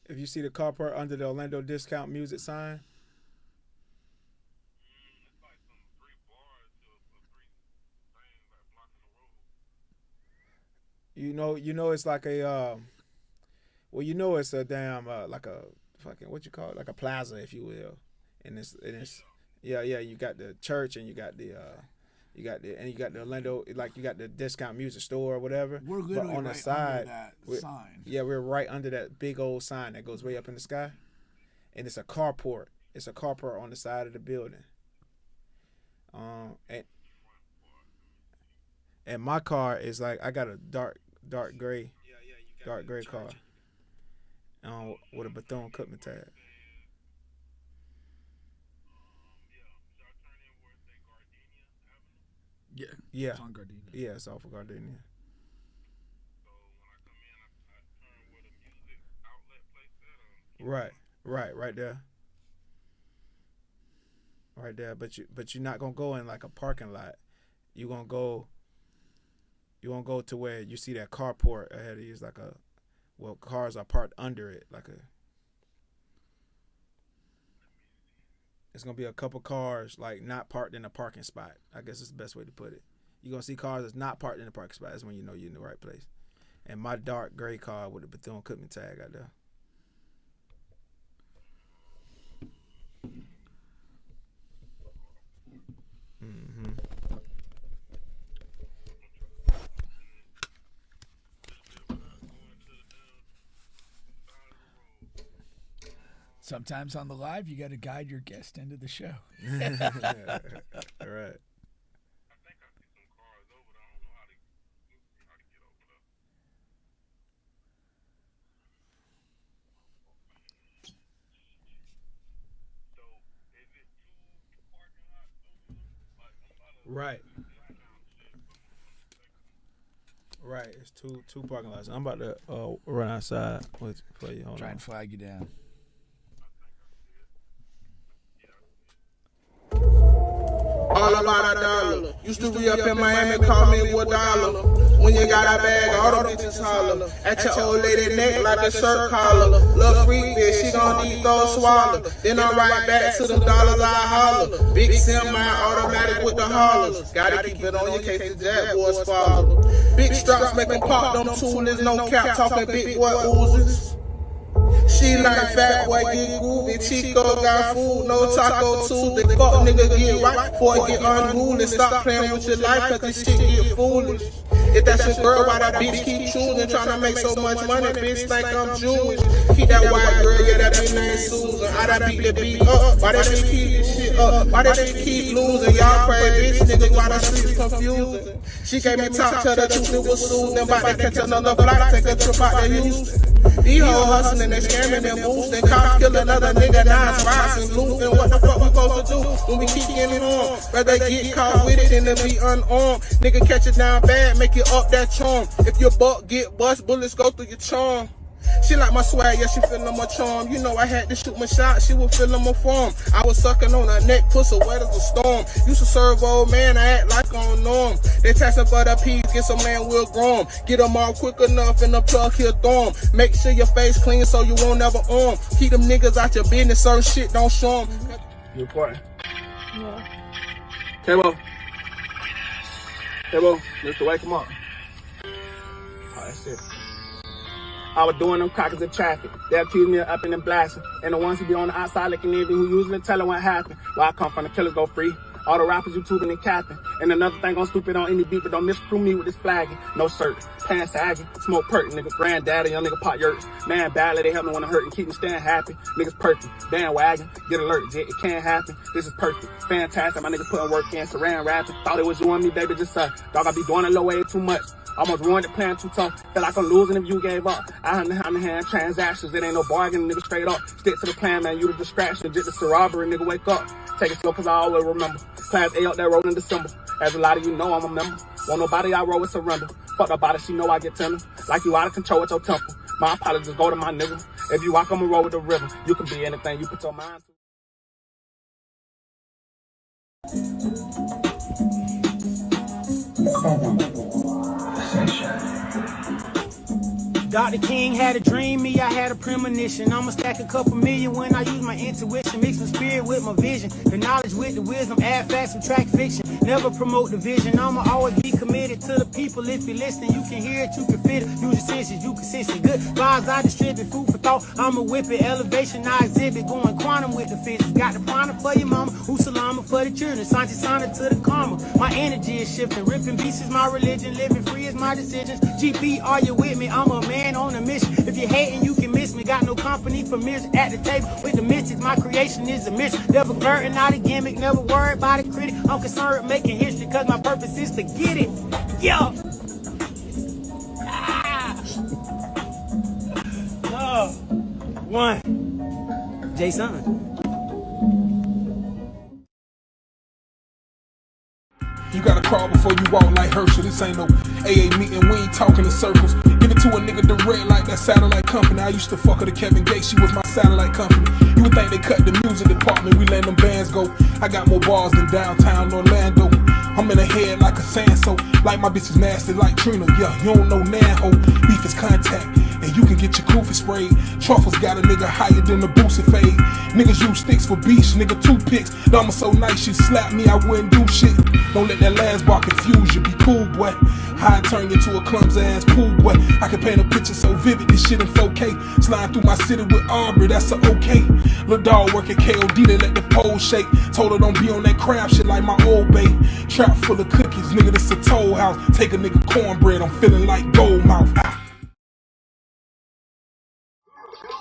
If you see the carport under the Orlando Discount Music sign, It's like some three bars to three things like blocking the road. you know it's like a well, you know it's a damn like a fucking what you call it, like a plaza, if you will. And it's yeah, you got the church and you got the Orlando, like you got the discount music store or whatever. We're literally but on right the side, under that sign. Yeah, we're right under that big old sign that goes way up in the sky, and it's a carport. It's a carport on the side of the building. And my car is like I got a dark gray car, with a Bethune-Cookman tag. Yeah, It's on Gardenia. yeah, it's off of Gardenia. So when I come in, I turn where the music outlet place at. Right there. Right there, but you're not gonna go in like a parking lot. You gonna go to where you see that carport ahead of you. It's like cars are parked under it, like a. It's gonna be a couple cars like not parked in a parking spot. I guess it's the best way to put it. You're gonna see cars that's not parked in a parking spot. That's when you know you're in the right place. And my dark gray car with the Bethune-Cookman tag out there. Mm-hmm. Sometimes on the live, you got to guide your guest into the show. All right. I think I see some cars over there. I don't know how to get over there. So is it two parking lots over there? Like I'm about to Right. Right. It's two parking lots. I'm about to run outside for you. Hold Try on. and flag you down. All about a dollar. Used to be up in Miami, call me $1. When you got a bag, all the bitches holler. At your old lady neck like a shirt collar. Lil' freak bitch, she gon' eat those swallow. Then I'm right back to them dollars I holler. Big semi automatic with the hollers. Gotta keep it on your case the jack boys follow. Big straps make them pop, them toolers, no cap, talking big boy oozes. She like fat boy get groovy, Chico got food, no taco Tuesday. Fuck nigga get right before it get unruly. Stop playing with your life cause this shit get foolish. If that's your girl, why that bitch keep choosing? Tryna make so much money, bitch think I'm Jewish. Keep that white girl, yeah, that ain't named Susan. I done beat the beat up, why they keep this shit up? Why they keep losing? Y'all pray bitch niggas, why the streets confusing? She gave me top, tell the truth, it was soothing. About to catch another flight, take a trip out to Houston. These hoes hustling, they scamming and boosting. Cops kill another nigga, now it's rising, looting. What the fuck we supposed to do when we keep getting on? Rather get caught with it than to be unarmed. Nigga catch it down bad, make it up that charm. If your buck get bust, bullets go through your charm. She like my swag, yeah, she feelin' my charm. You know I had to shoot my shot, she was feelin' my form. I was sucking on her neck, pussy wet as a storm. Used to serve old man, I act like I don't know him. They tasking for the peas, get some man will grow 'em. Get them all quick enough in the plug, he'll throw 'em. Make sure your face clean so you won't ever arm. Keep them niggas out your business, certain shit don't show 'em. You recording? Yeah. Cabo, Mr. Wake him up. Oh, that's it. I was doing them crackers in traffic. They accuse me of upping and blasting. And the ones who be on the outside looking in, who usually tell them what happened. Where I come from, the killers go free. All the rappers YouTubing and capping. And another thing gon' stupid on any beat, but don't miscrew me with this flagging. No shirts, pants sagging, smoke pertin', niggas granddaddy, young nigga pot yurts. Man badly, they help me when I hurt and keep me staying happy. Niggas perfect, bandwagon, get alert, Jet, it can't happen. This is perfect, fantastic, my niggas putting work in, saran rapping. Thought it was you and me, baby, just dog, I be doing it low way too much. Almost ruined it, playing too tough. Feel like I'm losing if you gave up. I hand transactions, it ain't no bargain, nigga, straight up. Stick to the plan, man, you the distraction. Just the robbery, nigga, wake up. Take it slow, cause I always remember. Class A up that road in December. As a lot of you know, I'm a member. Want nobody I roll with surrender. Fuck about it, she know I get tender. Like you out of control with your temper. My apologies go to my nigga. If you walk, I'ma roll with the river. You can be anything you put your mind to. Dr. King had a dream, me, I had a premonition. I'ma stack a couple million when I use my intuition. Mix my spirit with my vision, the knowledge with the wisdom. Add facts, subtract fiction, never promote division. I'ma always be committed to the people. If you're listening, you can hear it, you can fit it. Use your senses, you consistent. Good vibes I distribute, food for thought. I'ma whip it, elevation I exhibit. Going quantum with the physics. Got the prana for your mama, Usalama for the children. Santi Sana to the karma. My energy is shifting, ripping pieces, my religion. Living free is my decisions. GP, are you with me? I'm a man on a mission. If you're hating, you can miss me. Got no company for music at the table with the mystics. My creation is a mission. Never flirting, not a gimmick. Never worried about a critic. I'm concerned with making history because my purpose is to get it. Yeah. One. Jason. You gotta crawl before you walk like Herschel. This ain't no AA meeting, we ain't talking in circles. Give it to a nigga direct like that satellite company. I used to fuck her to Kevin Gates, she was my satellite company. You would think they cut the music department, we let them bands go. I got more bars than downtown Orlando. I'm in the head like a sandso, like my bitch is nasty like Trina. Yeah, you don't know Nanho, beef is contact. And you can get your Koofy sprayed. Truffles got a nigga higher than the Boosie fade. Niggas use sticks for beach, nigga toothpicks. Dama so nice, you slap me, I wouldn't do shit. Don't let that last bar confuse you, be cool, boy. How I turn you into a clumsy ass pool, boy. I can paint a picture so vivid, this shit in 4K. Sliding through my city with Aubrey, that's a okay. Lil' dog work at KOD, they let the pole shake. Told her don't be on that crab shit like my old bae. Trap full of cookies, nigga, this a toll house. Take a nigga cornbread, I'm feeling like gold mouth.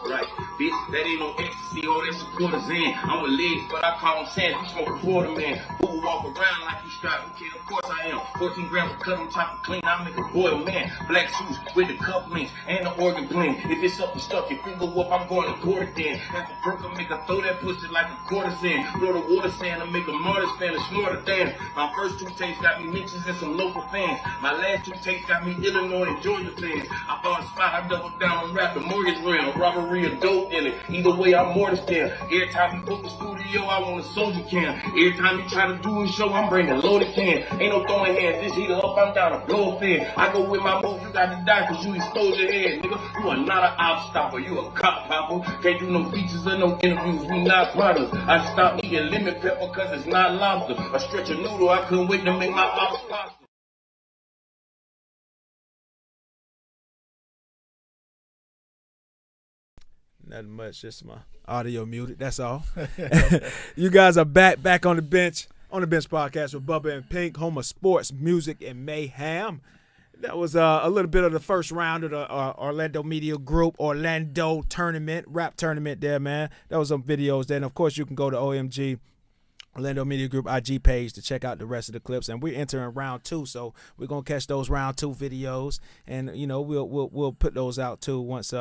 Right, bitch, that ain't no ecstasy, oh, that's a courtesan. I'm a leg, but I call him Sand. You smoke a quarter man. Who walk around like you strapped? Okay, of course I am. 14 grams of cut on top of clean, I make a boy man. Black shoes with the cuff links and the organ playing. If it's up and stuck, your finger up, I'm going to court then. Have a perk, I make her throw that pussy like a quarter sand. Throw the water sand, I make a martyr stand and snort a dance. My first two tapes got me mentions and some local fans. My last two tapes got me Illinois and Georgia fans. I bought a spot, I doubled down on rap, the mortgage realm, robbery of dope in it. Either way, I'm more to stand. Every time you book the studio, I want a soldier cam. Every time you try to do a show, I'm bringing loaded can. Ain't no throwing hands, this heater up, I'm down to blow a fan. I go with my move, you got to die cause you exposed your head, nigga. You are not an op stopper, you a cop popper. Can't do no features or no interviews, we not models. I stop eating lemon pepper cause it's not lobster. I stretch a noodle, I couldn't wait to make my mouth pasta. Nothing much, just my audio muted. That's all. You guys are back on the bench podcast with Bubba and Pink, home of sports, music, and mayhem. That was a little bit of the first round of the Orlando Media Group Orlando tournament, rap tournament there, man. That was some videos there. And, of course, you can go to OMG Orlando Media Group IG page to check out the rest of the clips, and we're entering round 2, so we're gonna catch those round 2 videos, and you know we'll put those out too once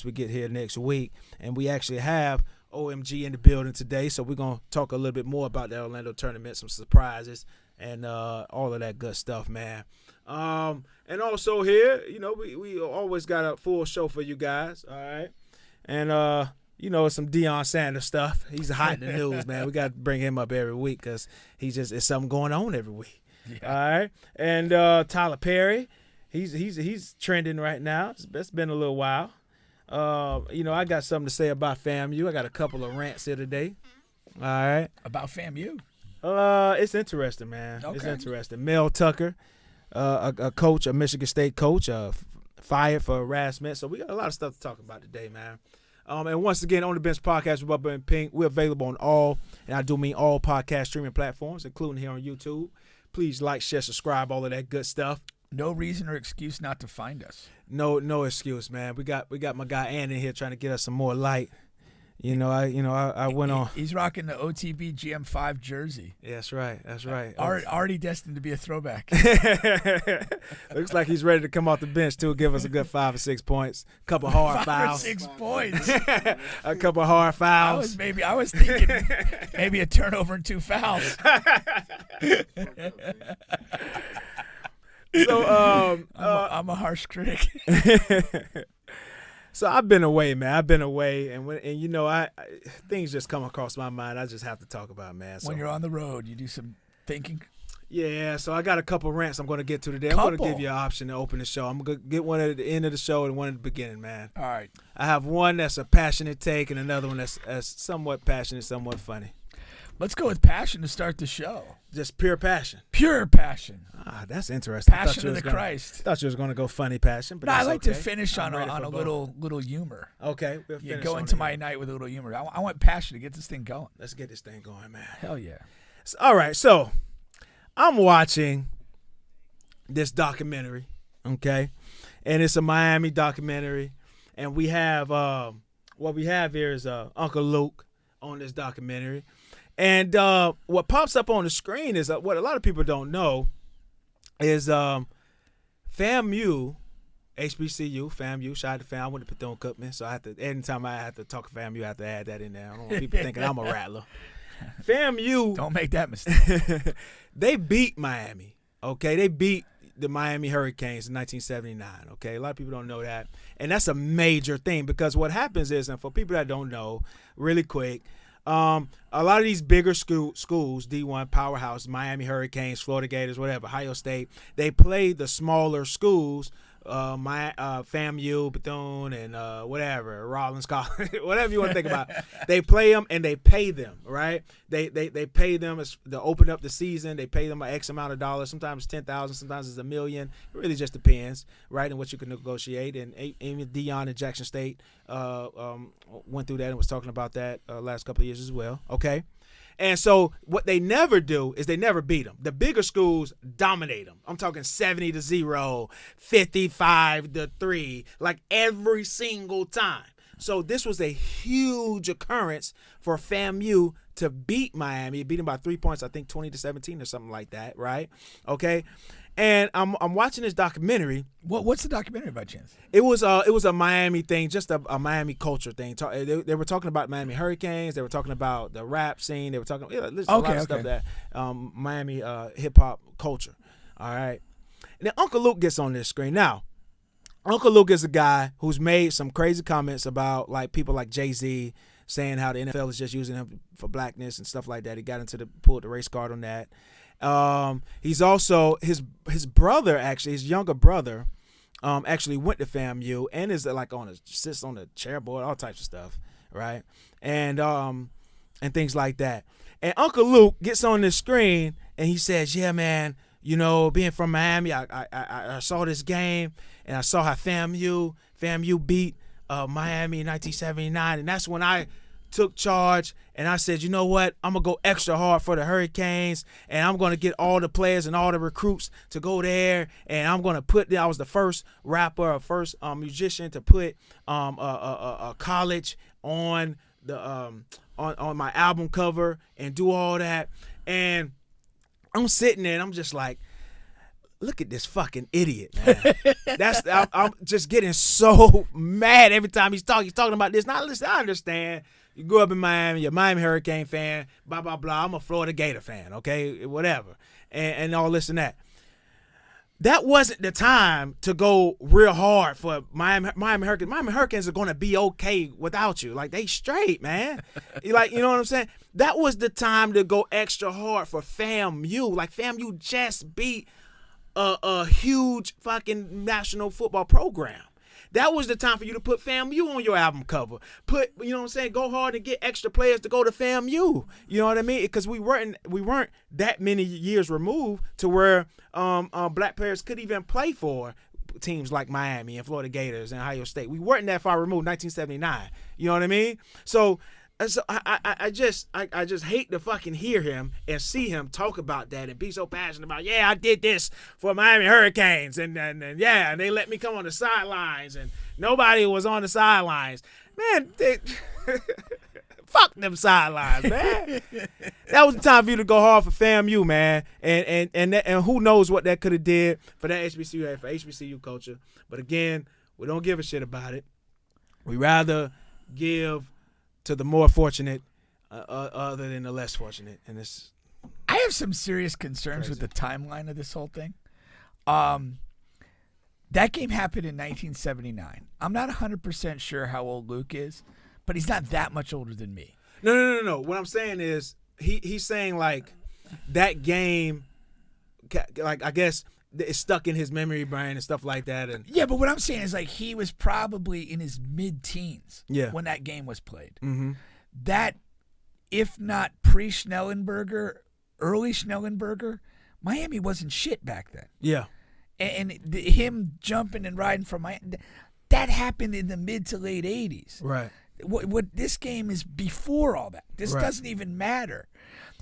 we get here next week. And we actually have OMG in the building today, so we're gonna talk a little bit more about that Orlando tournament, some surprises, and all of that good stuff, man. And also here, you know, we always got a full show for you guys, all right, and you know, some Deion Sanders stuff. He's hot in the news, man. We got to bring him up every week because it's something going on every week. Yeah. All right. And Tyler Perry, he's trending right now. It's been a little while. You know, I got something to say about FAMU. I got a couple of rants here today. All right. About FAMU? It's interesting, man. Okay. It's interesting. Mel Tucker, a coach, a Michigan State coach, fired for harassment. So we got a lot of stuff to talk about today, man. And once again, On the Bench Podcast with Bubba and Pink, we're available on all, and I do mean all podcast streaming platforms, including here on YouTube. Please like, share, subscribe, all of that good stuff. No reason or excuse not to find us. No excuse, man. We got my guy Andy here trying to get us some more light. I went on. He's rocking the OTB GM5 jersey. Yeah, that's right. Already destined to be a throwback. Looks like he's ready to come off the bench too. Give us a good 5 or 6 points. Couple hard fouls. 5 or 6 points. A couple hard fouls. I was thinking maybe a turnover and 2 fouls. So I'm a harsh critic. So I've been away, man. And you know, things just come across my mind. I just have to talk about, man. So, when you're on the road, you do some thinking. Yeah, so I got a couple rants I'm going to get to today. I'm going to give you an option to open the show. I'm going to get one at the end of the show and one at the beginning, man. All right. I have one that's a passionate take and another one that's somewhat passionate, somewhat funny. Let's go with passion to start the show. Just pure passion. Pure passion. Ah, that's interesting. Passion of the Christ. Thought you was going to go funny passion, but no, that's I like okay. to finish on I'm ready a for little humor. Okay, we'll You finish go on into the my humor. night with a little humor. I want passion to get this thing going. Let's get this thing going, man. Hell yeah. All right, so I'm watching this documentary, okay, and it's a Miami documentary, and we have what we have here is Uncle Luke on this documentary, and what pops up on the screen is what a lot of people don't know is FAMU, HBCU, FAMU. Shout out to FAM. I went to Bethune-Cookman, so I have to. Anytime I have to talk FAMU, I have to add that in there. I don't want people thinking I'm a rattler. FAMU. Don't make that mistake. They beat Miami. Okay, they beat the Miami Hurricanes in 1979. Okay, a lot of people don't know that, and that's a major thing because what happens is, and for people that don't know, really quick, a lot of these bigger schools, D1 powerhouse, Miami Hurricanes, Florida Gators, whatever, Ohio State, they play the smaller schools. FAMU, Bethune, and whatever, Rollins College, whatever you want to think about. They play them and they pay them, right? They pay them to open up the season. They pay them an X amount of dollars. Sometimes it's $10,000, sometimes it's $1 million. It really just depends, right, and what you can negotiate. And even Deion and Jackson State went through that and was talking about that last couple of years as well. Okay. And so what they never do is they never beat them. The bigger schools dominate them. I'm talking 70-0, 55-3, like every single time. So this was a huge occurrence for FAMU to beat Miami, beat them by 3 points, I think 20-17 or something like that, right? Okay. And I'm watching this documentary. What's the documentary by chance? It was a Miami thing, just a Miami culture thing. They were talking about Miami Hurricanes. They were talking about the rap scene. They were talking a lot of stuff that Miami hip hop culture. All right. And then Uncle Luke gets on this screen. Now, Uncle Luke is a guy who's made some crazy comments about like people like Jay-Z saying how the NFL is just using him for blackness and stuff like that. He got pulled the race card on that. He's also his brother, actually, his younger brother, actually went to FAMU and is like sits on the chairboard, all types of stuff, right? And things like that. And Uncle Luke gets on the screen and he says, "Yeah, man, you know, being from Miami, I saw this game and I saw how FAMU beat Miami in 1979, and that's when I took charge and I said, you know what, I'm gonna go extra hard for the Hurricanes and I'm gonna get all the players and all the recruits to go there and I'm gonna I was the first rapper, first musician to put a college on the on my album cover and do all that." And I'm sitting there and I'm just like, look at this fucking idiot, man. I'm just getting so mad every time he's talking about this. Now listen, I understand. You grew up in Miami, you're a Miami Hurricane fan, blah, blah, blah. I'm a Florida Gator fan, okay, whatever, and all this and that. That wasn't the time to go real hard for Miami Hurricanes. Miami Hurricanes are going to be okay without you. Like, they straight, man. You know what I'm saying? That was the time to go extra hard for FAMU. Like, FAMU just beat a huge fucking national football program. That was the time for you to put FAMU on your album cover. You know what I'm saying? Go hard and get extra players to go to FAMU. You know what I mean? Because we weren't that many years removed to where black players could even play for teams like Miami and Florida Gators and Ohio State. We weren't that far removed, 1979. You know what I mean? So I just hate to fucking hear him and see him talk about that and be so passionate about, yeah, I did this for Miami Hurricanes and yeah, and they let me come on the sidelines and nobody was on the sidelines. Man, fuck them sidelines, man. That was the time for you to go hard for FAMU, man. And who knows what that could have did for that HBCU, for HBCU culture. But again, we don't give a shit about it. We rather give to the more fortunate other than the less fortunate. And I have some serious concerns with the timeline of this whole thing. That game happened in 1979. I'm not 100% sure how old Luke is, but he's not that much older than me. No. What I'm saying is he's saying like that game like I guess it's stuck in his memory brain and stuff like that. And yeah, but what I'm saying is like he was probably in his mid-teens when that game was played. Mm-hmm. That, if not pre-Schnellenberger, early Schnellenberger, Miami wasn't shit back then. Yeah. And him jumping and riding from Miami, that happened in the mid to late 80s. Right. What this game is before all that. This doesn't even matter.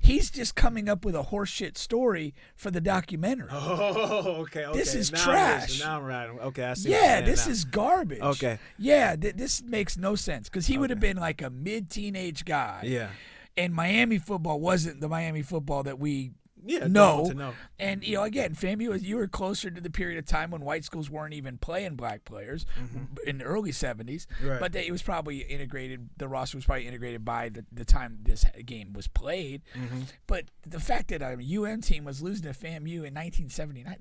He's just coming up with a horseshit story for the documentary. Oh, okay. This is now trash. Now I'm riding. Okay, I see. Yeah, this now. is garbage. Okay. Yeah, this makes no sense because he would have been like a mid-teenage guy. Yeah. And Miami football wasn't the Miami football that we to know. know. And, you know, again, FAMU, you were closer to the period of time when white schools weren't even playing black players in the early 70s. Right. But it was probably integrated, the roster was probably integrated by the time this game was played. But the fact that a UM team was losing to FAMU in 1979,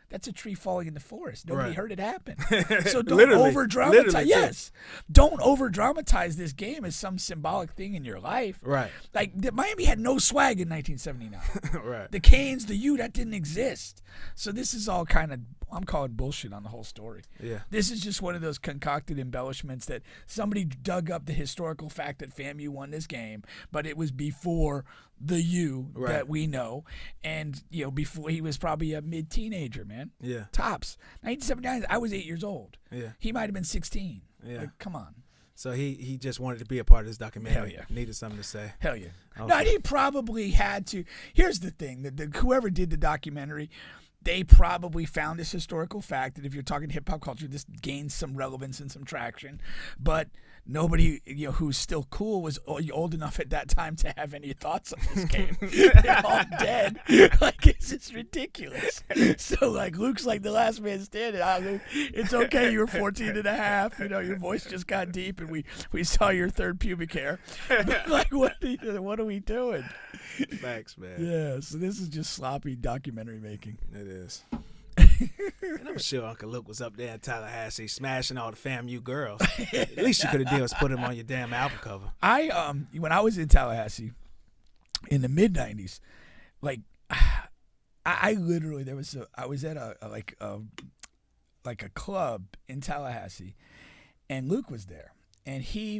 that's a tree falling in the forest. Nobody heard it happen. So don't over-dramatize. Yes. Don't over-dramatize this game as some symbolic thing in your life. Right. Like, Miami had no swag in 1979. Right. The Canes, the U, that didn't exist. So this is all kind of, I'm calling bullshit on the whole story. Yeah. This is just one of those concocted embellishments that somebody dug up the historical fact that FAMU won this game, but it was before the U that we know. And, you know, before he was probably a mid-teenager, man. Yeah. Tops. 1979, I was 8 years old. Yeah. He might have been 16. Yeah. Like, come on. So he just wanted to be a part of this documentary. Hell yeah. Needed something to say. Hell yeah. Okay. No, he probably had to. Here's the thing. Whoever did the documentary, they probably found this historical fact that if you're talking hip-hop culture, this gains some relevance and some traction. But nobody, you know, who's still cool was old enough at that time to have any thoughts on this game. They're all dead. Like, it's just ridiculous. So, like, Luke's like the last man standing. Luke, it's okay. You were 14 and a half. You know, your voice just got deep, and we saw your third pubic hair. But, like, what are we doing? Thanks, man. Yeah, so this is just sloppy documentary making. It is. And I'm sure Uncle Luke was up there in Tallahassee smashing all the FAMU girls. At least you could have did was put him on your damn album cover. When I was in Tallahassee in the mid '90s, like I literally I was at a club in Tallahassee, and Luke was there. And I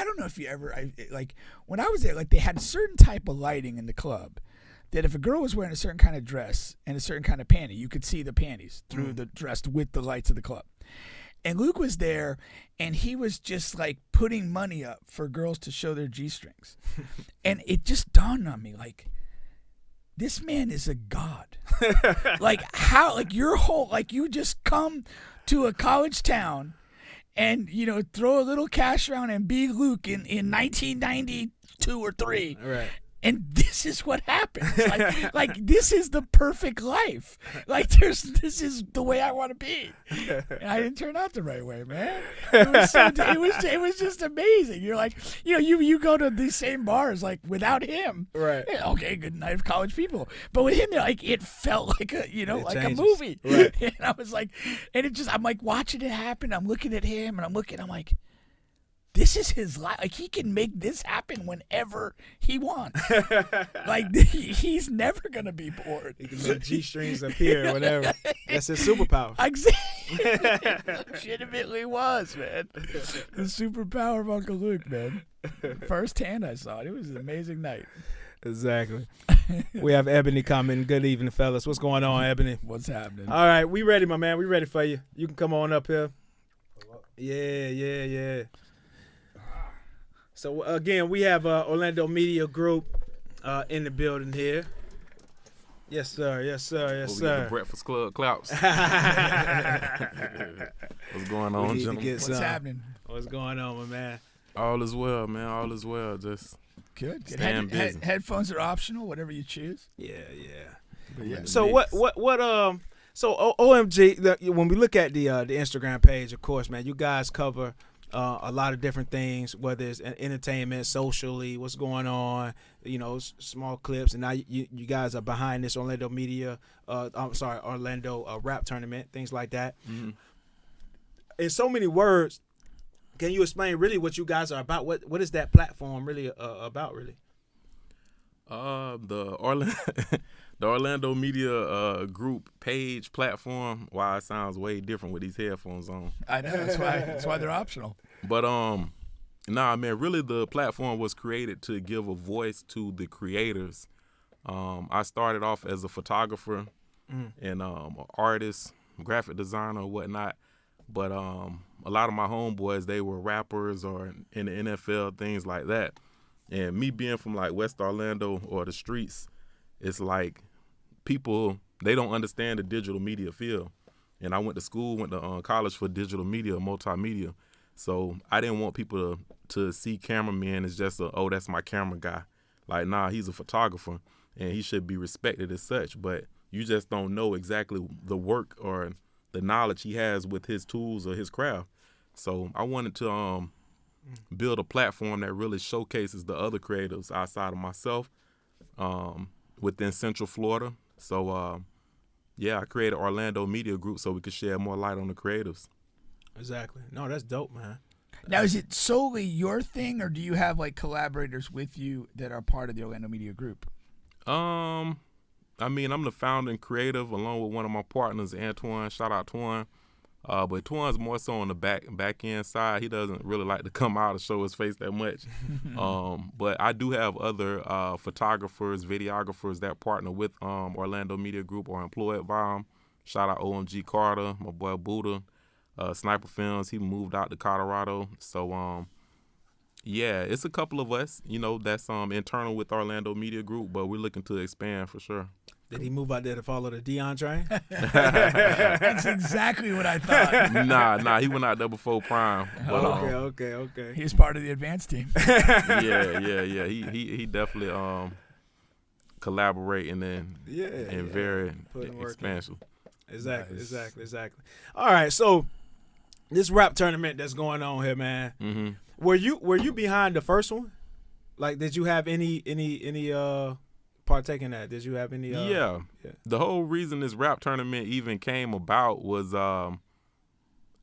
don't know if you ever, when I was there, like, they had a certain type of lighting in the club that if a girl was wearing a certain kind of dress and a certain kind of panty, you could see the panties through the dress with the lights of the club. And Luke was there, and he was just, like, putting money up for girls to show their G-strings. And it just dawned on me, like, this man is a god. Like, how, like, your whole, like, you just come to a college town and, you know, throw a little cash around and be Luke in 1992 or 3. Right. And this is what happens. Like this is the perfect life. Like, this is the way I want to be. And I didn't turn out the right way, man. It was just amazing. You're like, you know, you go to these same bars, like, without him. Right. Okay, good night of college people. But with him, like, it felt like a changes. a movie. Right. And I was like, I'm like watching it happen. I'm looking at him, and I'm like, this is his life. Like, he can make this happen whenever he wants. Like, he's never going to be bored. He can make G-strings appear or whatever. That's his superpower. Exactly. Legitimately was, man. The superpower of Uncle Luke, man. Firsthand I saw it. It was an amazing night. Exactly. We have Ebony coming. Good evening, fellas. What's going on, Ebony? What's happening? All right, we ready, my man. We ready for you. You can come on up here. Yeah. So, again, we have Orlando Media Group in the building here. Yes, sir. We got the Breakfast Club claps. What's going on, gentlemen? What's happening? What's going on, my man? All is well, man. All is well. Just good. Staying busy. Headphones are optional, whatever you choose. Yeah. So So OMG, when we look at the Instagram page, of course, man, you guys cover a lot of different things, whether it's entertainment, socially, what's going on, you know, small clips. And now you guys are behind this Orlando Orlando rap tournament, things like that. Mm-hmm. In so many words, can you explain really what you guys are about? What is that platform really about, really? The The Orlando Media Group page platform, wow, it sounds way different with these headphones on. I know, that's why they're optional. But nah, man, really the platform was created to give a voice to the creators. I started off as a photographer and an artist, graphic designer, or whatnot. But a lot of my homeboys, they were rappers or in the NFL, things like that. And me being from like West Orlando or the streets, it's like people, they don't understand the digital media field. And I went to college for digital media, multimedia. So I didn't want people to see cameraman as just that's my camera guy. Like, nah, he's a photographer and he should be respected as such. But you just don't know exactly the work or the knowledge he has with his tools or his craft. So I wanted to build a platform that really showcases the other creatives outside of myself within Central Florida. So, I created Orlando Media Group so we could shed more light on the creatives. Exactly. No, that's dope, man. Now, is it solely your thing, or do you have like collaborators with you that are part of the Orlando Media Group? I mean, I'm the founder and creative along with one of my partners, Antoine. Shout out Twan. But Twan's more so on the back end side. He doesn't really like to come out and show his face that much. But I do have other photographers, videographers that partner with Orlando Media Group or employed by them. Shout out OMG Carter, my boy Buddha, Sniper Films. He moved out to Colorado. So, it's a couple of us, that's internal with Orlando Media Group, but we're looking to expand for sure. Did he move out there to follow the Deion train? That's exactly what I thought. Nah, he went out there before Prime. But, okay. He's part of the advanced team. Yeah. He definitely collaborating and very expansive. Exactly, Nice. exactly. All right, so this rap tournament that's going on here, man. Mm-hmm. Were you behind the first one? Like, did you have any partake in that? Did you have any? Yeah. The whole reason this rap tournament even came about was I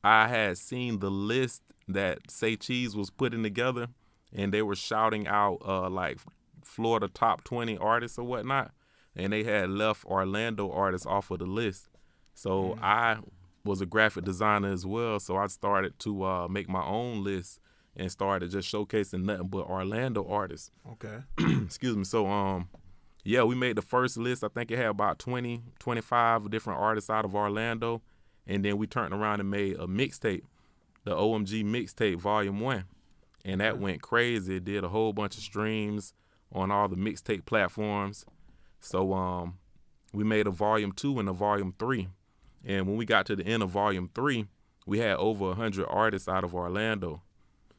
had seen the list that Say Cheese was putting together, and they were shouting out like Florida top 20 artists or whatnot, and they had left Orlando artists off of the list. So I was a graphic designer as well, so I started to make my own list and started just showcasing nothing but Orlando artists. Okay. Excuse me. So we made the first list. I think it had about 20, 25 different artists out of Orlando. And then we turned around and made a mixtape, the OMG mixtape volume 1. And that went crazy. It did a whole bunch of streams on all the mixtape platforms. So we made a volume 2 and a volume 3. And when we got to the end of volume 3, we had over 100 artists out of Orlando.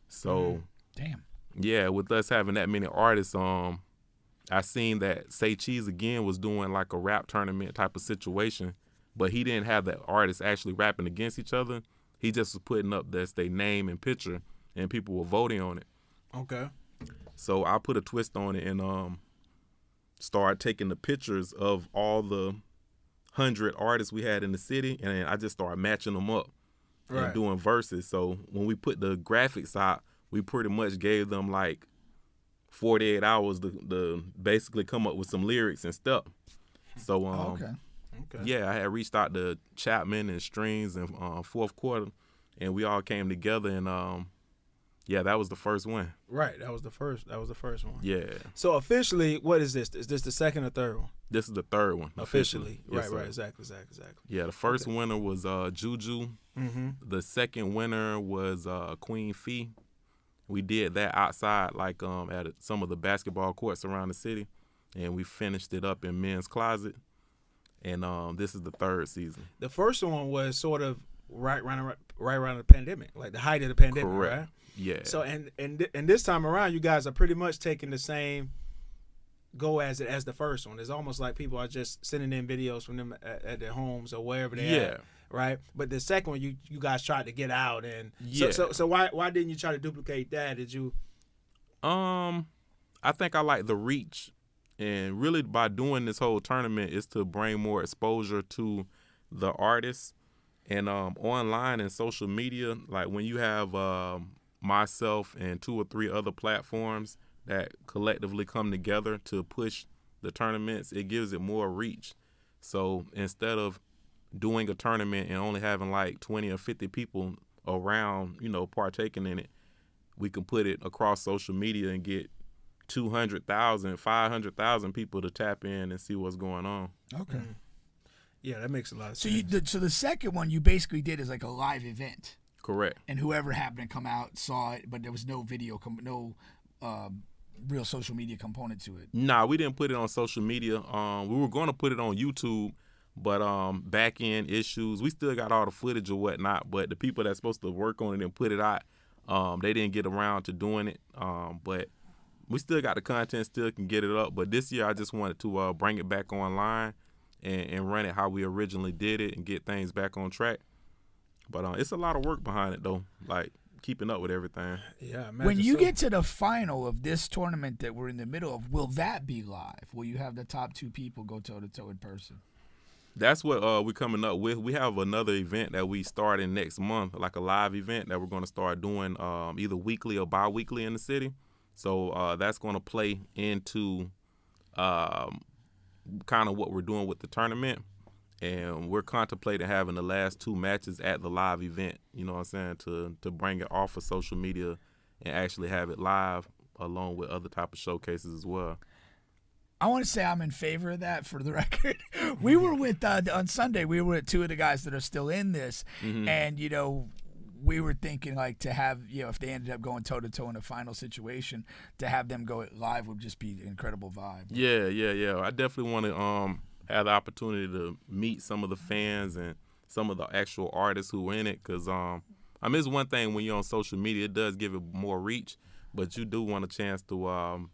So Damn. Yeah, with us having that many artists, I seen that Say Cheese again was doing like a rap tournament type of situation, but he didn't have the artists actually rapping against each other. He just was putting up their name and picture, and people were voting on it. Okay. So I put a twist on it and started taking the pictures of all the 100 artists we had in the city, and I just started matching them up and doing verses. So when we put the graphics out, we pretty much gave them like 48 hours to basically come up with some lyrics and stuff. So I had reached out to Chapman and Strings in fourth quarter, and we all came together, and that was the first one. Right, that was the first one. Yeah. So officially, what is this? Is this the second or third one? This is the third one. Officially. Yes, Right, sir. exactly. Yeah, the first winner was Juju. Mm-hmm. The second winner was Queen Fee. We did that outside, like at some of the basketball courts around the city, and we finished it up in Men's Closet. And this is the third season. The first one was sort of right around the pandemic, like the height of the pandemic, Correct. right? Yeah. So and this time around, you guys are pretty much taking the same go as the first one. It's almost like people are just sending in videos from them at their homes or wherever they at, right? But the second one, you guys tried to get out, and so why didn't you try to duplicate that? Did you? I think I like the reach, and really by doing this whole tournament is to bring more exposure to the artists, and online and social media. Like when you have myself and 2 or 3 other platforms that collectively come together to push the tournaments, it gives it more reach. So instead of doing a tournament and only having like 20 or 50 people around, partaking in it, we can put it across social media and get 200,000, 500,000 people to tap in and see what's going on. Okay. Yeah, that makes a lot of So sense. so the second one you basically did is like a live event, Correct. and whoever happened to come out saw it, but there was no video, no real social media component to it. Nah, we didn't put it on social media. We were going to put it on YouTube, but back end issues. We still got all the footage or whatnot, but the people that's supposed to work on it and put it out, they didn't get around to doing it. But we still got the content, still can get it up. But this year, I just wanted to bring it back online and run it how we originally did it and get things back on track. But it's a lot of work behind it, though, like keeping up with everything. Yeah, When you get to the final of this tournament that we're in the middle of, will that be live? Will you have the top 2 people go toe-to-toe in person? That's what we're coming up with. We have another event that we starting next month, like a live event that we're going to start doing either weekly or bi-weekly in the city. So that's going to play into kind of what we're doing with the tournament. And we're contemplating having the last 2 matches at the live event, you know what I'm saying, to bring it off of social media and actually have it live along with other type of showcases as well. I want to say I'm in favor of that for the record. We were with, on Sunday, we were with 2 of the guys that are still in this, and, we were thinking like to have, if they ended up going toe-to-toe in a final situation, to have them go live would just be an incredible vibe. Yeah. I definitely want to have the opportunity to meet some of the fans and some of the actual artists who are in it, because it's one thing when you're on social media, it does give it more reach, but you do want a chance to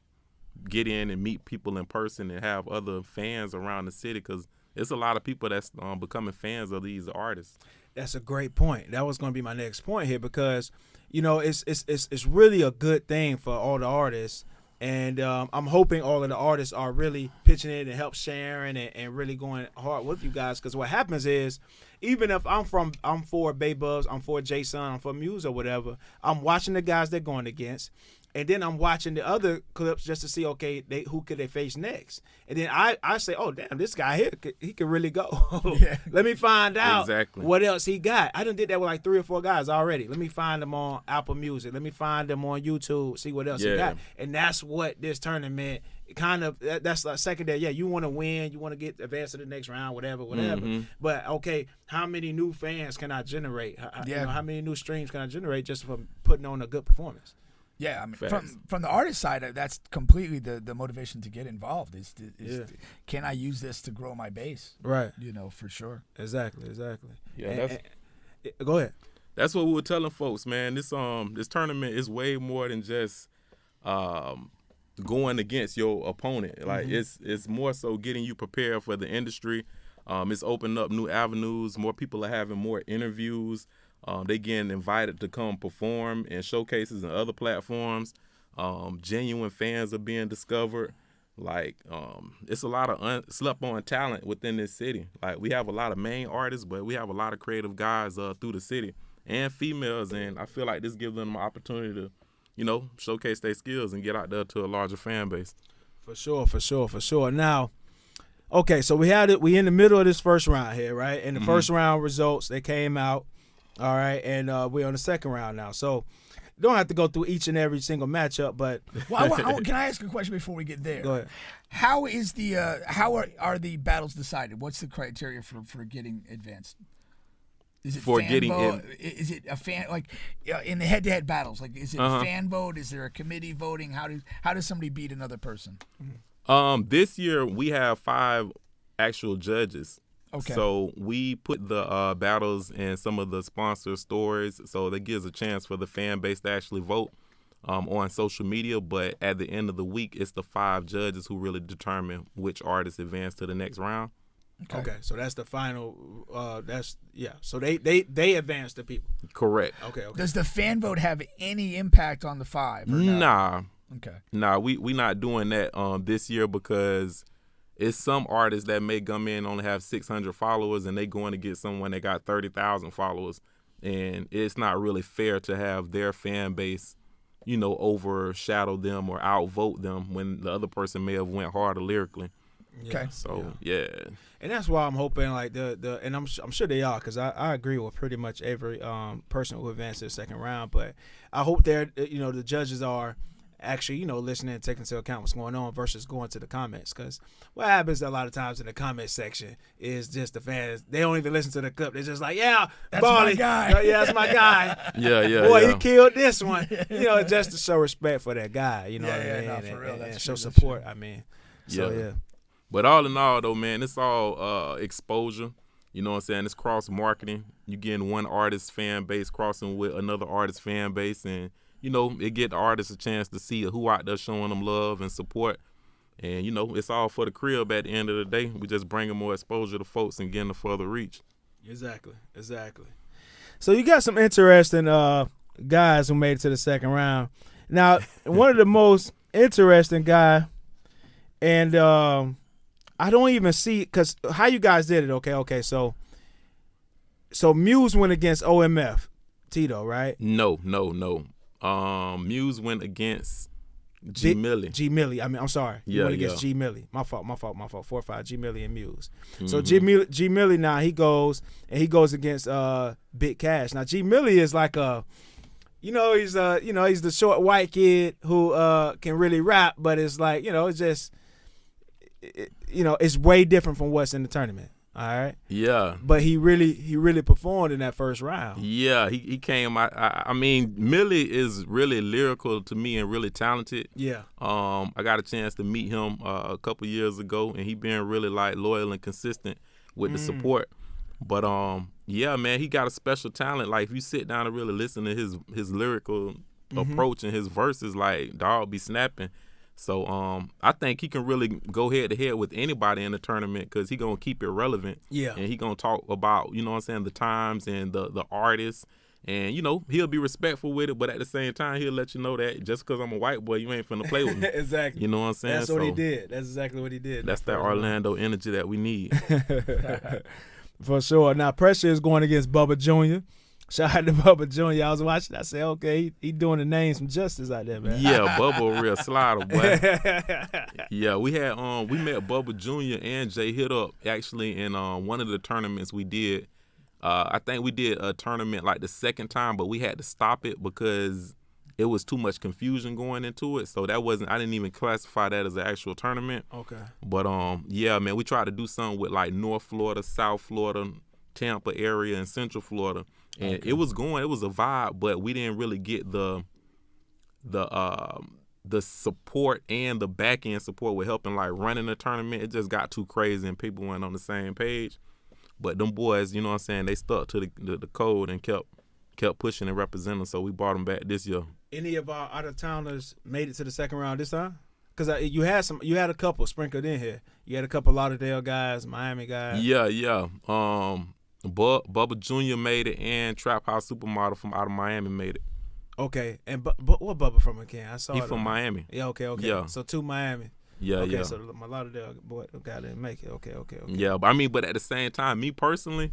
get in and meet people in person and have other fans around the city, because it's a lot of people that's becoming fans of these artists. That's a great point. That was going to be my next point here, because it's really a good thing for all the artists. And I'm hoping all of the artists are really pitching in and help sharing and really going hard with you guys. Because what happens is, even if I'm for Bay Bubs, I'm for Jason, I'm for Muse or whatever, I'm watching the guys they're going against. And then I'm watching the other clips just to see, okay, who could they face next? And then I say, oh, damn, this guy here, he could really go. Yeah. Let me find out Exactly. what else he got. I done did that with like 3 or 4 guys already. Let me find them on Apple Music. Let me find them on YouTube, see what else he got. And that's what this tournament kind of, that's like secondary. Yeah, you want to win. You want to get advanced to the next round, whatever. But, okay, how many new fans can I generate? How many new streams can I generate just from putting on a good performance? Yeah, I mean, from the artist side, that's completely the motivation to get involved is can I use this to grow my base? Right. For sure. Exactly. Yeah, go ahead. That's what we were telling folks, man. This tournament is way more than just going against your opponent. Like it's more so getting you prepared for the industry. It's opening up new avenues. More people are having more interviews. They getting invited to come perform in showcases and other platforms. Genuine fans are being discovered. Like, it's a lot of slept-on talent within this city. Like, we have a lot of main artists, but we have a lot of creative guys through the city and females, and I feel like this gives them an opportunity to, showcase their skills and get out there to a larger fan base. For sure. Now, okay, so we in the middle of this first round here, right? And the first round results, they came out. All right, and we're on the second round now. So you don't have to go through each and every single matchup, but can I ask a question before we get there? Go ahead. How is how are the battles decided? What's the criteria for getting advanced? Is it for fan getting vote? Is it a fan in the head-to-head battles? Like, is it a fan vote? Is there a committee voting? How does somebody beat another person? This year we have 5 actual judges. Okay. So we put the battles in some of the sponsor stories, so that gives a chance for the fan base to actually vote on social media. But at the end of the week, it's the 5 judges who really determine which artists advance to the next round. Okay, so that's the final. So they advance the people. Correct. Okay. Does the fan vote have any impact on the 5? Or no? Nah. Okay. Nah, we not doing that this year because it's some artists that may come in and only have 600 followers, and they going to get someone that got 30,000 followers, and it's not really fair to have their fan base, overshadow them or outvote them when the other person may have went harder lyrically. Okay. So yeah. And that's why I'm hoping like and I'm sure they are, because I agree with pretty much every person who advanced to the second round. But I hope the judges are actually listening and taking into account what's going on versus going to the comments, because what happens a lot of times in the comment section is just the fans, they don't even listen to the clip. They're just like, yeah, that's Barley, my guy. yeah, that's my guy. Yeah. Boy, he killed this one. Just to show respect for that guy. For real, and show support. I mean, so yeah. But all in all, though, man, it's all exposure. You know what I'm saying? It's cross marketing. You getting one artist fan base crossing with another artist fan base, and it get the artists a chance to see who out there showing them love and support. And it's all for the crib at the end of the day. We just bringing more exposure to folks and getting a further reach. Exactly. So you got some interesting guys who made it to the second round. Now, one of the most interesting guy, and I don't even see, because how you guys did it. Okay. So Muse went against OMF, Tito, right? No. Muse went against G Millie. G Millie. I mean, I'm sorry. Yeah, went against G Millie. My fault. 4-5. G Millie and Muse. Mm-hmm. So G Millie now he goes against Big Cash. Now G Millie is like he's the short white kid who can really rap, but it's like it's just. It's way different from what's in the tournament. All right. Yeah. But he really performed in that first round. Yeah, he came. I mean, Millie is really lyrical to me and really talented. Yeah. I got a chance to meet him a couple years ago, and he been really like loyal and consistent with the support. But yeah, man, he got a special talent. Like if you sit down and really listen to his lyrical approach and his verses, like dog be snapping. So I think he can really go head to head with anybody in the tournament, because he gonna keep it relevant. Yeah. And he gonna talk about, the times and the artists, and he'll be respectful with it, but at the same time he'll let you know that just because I'm a white boy, you ain't finna play with me. Exactly. You know what I'm saying? That's what he did. That's exactly what he did. That's that Orlando energy that we need. For sure. Now Pressure is going against Bubba Jr. Shout out to Bubba Jr. I was watching. I said, okay, he doing the name some justice out there, man. Yeah, Bubba a real slider, boy. Yeah, we met Bubba Jr. and Jay Hit Up actually in one of the tournaments we did. I think we did a tournament like the second time, but we had to stop it because it was too much confusion going into it. So I didn't even classify that as an actual tournament. Okay. But yeah, man, we tried to do something with like North Florida, South Florida, Tampa area, and Central Florida. And it was a vibe, but we didn't really get the support and the back end support with helping like running the tournament. It just got too crazy and people weren't on the same page. But them boys, you know what I'm saying, they stuck to the code and kept pushing and representing. So we brought them back this year. Any of our out of towners made it to the second round this time? Because you had a couple sprinkled in here. You had a couple Lauderdale guys, Miami guys. Yeah. Bubba Jr. made it, and Trap House Supermodel from out of Miami made it. Okay, and but what Bubba from again? I saw he from Miami. Yeah, okay. Yeah. So 2 Miami. Yeah, okay, yeah. So my Lauderdale boy guy didn't make it. Okay. Yeah, but at the same time, me personally,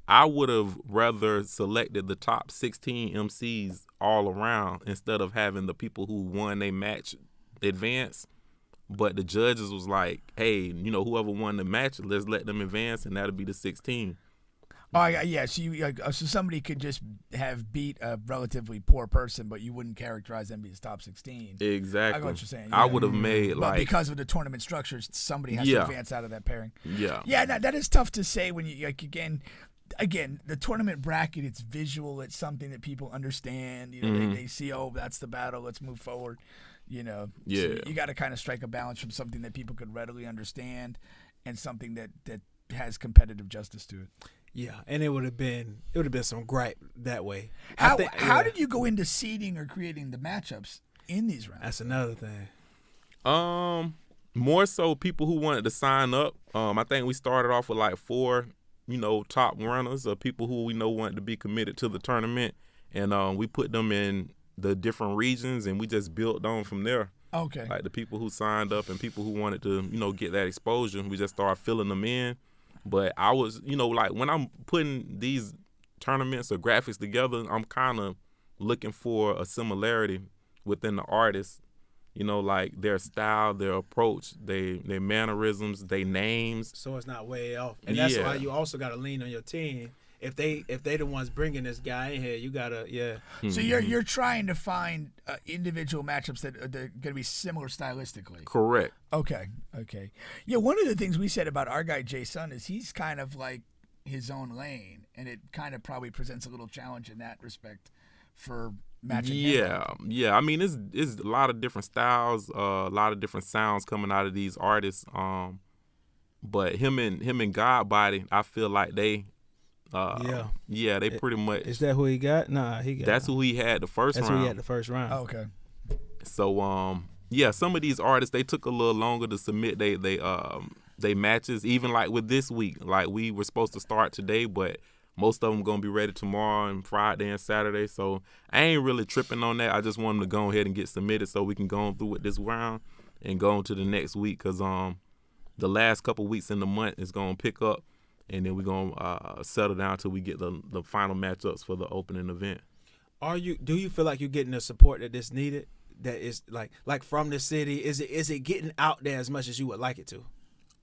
I would have rather selected the top 16 MCs all around instead of having the people who won they match advance. But the judges was like, hey, whoever won the match, let's let them advance, and that'll be the 16. Oh, yeah. So somebody could just have beat a relatively poor person, but you wouldn't characterize them as top 16. Exactly. I know what you're saying. I would have made but because of the tournament structures, somebody has to advance out of that pairing. Yeah. Yeah, that is tough to say when you again, the tournament bracket, it's visual. It's something that people understand. They see, oh, that's the battle. Let's move forward. Yeah. So you got to kind of strike a balance from something that people could readily understand and something that has competitive justice to it. Yeah, and it would have been some gripe that way. How did you go into seeding or creating the matchups in these rounds? That's another thing. More so people who wanted to sign up. I think we started off with like 4, top runners of people who we know wanted to be committed to the tournament, and we put them in the different regions, and we just built on from there. Okay. Like the people who signed up and people who wanted to, get that exposure, we just started filling them in. But I was, like when I'm putting these tournaments or graphics together, I'm kind of looking for a similarity within the artists You know, like their style, their approach, their mannerisms, their names. So it's not way off. And that's Yeah. why you also got to lean on your team. If they the ones bringing this guy in here, you gotta So you're trying to find individual matchups that are going to be similar stylistically. Correct. Okay. Yeah, one of the things we said about our guy Jason is he's kind of like his own lane, and it kind of probably presents a little challenge in that respect for matching. Yeah. I mean, it's a lot of different styles, a lot of different sounds coming out of these artists. But him and Godbody, I feel like they. They pretty much. Is that who he got? Nah, he got. That's who he had the first round. That's who he had the first round. Oh, okay. So some of these artists, they took a little longer to submit they matches. Even like with this week, like we were supposed to start today, but most of them gonna be ready tomorrow and Friday and Saturday. So I ain't really tripping on that. I just want them to go ahead and get submitted so we can go on through with this round and go on to the next week, because the last couple weeks in the month is gonna pick up. And then we're going to settle down till we get the final matchups for the opening event. Do you feel like you're getting the support that is needed? That is like from the city? Is it getting out there as much as you would like it to?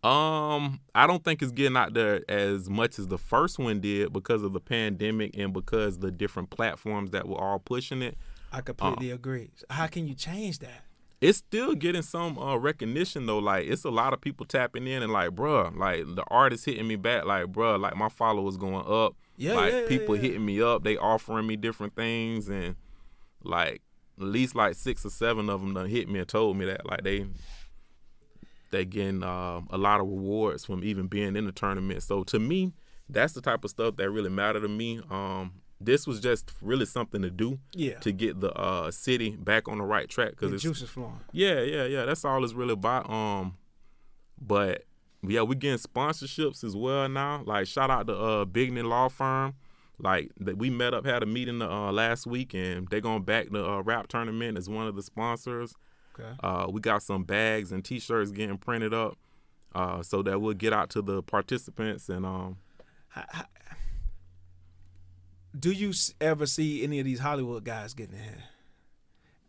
I don't think it's getting out there as much as the first one did because of the pandemic and because the different platforms that were all pushing it. I completely agree. How can you change that? It's still getting some recognition though. Like it's a lot of people tapping in and like, bruh, like the artists hitting me back, like, bruh, like my followers going up. People hitting me up, they offering me different things, and like at least like 6 or 7 of them done hit me and told me that like they getting a lot of rewards from even being in the tournament. So to me, that's the type of stuff that really matter to me. This was just really something to do to get the city back on the right track. The juice is flowing. Yeah. That's all it's really about. But yeah, we getting sponsorships as well now. Like shout out to Bigney Law Firm. Like we met up, had a meeting last week, and they're gonna back the rap tournament as one of the sponsors. Okay. We got some bags and T-shirts getting printed up, so that we'll get out to the participants and. Do you ever see any of these Hollywood guys getting in here?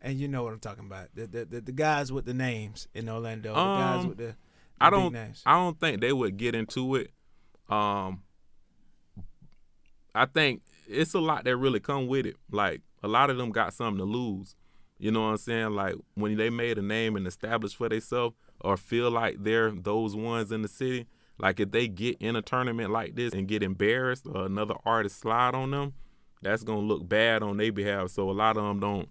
And you know what I'm talking about. The guys with the names in Orlando. The guys with the big names. I don't think they would get into it. I think it's a lot that really come with it. Like a lot of them got something to lose. You know what I'm saying? Like when they made a name and established for themselves or feel like they're those ones in the city. Like if they get in a tournament like this and get embarrassed or another artist slide on them, that's going to look bad on their behalf. So a lot of them don't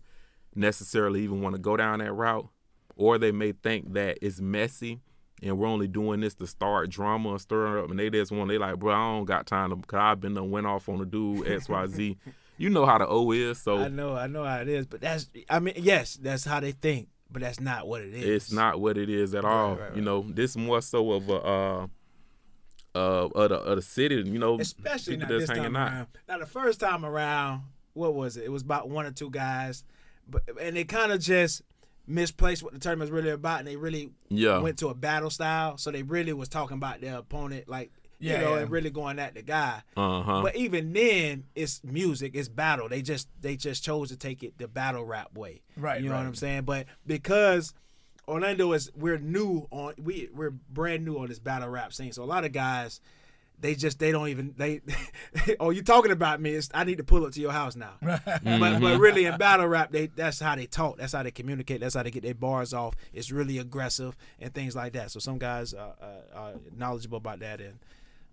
necessarily even want to go down that route, or they may think that it's messy and we're only doing this to start drama or stir up, and they like, bro, I don't got time to, because I've been done went off on a dude, XYZ. You know how the O is. So I know how it is, but yes, that's how they think, but that's not what it is. It's not what it is at all. Right. You know, this more so of the city, you know, especially not this time around. Now the first time around, what was it? It was about 1 or 2 guys, and they kind of just misplaced what the tournament's really about, and they really went to a battle style. So they really was talking about their opponent, like and really going at the guy. But even then, it's music, it's battle. They just chose to take it the battle rap way. Right. You know what I'm saying? But because Orlando we're brand new on this battle rap scene. So a lot of guys, they don't even oh, you talking about me? I need to pull up to your house now. But really in battle rap, that's how they talk, that's how they communicate, that's how they get their bars off. It's really aggressive and things like that. So some guys are knowledgeable about that, and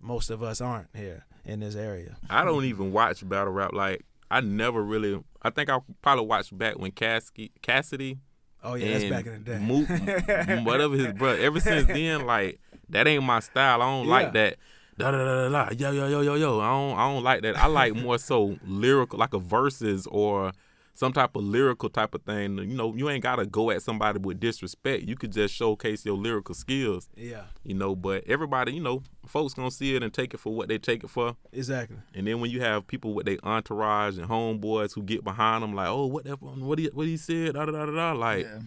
most of us aren't here in this area. I don't even watch battle rap. Like I never really. I think I probably watched back when Cassidy. Oh yeah, that's back in the day. Whatever his brother. Ever since then, like that ain't my style. I don't like that. Da da da da da. Yo. I don't like that. I like more so lyrical, like a verses or some type of lyrical type of thing. You know, you ain't gotta go at somebody with disrespect. You could just showcase your lyrical skills. Yeah. You know, but everybody, you know, folks gonna see it and take it for what they take it for. Exactly. And then when you have people with their entourage and homeboys who get behind them, like, oh, what he said, da da da da, like. Yeah.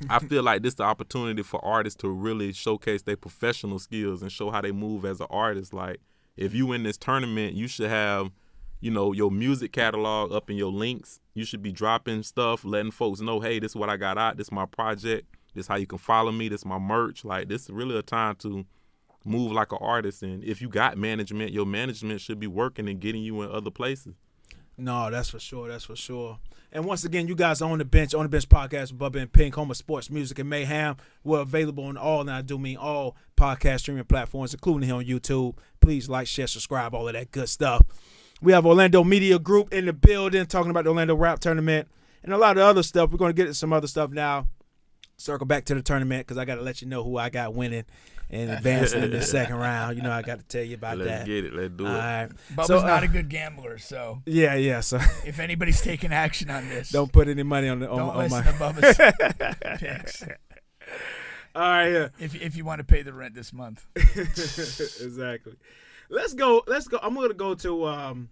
I feel like this is the opportunity for artists to really showcase their professional skills and show how they move as an artist. Like, if you in this tournament, you should have your music catalog up in your links. You should be dropping stuff, letting folks know, hey, this is what I got out. This is my project. This is how you can follow me. This is my merch. Like, this is really a time to move like an artist. And if you got management, your management should be working and getting you in other places. No, that's for sure. That's for sure. And once again, you guys are On the Bench podcast with Bubba and Pink, home of sports, music, and mayhem. We're available on all, and I do mean all, podcast streaming platforms, including here on YouTube. Please like, share, subscribe, all of that good stuff. We have Orlando Media Group in the building talking about the Orlando Rap Tournament and a lot of other stuff. We're going to get to some other stuff now. Circle back to the tournament because I got to let you know who I got winning and advancing in the second round. I got to tell you about that. Let's get it. Let's do it. All right. Bubba's not a good gambler, so yeah. So if anybody's taking action on this, don't put any money on don't listen my to Bubba's picks. All right, yeah. If you want to pay the rent this month. Exactly. Let's go. I'm gonna go to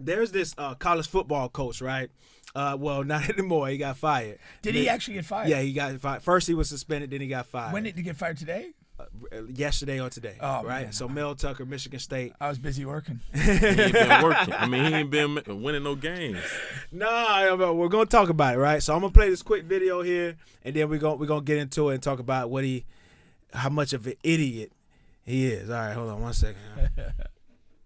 there's this college football coach, right? Well, not anymore. He got fired. Did he actually get fired? Yeah, he got fired. First he was suspended, then he got fired. When did he get fired? Today? Yesterday or today. Oh, right. Man. So Mel Tucker, Michigan State. I was busy working. He ain't been working. I mean, he ain't been winning no games. No, we're gonna talk about it, right? So I'm gonna play this quick video here, and then we're gonna get into it and talk about how much of an idiot he is. All right, hold on 1 second.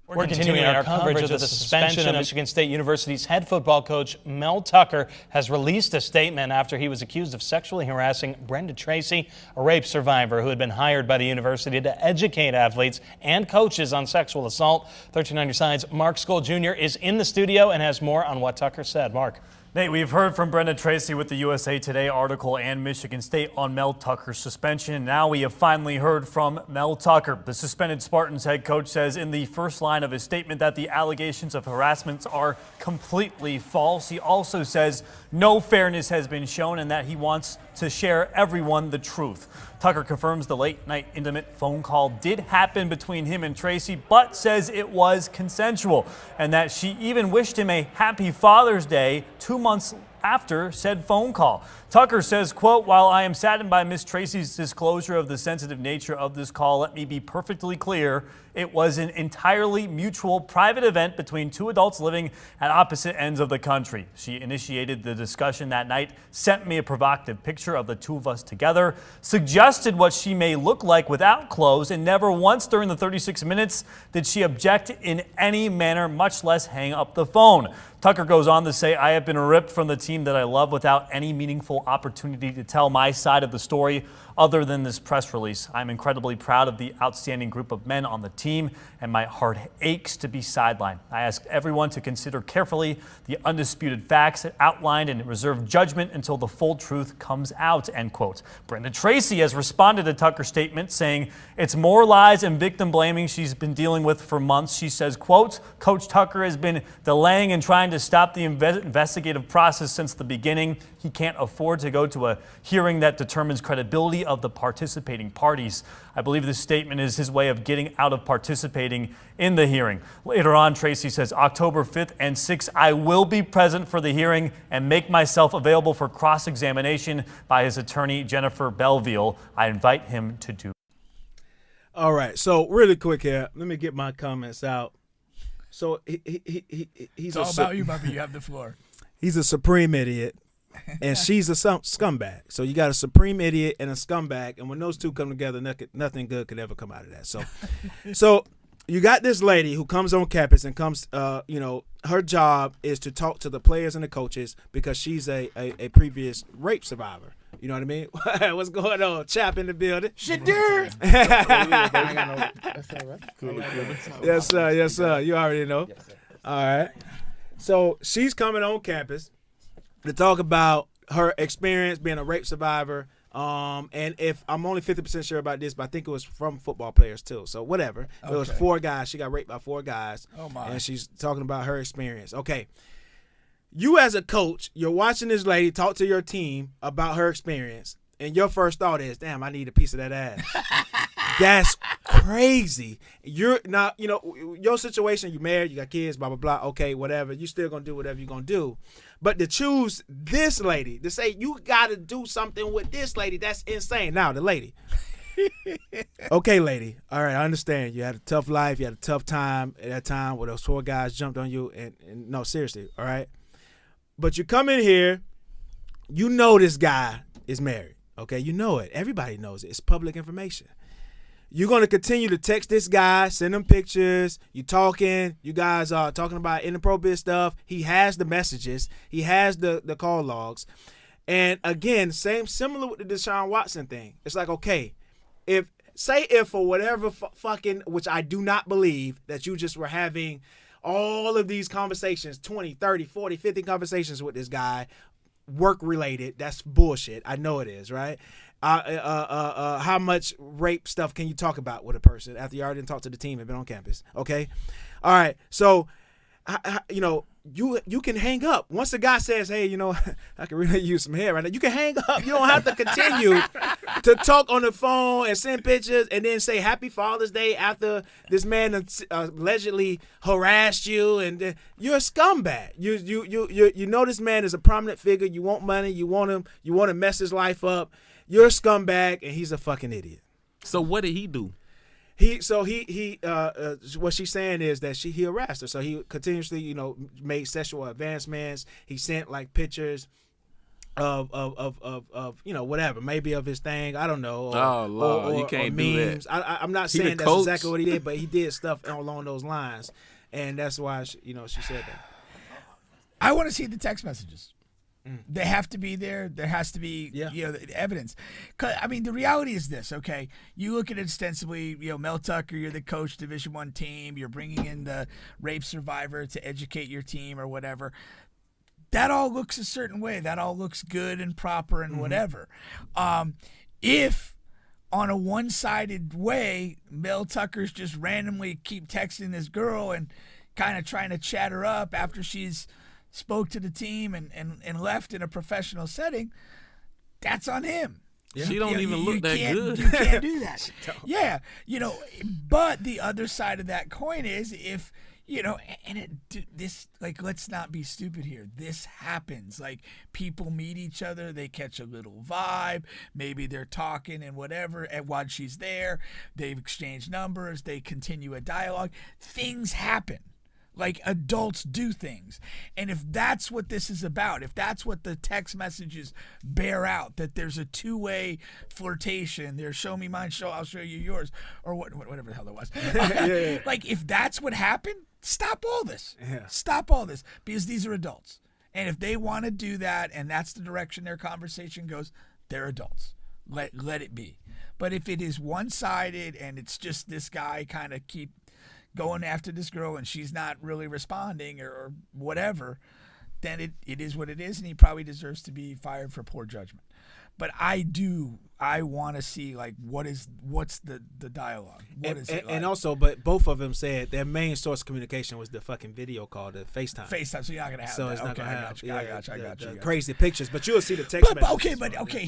We're continuing our coverage of the suspension of Michigan State University's head football coach Mel Tucker has released a statement after he was accused of sexually harassing Brenda Tracy, a rape survivor who had been hired by the university to educate athletes and coaches on sexual assault. 13 on your sides, Mark Skoll Jr. is in the studio and has more on what Tucker said. Mark. Nate, we've heard from Brenda Tracy with the USA Today article and Michigan State on Mel Tucker's suspension. Now we have finally heard from Mel Tucker. The suspended Spartans head coach says in the first line of his statement that the allegations of harassment are completely false. He also says no fairness has been shown and that he wants to share everyone the truth. Tucker confirms the late-night intimate phone call did happen between him and Tracy, but says it was consensual and that she even wished him a happy Father's Day 2 months after said phone call. Tucker says, quote, "While I am saddened by Miss Tracy's disclosure of the sensitive nature of this call, let me be perfectly clear. It was an entirely mutual private event between two adults living at opposite ends of the country. She initiated the discussion that night, sent me a provocative picture of the two of us together, suggested what she may look like without clothes, and never once during the 36 minutes did she object in any manner, much less hang up the phone." Tucker goes on to say, "I have been ripped from the team that I love without any meaningful opportunity to tell my side of the story other than this press release. I'm incredibly proud of the outstanding group of men on the team, and my heart aches to be sidelined. I ask everyone to consider carefully the undisputed facts outlined and reserve judgment until the full truth comes out," end quote. Brenda Tracy has responded to Tucker's statement, saying it's more lies and victim blaming she's been dealing with for months. She says, quote, "Coach Tucker has been delaying and trying to stop the investigative process since the beginning. He can't afford to go to a hearing that determines credibility of the participating parties. I believe this statement is his way of getting out of participating in the hearing." Later on, Tracy says, "October 5th and 6th, I will be present for the hearing and make myself available for cross-examination by his attorney, Jennifer Belville. I invite him to do." All right, so really quick here, let me get my comments out. So he's It's all about you, Bubby. You have the floor. He's a supreme idiot, and she's a scumbag. So you got a supreme idiot and a scumbag, and when those two come together, nothing good could ever come out of that. So you got this lady who comes on campus and comes, her job is to talk to the players and the coaches because she's a previous rape survivor. You know what I mean? What's going on? Chap in the building. Shadur. Yes, sir. Yes, sir. You already know. Yes, all right. So she's coming on campus to talk about her experience being a rape survivor. And if I'm only 50% sure about this, but I think it was from football players too. So whatever. Okay. It was 4 guys. She got raped by 4 guys. Oh my. And she's talking about her experience. Okay. You as a coach, you're watching this lady talk to your team about her experience, and your first thought is, damn, I need a piece of that ass. That's crazy. You're not, your situation, you married, you got kids, blah, blah, blah. Okay, whatever. You still going to do whatever you're going to do. But to choose this lady, to say you got to do something with this lady, that's insane. Now, the lady, Okay, lady. All right, I understand. You had a tough life. You had a tough time at that time where those 4 guys jumped on you. And no, seriously, all right? But you come in here, you know this guy is married, okay? You know it. Everybody knows it. It's public information. You're going to continue to text this guy, send him pictures. You talking. You guys are talking about inappropriate stuff. He has the messages. He has the call logs. And again, similar with the Deshaun Watson thing. It's like, okay, if for whatever fucking, which I do not believe, that you just were having all of these conversations, 20, 30, 40, 50 conversations with this guy, work related, that's bullshit. I know it is, right? How much rape stuff can you talk about with a person after you already didn't talk to the team and been on campus? Okay. All right. So, you know, you can hang up. Once the guy says, hey, you know, I can really use some hair right now, you can hang up. You don't have to continue to talk on the phone and send pictures and then say Happy Father's Day after this man allegedly harassed you, and you're a scumbag. You know this man is a prominent figure. You want money. You want to mess his life up. You're a scumbag, and he's a fucking idiot. So what did he do? What she's saying is that he harassed her. So he continuously, you know, made sexual advancements. He sent like pictures of you know, whatever, maybe of his thing. I don't know. Oh Lord, you can't do memes. that. I'm not saying that's exactly what he did, but he did stuff along those lines, and that's why she said that. I want to see the text messages. They have to be there. There has to be, you know, the evidence. 'Cause, I mean, the reality is this, okay? You look at it ostensibly, you know, Mel Tucker, you're the coach, Division I team. You're bringing in the rape survivor to educate your team or whatever. That all looks a certain way. That all looks good and proper and whatever. If on a one-sided way, Mel Tucker's just randomly keep texting this girl and kind of trying to chat her up after she's spoke to the team and left in a professional setting, that's on him. Yeah. She don't even look that good. You can't do that. Yeah, you know, but the other side of that coin is if, you know, and this, like, let's not be stupid here. This happens. Like, people meet each other, they catch a little vibe, maybe they're talking and whatever, and while she's there, they've exchanged numbers, they continue a dialogue. Things happen. Like, adults do things. And if that's what this is about, if that's what the text messages bear out, that there's a two-way flirtation, there's show me mine, I'll show you yours, or whatever the hell that was. Yeah. Like, if that's what happened, stop all this. Yeah. Stop all this, because these are adults. And if they want to do that and that's the direction their conversation goes, they're adults. Let it be. But if it is one-sided and it's just this guy kind of keep going after this girl and she's not really responding or whatever, then it is what it is, and he probably deserves to be fired for poor judgment. But I want to see, like, what's the dialogue? What is it like? And also, but both of them said their main source of communication was the fucking video call, the FaceTime. FaceTime, so you're not gonna have so that. It's not okay, gonna have I got you. Crazy pictures, but you'll see the text messages. Okay,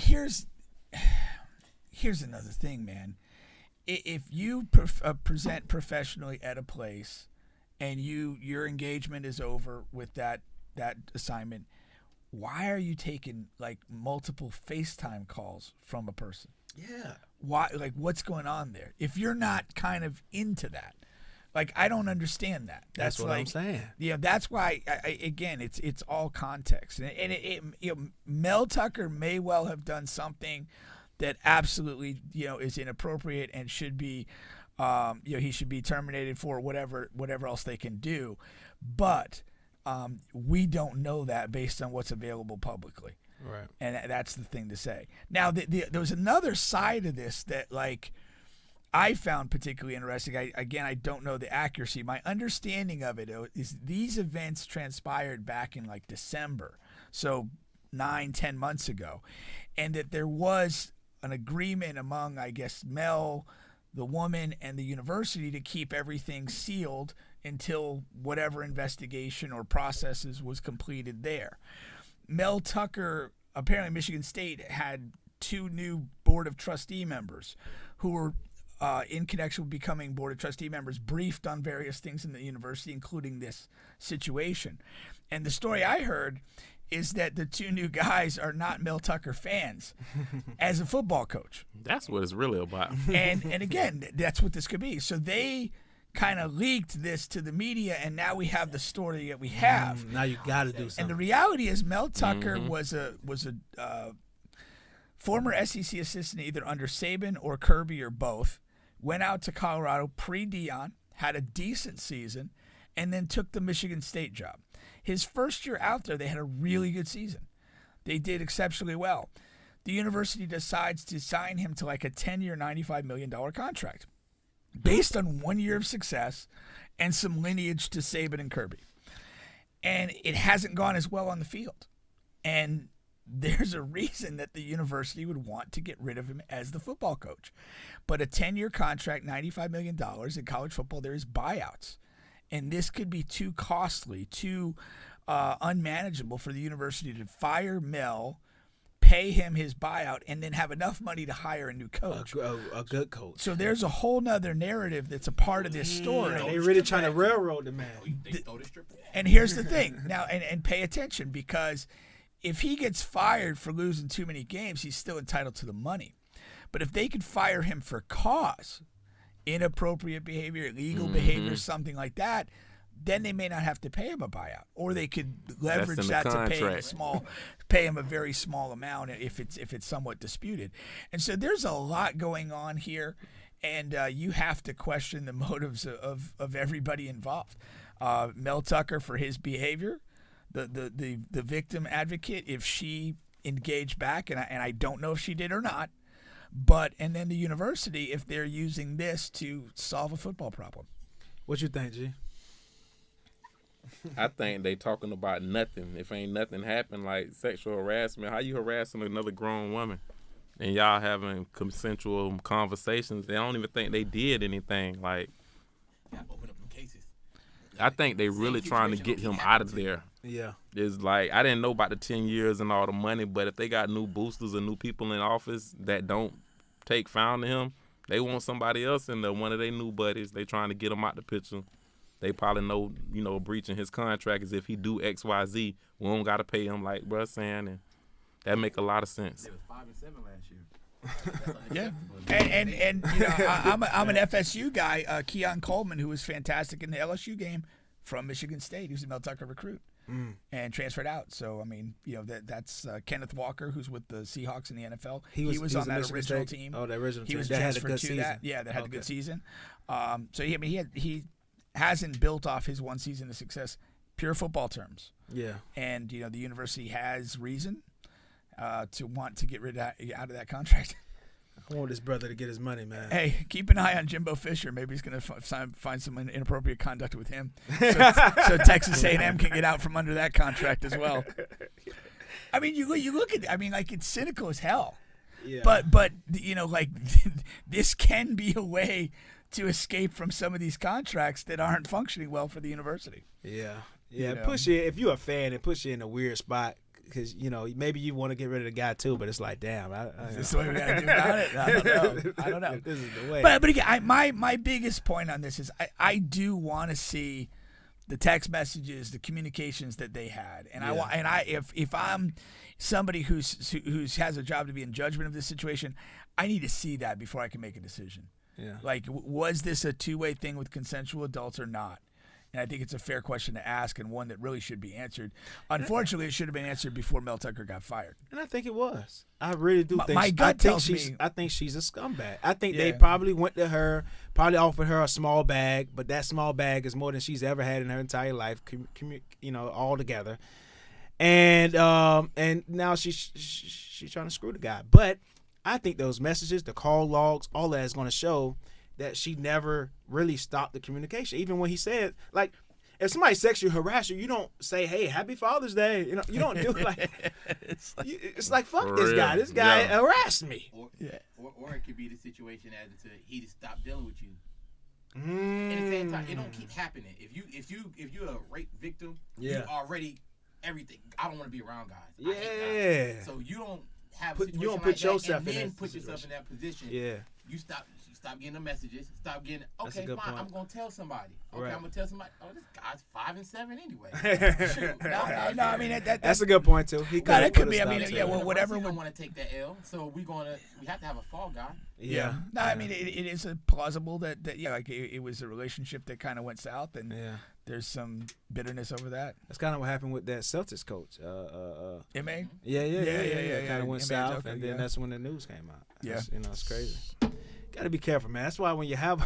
here's another thing, man. If you present professionally at a place and your engagement is over with that assignment, why are you taking like multiple FaceTime calls from a person? Yeah. Why? Like, what's going on there? If you're not kind of into that, like, I don't understand that. That's what like, I'm saying. Yeah, that's why. Again, it's all context, and you know, Mel Tucker may well have done something that absolutely, you know, is inappropriate and should be, you know, he should be terminated for whatever else they can do. But we don't know that based on what's available publicly. Right. And that's the thing to say. Now, there was another side of this that, like, I found particularly interesting. I don't know the accuracy. My understanding of it is these events transpired back in, like, December, so 9-10 months ago, and that there was an agreement among, I guess, Mel, the woman, and the university to keep everything sealed until whatever investigation or processes was completed there. Mel Tucker, apparently Michigan State had 2 new Board of Trustee members who were, in connection with becoming Board of Trustee members, briefed on various things in the university, including this situation. And the story I heard is that the two new guys are not Mel Tucker fans as a football coach. That's what it's really about. And again, that's what this could be. So they kind of leaked this to the media, and now we have the story that we have. Now you got to do something. And the reality is Mel Tucker was a former SEC assistant either under Saban or Kirby or both, went out to Colorado pre-Deion, had a decent season, and then took the Michigan State job. His first year out there, they had a really good season. They did exceptionally well. The university decides to sign him to like a 10-year, $95 million contract based on 1 year of success and some lineage to Saban and Kirby. And it hasn't gone as well on the field. And there's a reason that the university would want to get rid of him as the football coach. But a 10-year contract, $95 million in college football, there is buyouts. And this could be too costly, too unmanageable for the university to fire Mel, pay him his buyout, and then have enough money to hire a new coach. A good coach. So there's a whole nother narrative that's a part of this story. They're really trying to railroad the man. And here's the thing. Now, and pay attention, because if he gets fired for losing too many games, he's still entitled to the money. But if they could fire him for cause, inappropriate behavior, illegal behavior, something like that, then they may not have to pay him a buyout, or they could leverage that to pay him a very small amount if it's somewhat disputed. And so there's a lot going on here, and you have to question the motives of everybody involved. Mel Tucker for his behavior, the victim advocate, if she engaged back, and I don't know if she did or not. And then the university, if they're using this to solve a football problem. What you think, G? I think they talking about nothing. If ain't nothing happened, like sexual harassment, how you harassing another grown woman? And y'all having consensual conversations. They don't even think they did anything. Like, open up them cases. I think they really trying to get him out of there. Yeah. It's like, I didn't know about the 10 years and all the money, but if they got new boosters or new people in office that don't take found to him, they want somebody else in there, one of their new buddies. They trying to get him out the picture. They probably know, breaching his contract is if he do X, Y, Z, we don't got to pay him, like bruh saying, and that make a lot of sense. They was 5-7 last year. Yeah, and you know, I'm an FSU guy, Keon Coleman, who was fantastic in the LSU game from Michigan State. He was a Mel Tucker recruit and transferred out. So I mean, you know, that's Kenneth Walker, who's with the Seahawks in the NFL. He was on that original team. Oh, the original team. He was that had a transferred good to season. that. Yeah, that had a good season. So he hasn't built off his one season of success, pure football terms. Yeah. And you know, the university has reason to want to get rid out of that contract. I want this brother to get his money, man. Hey, keep an eye on Jimbo Fisher. Maybe he's going to find some inappropriate conduct with him, so Texas A&M can get out from under that contract as well. I mean, you look at. I mean, like, it's cynical as hell. Yeah. But you know, like this can be a way to escape from some of these contracts that aren't functioning well for the university. Yeah. You know? Push you, if you're a fan, it puts you in a weird spot because, you know, maybe you want to get rid of the guy too, but it's like, damn. Is this the way we got to do about it? I don't know. This is the way. But again, my biggest point on this is I do want to see the text messages, the communications that they had, and if I'm somebody who has a job to be in judgment of this situation, I need to see that before I can make a decision. Yeah. Like, was this a two-way thing with consensual adults or not? And I think it's a fair question to ask, and one that really should be answered. Unfortunately, it should have been answered before Mel Tucker got fired. And I think it was. I really do think. My gut tells me. I think she's a scumbag. I think they probably went to her, probably offered her a small bag, but that small bag is more than she's ever had in her entire life. You know, all together. And now she's trying to screw the guy, but I think those messages, the call logs, all that is going to show that she never really stopped the communication. Even when he said, like, if somebody sexually harass you, you don't say, "Hey, Happy Father's Day." You know, you don't do it like. It's like fuck this guy. This guy harassed me. Or it could be the situation as he just stopped dealing with you. At the same time, it don't keep happening. If you're a rape victim, you already everything. I don't want to be around guys. Yeah. I hate guys. So you don't have a situation you don't like put yourself that, and in then that put yourself in that position. Yeah. You stop Stop getting the messages. Stop getting. That's a Okay, good fine. point. I'm gonna tell somebody. Okay, Right. I'm gonna tell somebody. Oh, this guy's 5 and 7 anyway. Shoot, No, I mean That's a good point too. He that could be. I could've mean, stopped yeah, it. well, whatever. We don't want to take that L, so we have to have a fall guy. Yeah. No, I mean, it is plausible that yeah, like it was a relationship that kind of went south, and there's some bitterness over that. That's kind of what happened with that Celtics coach. M.A. Yeah. Kind of went M.A. south, Joker, and then that's when the news came out. Yeah. It's crazy. Got to be careful, man. That's why when you have,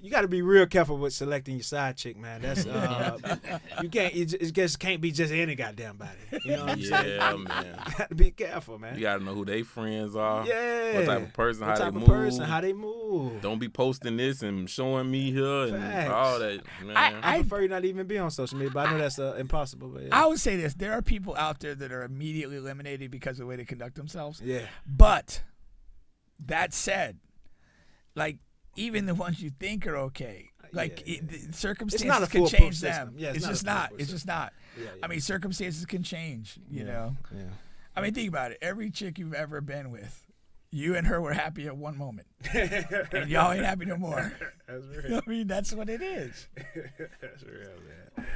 you got to be real careful with selecting your side chick, man. That's you can't. It just can't be just any goddamn body. You know what I'm saying? Yeah, man. You got to be careful, man. You gotta know who they friends are. Yeah. What type of person, What how type they of move. person, how they move. Don't be posting this and showing me here and Facts. all that, man. I prefer you not even be on social media, but I know that's impossible. But yeah. I would say this: there are people out there that are immediately eliminated because of the way they conduct themselves. Yeah. But that said, like even the ones you think are okay, like the circumstances It's not a can foolproof change system. them. Yeah, it's just not. It's just not. Yeah, I mean, circumstances can change. You know. Yeah. I mean, think about it. Every chick you've ever been with, you and her were happy at one moment, and y'all ain't happy no more. That's real. I mean, that's what it is. That's real, man.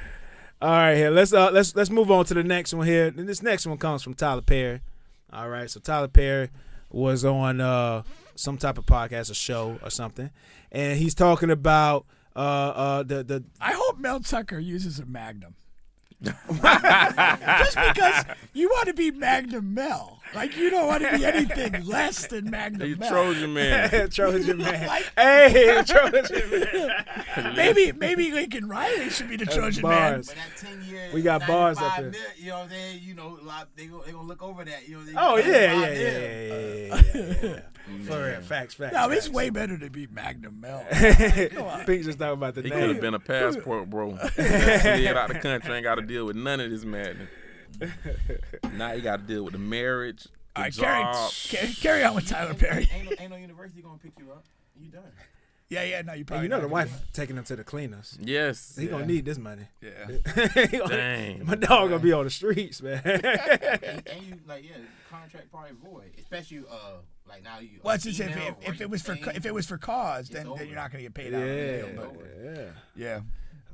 All right, here let's move on to the next one here. And this next one comes from Tyler Perry. All right, so Tyler Perry was on some type of podcast, a show or something, and he's talking about the. I hope Mel Tucker uses a Magnum. Just because you want to be Magnum Mel, like you don't want to be anything less than Magnum You Mel. Trojan man. Trojan man. Like- Hey, Trojan man. maybe Lincoln Riley should be the Trojan bars. But that 10 years, We got bars up 95 here. mil, you know what I'm saying? You know, a lot, they gonna look over that. You know, Oh yeah. For real, facts. No, it's way better to be Magnum Mel. Pink just talking about the He name. could have been a passport, bro. Slid out the country, ain't got to deal with none of this madness. Now you got to deal with the marriage, the All right, job. carry on with Tyler Perry. Ain't no university gonna pick you up. You done. Yeah, no, you And probably you know the not wife taking him to the cleaners. Yes. He gonna need this money. Yeah. Dang. My dog gonna be on the streets, man. and you like the contract probably void, especially like now you. Well, it's just if it was for cause, then over. you're not gonna get paid out. Of the deal, but, yeah.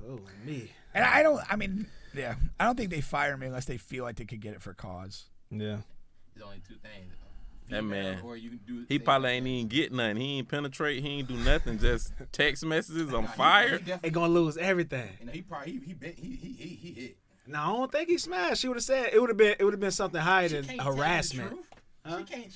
Oh me. And I don't think they fire me unless they feel like they could get it for cause. Yeah. There's only two things. That man, Or you can do he probably ain't even get nothing. He ain't penetrate. He ain't do nothing. Just text messages. I'm fired. They gonna lose everything. And he probably he hit. No, I don't think he smashed. She would have said it would have been something higher than Can't tell the harassment. truth.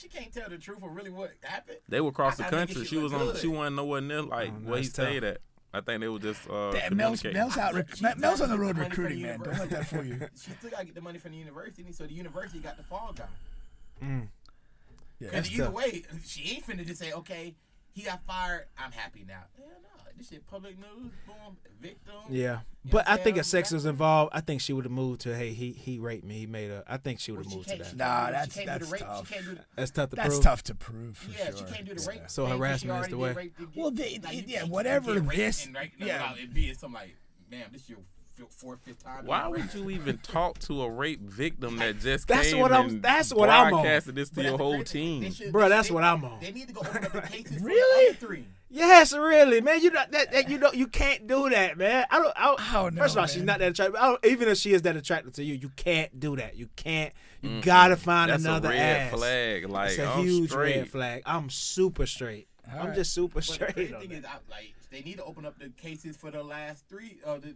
She can't tell the truth of really what happened. They were across the I think country. it She was look on. good. She wasn't nowhere near like where he that's tough. stayed at. I think they were just Mel's communicating. Mel's on the road Money from recruiting, the man. Don't let that fool you. She still gotta get the money from the university, so the university got the fall guy. Yeah, Because that's either tough. way, she ain't finna just say, okay, he got fired, I'm happy now. Hell no. This shit public news, boom, victim. Yeah, You but know I what think I'm if sex saying? was involved, I think she would have moved to, hey, he raped me. He made a. I think she would have She moved to can't- that. she Nah, can't do the that's rape. tough. She can't do the, That's tough to That's prove. tough to prove for yeah, sure. she can't do the rape. So thing 'cause harassment she is already the did way. rape to get- Well, whatever get raped this- and, yeah. it'd be some like, man, this your fourth, fifth time. Why being would raped. you even talk to a rape victim that just That's came what I'm- and that's what I'm on. broadcasted this to But your that's the whole crazy thing. They team? should- Bro, they- that's they- what I'm on. They need to go open up the cases for Really? the other three. Yes, really, man. You not that you can't do that, man. I don't know, first of all, she's man. not that attractive. Even if she is that attractive to you can't do that. You can't. You gotta find That's another a red ass. flag. Like It's a I'm huge straight. red flag. I'm super straight. I'm right. just super But the straight. crazy on thing that. is, they need to open up the cases for the last three of the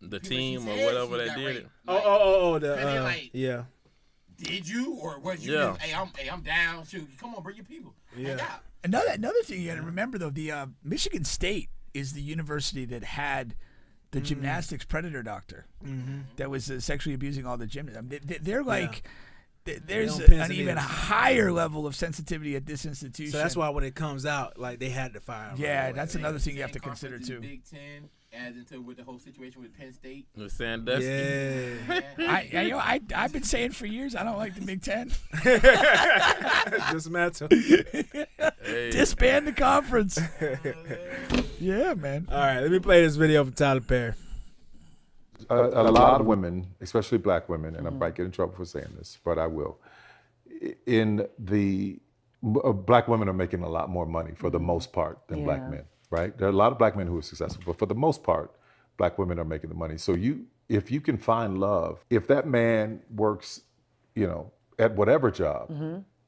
The people team she or said whatever she they got did raped. it. Like, Oh, and then, like, yeah. did you or was you? Yeah. Just, hey, I'm down. Shoot, come on, bring your people. Hang out. Another thing you got to remember though, the Michigan State is the university that had the gymnastics predator doctor that was sexually abusing all the gymnasts. I mean, they're like. There's don't pin an it even in. higher level of sensitivity at this institution. So that's why when it comes out, like they had to fire him. Yeah, right away. that's another thing you have to Same consider conference in too. Big Ten, as into with the whole situation with Penn State. With Sandusky. Yeah. I've been saying for years I don't like the Big Ten. Dismantle. Hey. Disband the conference. Yeah, man. All right, let me play this video from Tyler Perry. A lot of women, especially black women, and I might get in trouble for saying this, but I will, in the black women are making a lot more money for the most part than black men, right? There are a lot of black men who are successful, but for the most part, black women are making the money. So if you can find love, if that man works, at whatever job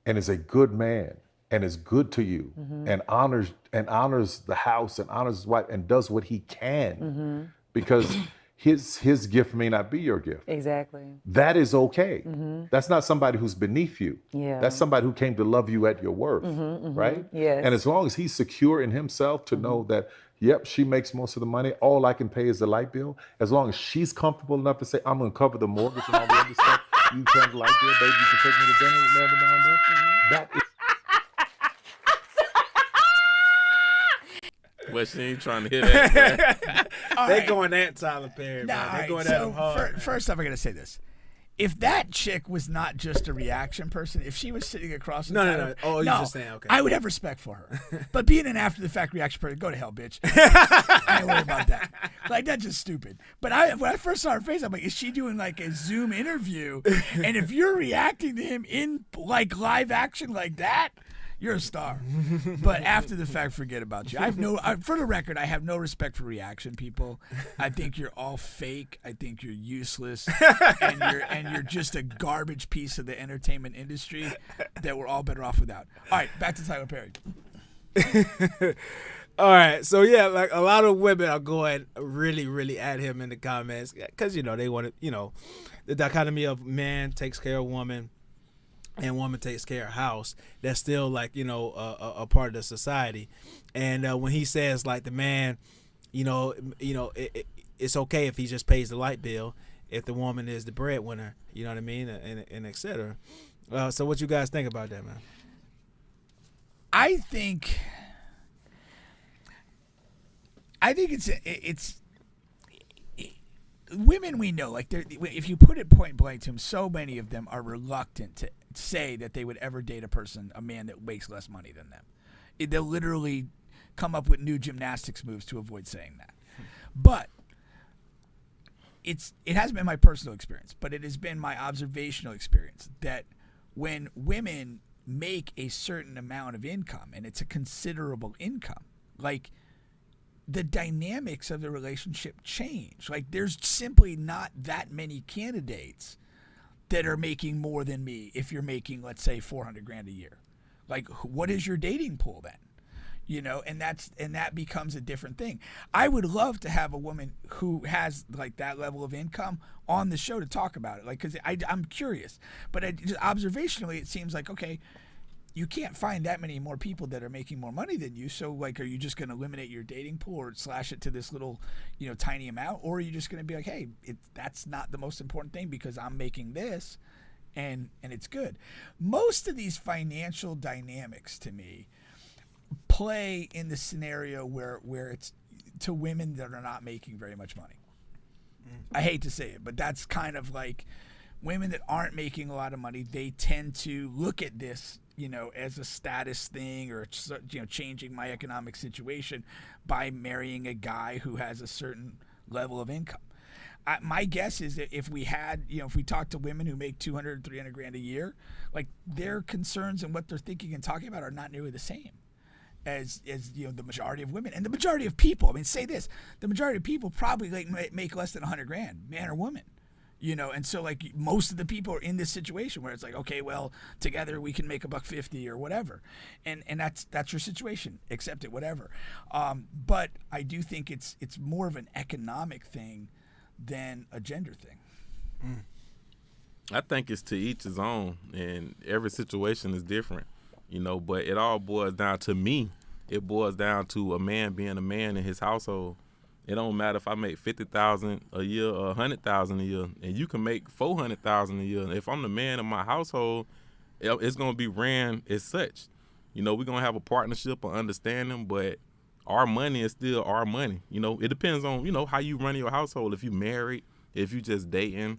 and is a good man and is good to you and honors the house and honors his wife and does what he can because his gift may not be your gift. Exactly. That is okay. That's not somebody who's beneath you. Yeah. That's somebody who came to love you at your worth, right? Yes. And as long as he's secure in himself to know that, yep, she makes most of the money, all I can pay is the light bill, as long as she's comfortable enough to say, I'm going to cover the mortgage and all the other stuff, you turn the light bill, baby, you can take me to dinner every now and then. That is But she ain't trying to hear that. They going at Tyler Perry, Nah, man. They all going right, at him hard. First off, I got to say this. If that chick was not just a reaction person, if she was sitting across from Tyler, No. Oh, you're just saying, okay. I would have respect for her. But being an after-the-fact reaction person, go to hell, bitch. I ain't worried about that. Like, that's just stupid. But when I first saw her face, I'm like, is she doing like a Zoom interview? And if you're reacting to him in like live action like that, you're a star. But after the fact, forget about you. For the record, I have no respect for reaction people. I think you're all fake. I think you're useless, and you're just a garbage piece of the entertainment industry that we're all better off without. All right, back to Tyler Perry. All right, so yeah, like a lot of women are going really, really at him in the comments because they want to, the dichotomy of man takes care of woman. And woman takes care of house. That's still like a part of the society. And when he says like the man, it's okay if he just pays the light bill if the woman is the breadwinner. You know what I mean, and et cetera. So what you guys think about that, man? I think it's women we know, like if you put it point blank to them, so many of them are reluctant to say that they would ever date a man that makes less money than them. They'll literally come up with new gymnastics moves to avoid saying that. But it hasn't been my personal experience, but it has been my observational experience that when women make a certain amount of income, and it's a considerable income, like the dynamics of the relationship change. Like there's simply not that many candidates that are making more than me if you're making, let's say, $400,000 a year. Like, what is your dating pool then? And that becomes a different thing. I would love to have a woman who has like that level of income on the show to talk about it, like, because I'm curious. But observationally, it seems like, okay, you can't find that many more people that are making more money than you. So, like, are you just going to eliminate your dating pool or slash it to this little, tiny amount? Or are you just going to be like, hey, that's not the most important thing because I'm making this and it's good. Most of these financial dynamics to me play in the scenario where it's to women that are not making very much money. I hate to say it, but that's kind of like women that aren't making a lot of money, they tend to look at this as a status thing or, changing my economic situation by marrying a guy who has a certain level of income. My guess is that if we had, if we talk to women who make $200,000, $300,000 a year, like their concerns and what they're thinking and talking about are not nearly the same as the majority of women and the majority of people. I mean, say this, the majority of people probably make less than $100,000, man or woman. And so like most of the people are in this situation where it's like, okay, well, together we can make $150 or whatever. And that's your situation. Accept it, whatever. But I do think it's more of an economic thing than a gender thing. I think it's to each his own, and every situation is different, but it all boils down to me. It boils down to a man being a man in his household. It don't matter if I make $50,000 a year or $100,000 a year, and you can make $400,000 a year. If I'm the man in my household, it's gonna be ran as such. We're gonna have a partnership or understanding, but our money is still our money. It depends on how you run your household. If you married, if you just dating,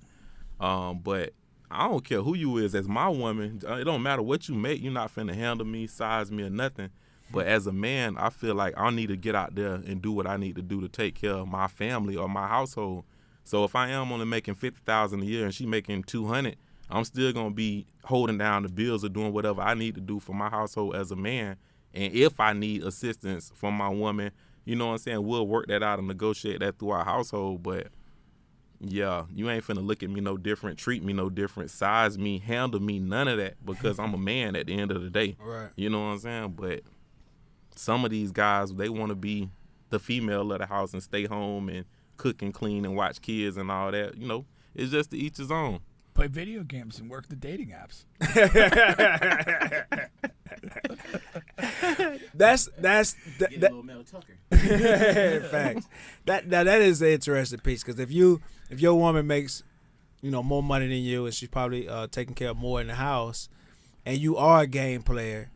but I don't care who you is as my woman. It don't matter what you make. You're not finna handle me, size me, or nothing. But as a man, I feel like I need to get out there and do what I need to do to take care of my family or my household. So if I am only making $50,000 a year and she making $200,000, I'm still gonna be holding down the bills or doing whatever I need to do for my household as a man. And if I need assistance from my woman, you know what I'm saying, we'll work that out and negotiate that through our household. But yeah, you ain't finna look at me no different, treat me no different, size me, handle me, none of that, because I'm a man at the end of the day. Right. You know what I'm saying? But some of these guys, they want to be the female of the house and stay home and cook and clean and watch kids and all that. You know, it's just to each his own. Play video games and work the dating apps. That's Get a little Mel Tucker. Facts. That is an interesting piece, because if your woman makes, you know, more money than you, and she's probably taking care of more in the house, and you are a game player,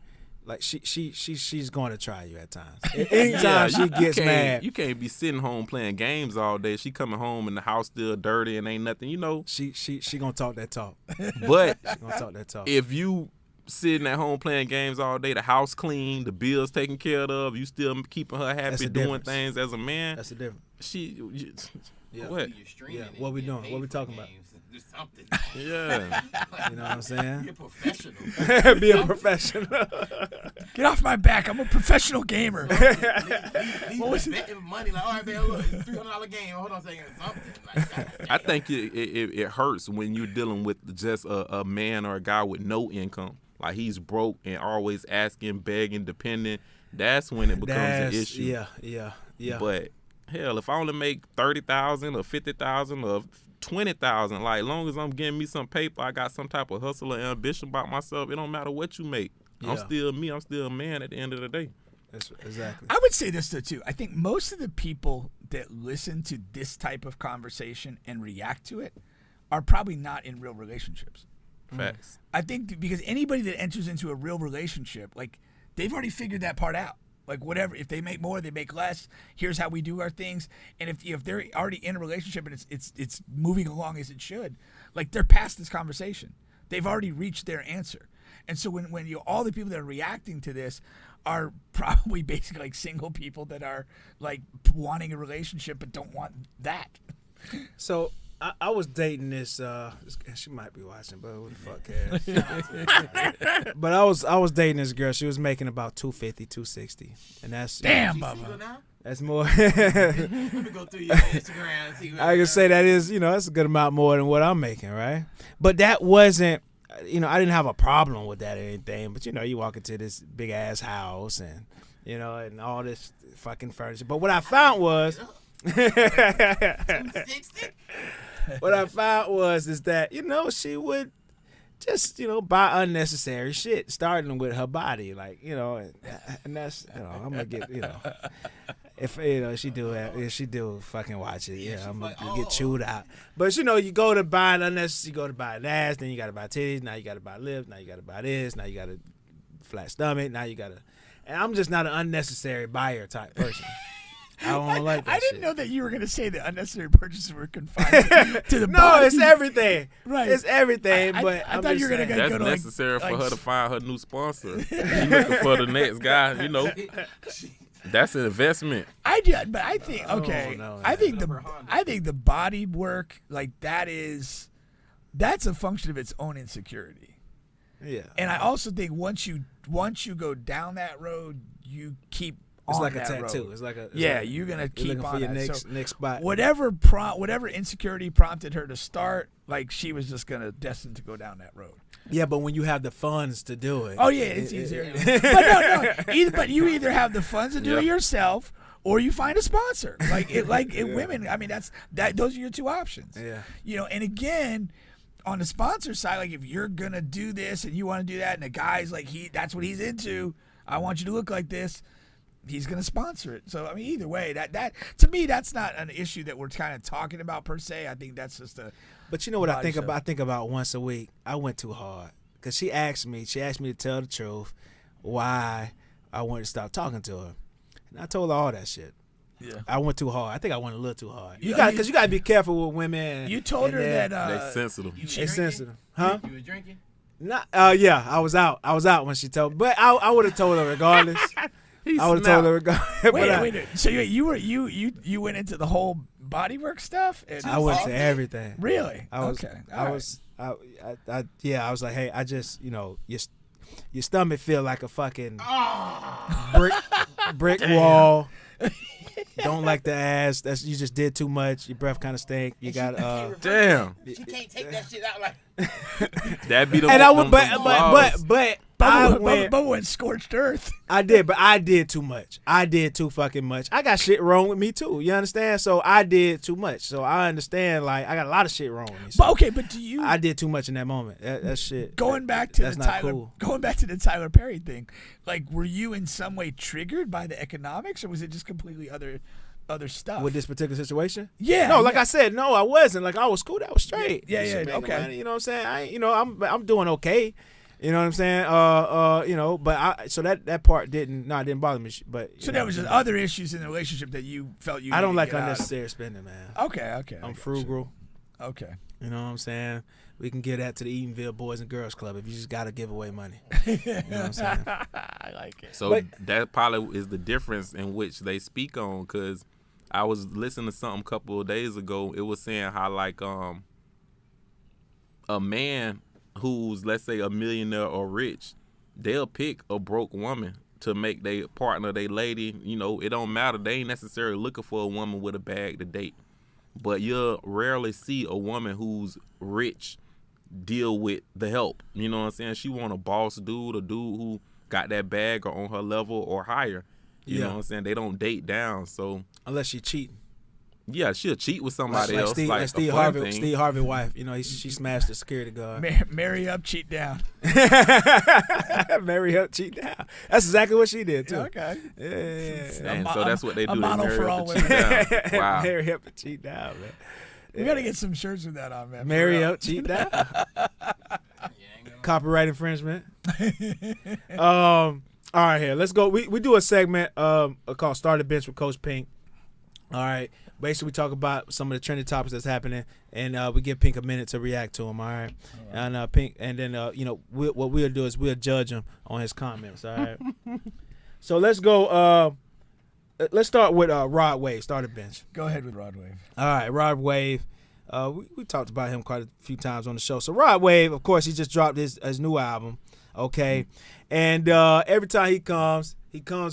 like she's going to try you at times. Anytime she gets mad, you can't be sitting home playing games all day. She coming home and the house still dirty and ain't nothing. You know, she gonna talk that talk. But she gonna talk that talk. If you sitting at home playing games all day, the house clean, the bills taken care of, you still keeping her happy, doing things as a man. That's the difference. What? Yeah, what we doing? What we talking about? There's something. Yeah. You know what I'm saying? Be a professional. Be a professional. Get off my back. I'm a professional gamer. Leave betting money. Like, all right, man, look, it's $300 game. Hold on a second. Something. Like, I think it hurts when you're dealing with just a man or a guy with no income. Like, he's broke and always asking, begging, depending. That's when it becomes an issue. Yeah. But hell, if I only make $30,000 or $50,000 or $20,000, like, as long as I'm getting me some paper, I got some type of hustle or ambition about myself. It don't matter what you make. Yeah. I'm still me. I'm still a man at the end of the day. That's exactly. I would say this though too. I think most of the people that listen to this type of conversation and react to it are probably not in real relationships. Facts. I think because anybody that enters into a real relationship, like, they've already figured that part out. Like, whatever, if they make more, they make less. Here's how we do our things. And if they're already in a relationship and it's moving along as it should, like, they're past this conversation. They've already reached their answer. And so when you all the people that are reacting to this are probably basically like single people that are like wanting a relationship but don't want that. So I was dating this. She might be watching, but who the fuck cares? But I was dating this girl. She was making about $250, $260, and that's damn, Bubba. That's more. Let me go through your Instagram and see what I can say that is, that's a good amount more than what I'm making, right? But that wasn't, I didn't have a problem with that or anything. But you walk into this big ass house and and all this fucking furniture. But what I found was. What I found is that, she would just, buy unnecessary shit, starting with her body. Like, and that's, I'm going to get, if, she do fucking watch it, I'm going to get chewed out. But, you go to buy unnecessary, you go to buy an ass, then you got to buy titties, now you got to buy lips, now you got to buy this, now you got a flat stomach, now you got to, and I'm just not an unnecessary buyer type person. I don't like that I didn't shit. know that you were going to say that unnecessary purchases were confined to the No, body. it's everything. Right. It's everything. I but thought you were going to That's go to necessary for her to find her new sponsor. She looking for the next guy, That's an investment. I did, but I think no, I think the body work, like, that's a function of its own insecurity. Yeah. And I also think once you go down that road, you keep It's on like a that tattoo. road. It's like a you're gonna keep looking on for your that. next spot. Whatever insecurity prompted her to start, like, she was just gonna destined to go down that road. Yeah, but when you have the funds to do it. Oh yeah, it's easier. But you either have the funds to do it yourself, or you find a sponsor. Women. I mean, those are your two options. Yeah. And again, on the sponsor side, like, if you're gonna do this and you want to do that, and the guy's like, that's what he's into. I want you to look like this. He's going to sponsor it. So, I mean, either way, that to me, that's not an issue that we're kind of talking about per se. I think that's just a. But you know what I think about? I think about once a week. I went too hard because she asked me to tell the truth why I wanted to stop talking to her, and I told her all that shit. Yeah. I went too hard. I think I went a little too hard. Because you got to be careful with women. You told her that they sensitive. They sensitive, huh? You was drinking? Not. Yeah, I was out. I was out when she told me, but I would have told her regardless. I would have told her regardless. Wait. So you went into the whole bodywork stuff? And I went to everything. Really? I was. Okay. I was. I was like, hey, I just, your stomach feel like a fucking brick wall. Don't like the ass. You just did too much. Your breath kind of stink. You got damn. She can't take that shit out like. That be the. And I would, but I went scorched earth. I did, but I did too much. I did too fucking much. I got shit wrong with me too. You understand? So I did too much. So I understand. Like I got a lot of shit wrong with me. So But do you? I did too much in that moment. That shit. Going back to the Tyler Perry thing, like, were you in some way triggered by the economics, or was it just completely other stuff with this particular situation? Yeah. No, like I said, no, I wasn't. Like I was cool. That was straight. Yeah. Okay. Money, you know what I'm saying? I'm doing okay. You know what I'm saying? But so that part didn't bother me. But so there was just other issues in the relationship that you felt you. I don't like unnecessary spending, man. Okay. I'm frugal. Okay. You know what I'm saying? We can give that to the Eatonville Boys and Girls Club if you just got to give away money. You know what I'm saying? I like it. So that probably is the difference in which they speak on, because I was listening to something a couple of days ago. It was saying how like a man who's, let's say, a millionaire or rich, they'll pick a broke woman to make their partner, their lady. It don't matter. They ain't necessarily looking for a woman with a bag to date. But you'll rarely see a woman who's rich deal with the help. You know what I'm saying? She want a boss dude, a dude who got that bag or on her level or higher. You know what I'm saying? They don't date down. So unless she cheating. Yeah, she'll cheat with somebody else. Like Steve Harvey's wife. She smashed the security guard. Marry up, cheat down. Marry up, cheat down. That's exactly what she did too. Okay. Yeah. So that's what they do. A model for all women. Wow. Marry up and cheat down, man. We gotta get some shirts with that on, man. Marry up, cheat down. Copyright infringement. All right, here. Let's go. We do a segment called Start the Bench with Coach Pink. All right. Basically, we talk about some of the trending topics that's happening, and we give Pink a minute to react to them. All right. And Pink, and then what we'll do is we'll judge him on his comments. All right. So let's go. Let's start with Rod Wave. Start the bench. Go ahead with Rod Wave. All right, Rod Wave. We talked about him quite a few times on the show. So Rod Wave, of course, he just dropped his new album. Okay, and every time he comes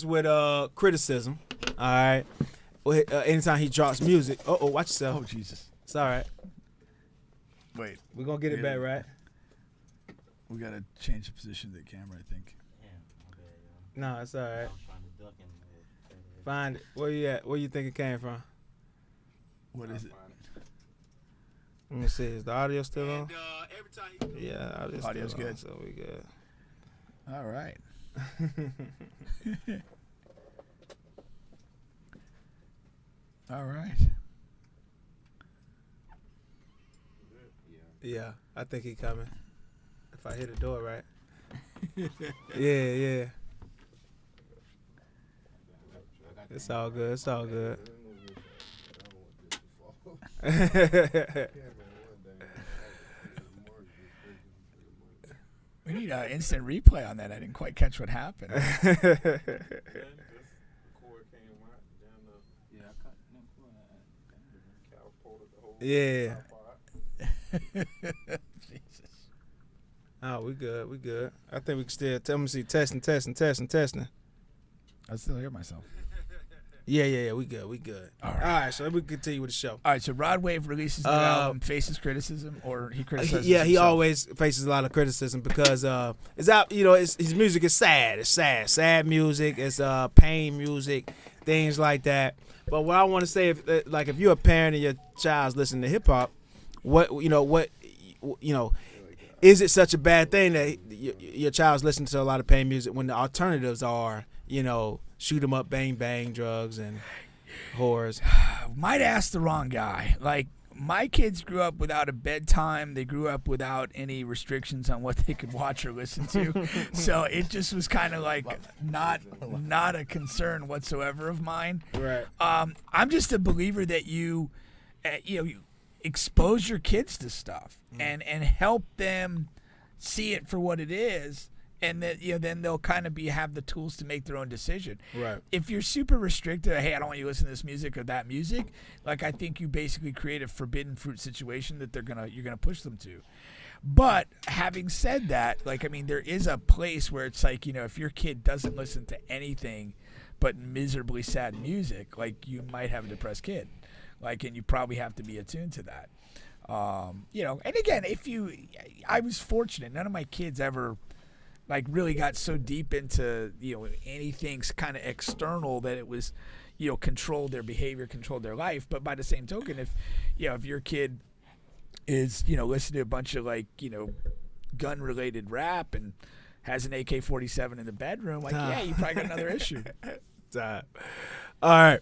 with criticism. All right. Anytime he drops music. Watch yourself. Oh, Jesus. It's all right. Wait. We're going to get it back, right? We got to change the position of the camera, I think. No, it's all right. Find it. Where you at? Where you think it came from? What is it? Let me see. Is the audio still on? Yeah, audio's good. So we good. All right. All right. Yeah, I think he coming. If I hit the door right. Yeah. It's all good. It's all good. We need an instant replay on that. I didn't quite catch what happened. Yeah. Jesus. Oh, we good. I think we can still. Let me see. Testing. I still hear myself. Yeah. We good. All right. So we continue with the show. All right. So Rod Wave releases the album, faces criticism, or he criticizes. Yeah, he himself? always faces a lot of criticism because it's out. His music is sad. It's sad music. It's pain music, things like that. But what I want to say, if you're a parent and your child's listening to hip hop, is it such a bad thing that your child's listening to a lot of pain music when the alternatives are, shoot 'em up, bang bang, drugs and whores? Might ask the wrong guy. Like, my kids grew up without a bedtime. They grew up without any restrictions on what they could watch or listen to. So it just was kind of like not a concern whatsoever of mine. Right. I'm just a believer that you expose your kids to stuff and help them see it for what it is. And that then they'll kind of have the tools to make their own decision. Right. If you're super restricted, hey, I don't want you to listen to this music or that music, like, I think you basically create a forbidden fruit situation that you're gonna push them to. But having said that, like, I mean, there is a place where it's like, if your kid doesn't listen to anything but miserably sad music, like, you might have a depressed kid. Like, and you probably have to be attuned to that. And again, I was fortunate. None of my kids ever, like, really got so deep into, anything kind of external that it was, controlled their behavior, controlled their life. But by the same token, if your kid is, listening to a bunch of, like, gun-related rap and has an AK-47 in the bedroom, like, yeah, you probably got another issue. All right.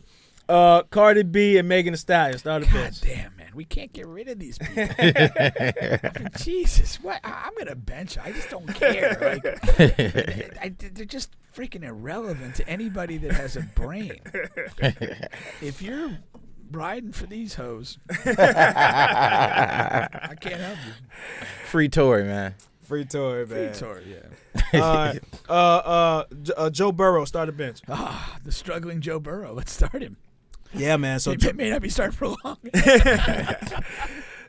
Cardi B and Megan Thee Stallion. Start a bench. God damn, man. We can't get rid of these people. Jesus. What? I'm going to bench. I just don't care. Like, they're just freaking irrelevant to anybody that has a brain. If you're riding for these hoes, I can't help you. Free Tory, man. Free Tory, man. Free Tory, yeah. All right. Joe Burrow, start a bench. The struggling Joe Burrow. Let's start him. Yeah, man. So it may not be starting for long.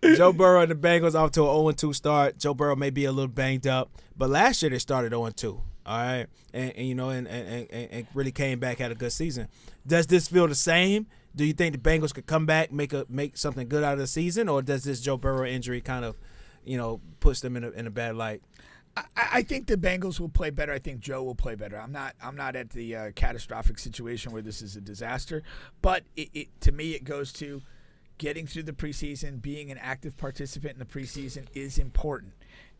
Joe Burrow and the Bengals off to an 0-2 start. Joe Burrow may be a little banged up, but last year they started 0-2. All right, and really came back, had a good season. Does this feel the same? Do you think the Bengals could come back, make something good out of the season, or does this Joe Burrow injury kind of, puts them in a bad light? I think the Bengals will play better. I think Joe will play better. I'm not at the catastrophic situation where this is a disaster, but to me it goes to getting through the preseason, being an active participant in the preseason is important.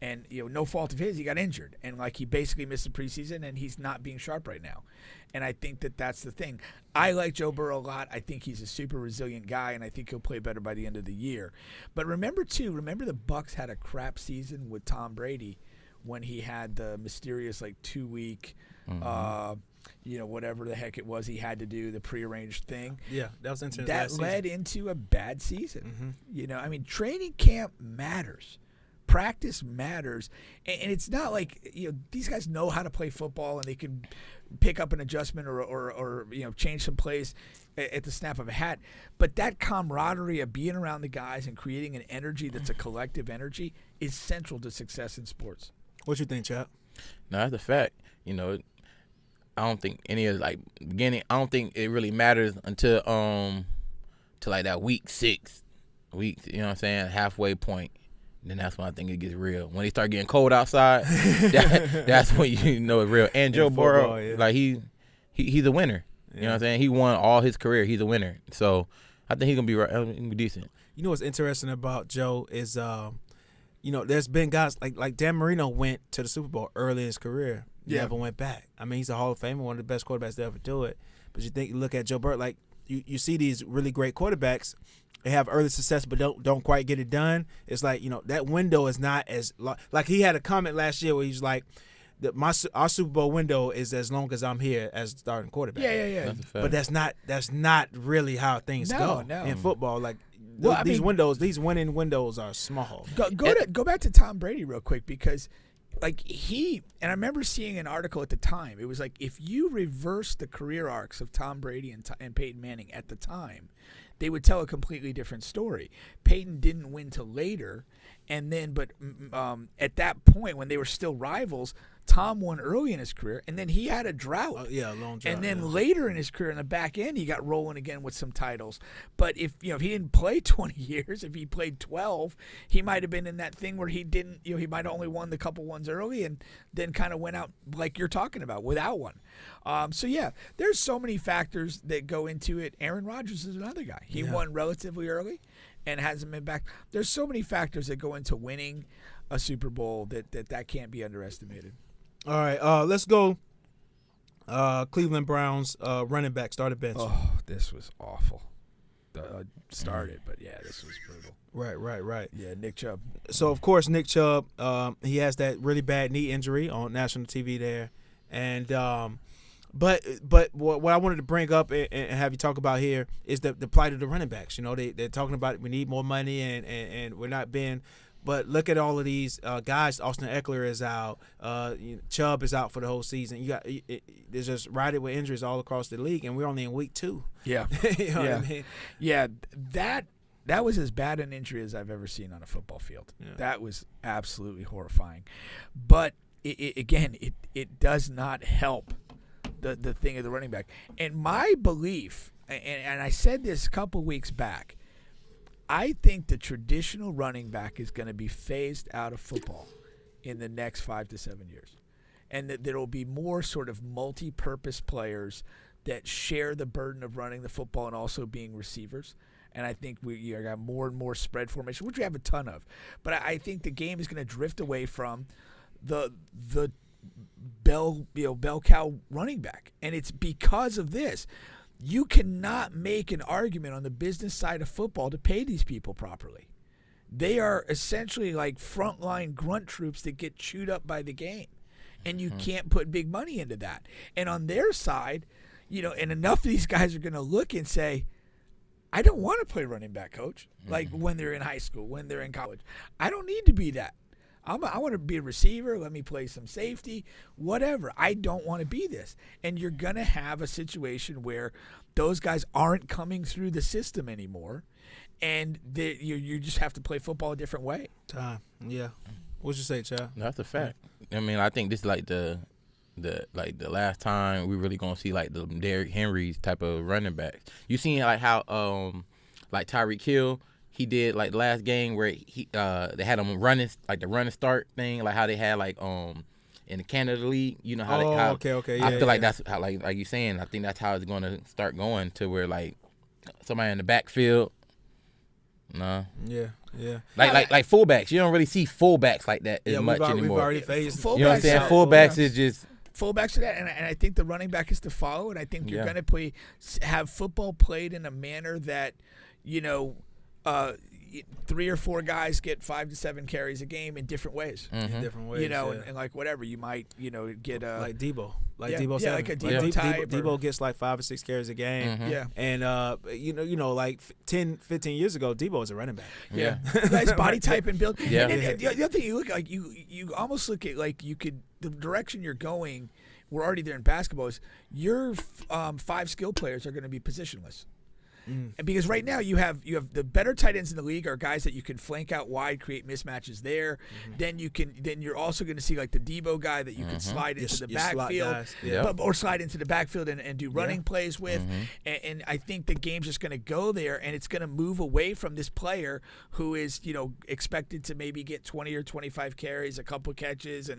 And no fault of his, he got injured, and like he basically missed the preseason, and he's not being sharp right now. And I think that's the thing. I like Joe Burrow a lot. I think he's a super resilient guy, and I think he'll play better by the end of the year. But remember the Bucs had a crap season with Tom Brady when he had the mysterious 2-week, whatever the heck it was he had to do, the prearranged thing. Yeah, that was interesting. That led into a bad season. Mm-hmm. Training camp matters. Practice matters. And it's not like, these guys know how to play football and they can pick up an adjustment or change some plays at the snap of a hat. But that camaraderie of being around the guys and creating an energy that's a collective energy is central to success in sports. What you think, Chap? No, that's a fact. I don't think any of beginning. I don't think it really matters until to that week 6, halfway point. Then that's when I think it gets real. When they start getting cold outside, that's when you know it's real. And Joe Burrow, he's a winner. Yeah. You know what I'm saying? He won all his career. He's a winner. So I think he's gonna be right. He's gonna be decent. You know what's interesting about Joe is, there's been guys like Dan Marino went to the Super Bowl early in his career. Never went back. I mean, he's a Hall of Famer, one of the best quarterbacks to ever do it. But you look at Joe Burrow, you see these really great quarterbacks. They have early success, but don't quite get it done. It's that window is not as long. Like he had a comment last year where he's like, our Super Bowl window is as long as I'm here as starting quarterback. Yeah. But that's not really how things go in football. These winning windows are small. Go back to Tom Brady real quick, because and I remember seeing an article at the time. It was if you reverse the career arcs of Tom Brady and Peyton Manning at the time, they would tell a completely different story. Peyton didn't win till later, but at that point when they were still rivals, Tom won early in his career, and then he had a drought. A long drought. And then later in his career, in the back end, he got rolling again with some titles. But if he didn't play 20 years, if he played 12, he might have been in that thing where he didn't. He might have only won the couple ones early, and then kind of went out like you're talking about without one. There's so many factors that go into it. Aaron Rodgers is another guy. He won relatively early and hasn't been back. There's so many factors that go into winning a Super Bowl that can't be underestimated. All right, let's go. Cleveland Browns running back started bench. Oh, this was awful. Started, but this was brutal. Right. Yeah, Nick Chubb. So of course Nick Chubb, he has that really bad knee injury on national TV there, and but what I wanted to bring up and have you talk about here is the plight of the running backs. They're talking about we need more money and we're not being. But look at all of these guys. Austin Eckler is out. Chubb is out for the whole season. There's just riding with injuries all across the league, and we're only in week 2. Yeah. What I mean? Yeah, that That was as bad an injury as I've ever seen on a football field. Yeah. That was absolutely horrifying. But it does not help the thing of the running back. And my belief, and I said this a couple weeks back, I think the traditional running back is going to be phased out of football in the next 5 to 7 years. And that there will be more sort of multi-purpose players that share the burden of running the football and also being receivers. And I think we got more and more spread formation, which we have a ton of. But I think the game is going to drift away from the bell cow running back. And it's because of this. You cannot make an argument on the business side of football to pay these people properly. They are essentially like frontline grunt troops that get chewed up by the game. And you can't put big money into that. And on their side, and enough of these guys are going to look and say, I don't want to play running back, coach. Like when they're in high school, when they're in college. I don't need to be that. I want to be a receiver. Let me play some safety, whatever. I don't want to be this. And you're going to have a situation where those guys aren't coming through the system anymore, and you just have to play football a different way. Yeah. What'd you say, Chad? That's a fact. I mean, I think this is like the last time we really gonna see like the Derrick Henry's type of running backs. You seen like how like Tyreek Hill, he did like the last game where they had him running like the running start thing, like how they had like in the Canada League. You know how okay. Yeah, I feel like that's how like you saying. I think that's how it's gonna start going to where like somebody in the backfield. No. Yeah. Like fullbacks. You don't really see fullbacks like that as much anymore. We've already phased. Fullbacks, you know what I'm saying? Fullbacks is just. Fullbacks to that, and I think the running back is to follow, and I think you're going to have football played in a manner that, 3 or 4 guys get 5 to 7 carries a game in different ways. In different ways, and like whatever you might, get like Debo, Debo, said, like a Debo type. Debo gets like 5 or 6 carries a game. Yeah, and like 10, 15 years ago, Debo was a running back. Yeah, nice body type and build. Yeah, and the other thing you look like you almost look at like you could the direction you're going. We're already there in basketball. Is your 5 skill players are going to be positionless. And because right now you have the better tight ends in the league are guys that you can flank out wide, create mismatches there. Then you're also going to see like the Debo guy that you can slide into the backfield, or slide into the backfield and do running plays with. And I think the game's just going to go there, and it's going to move away from this player who is expected to maybe get 20 or 25 carries, a couple catches,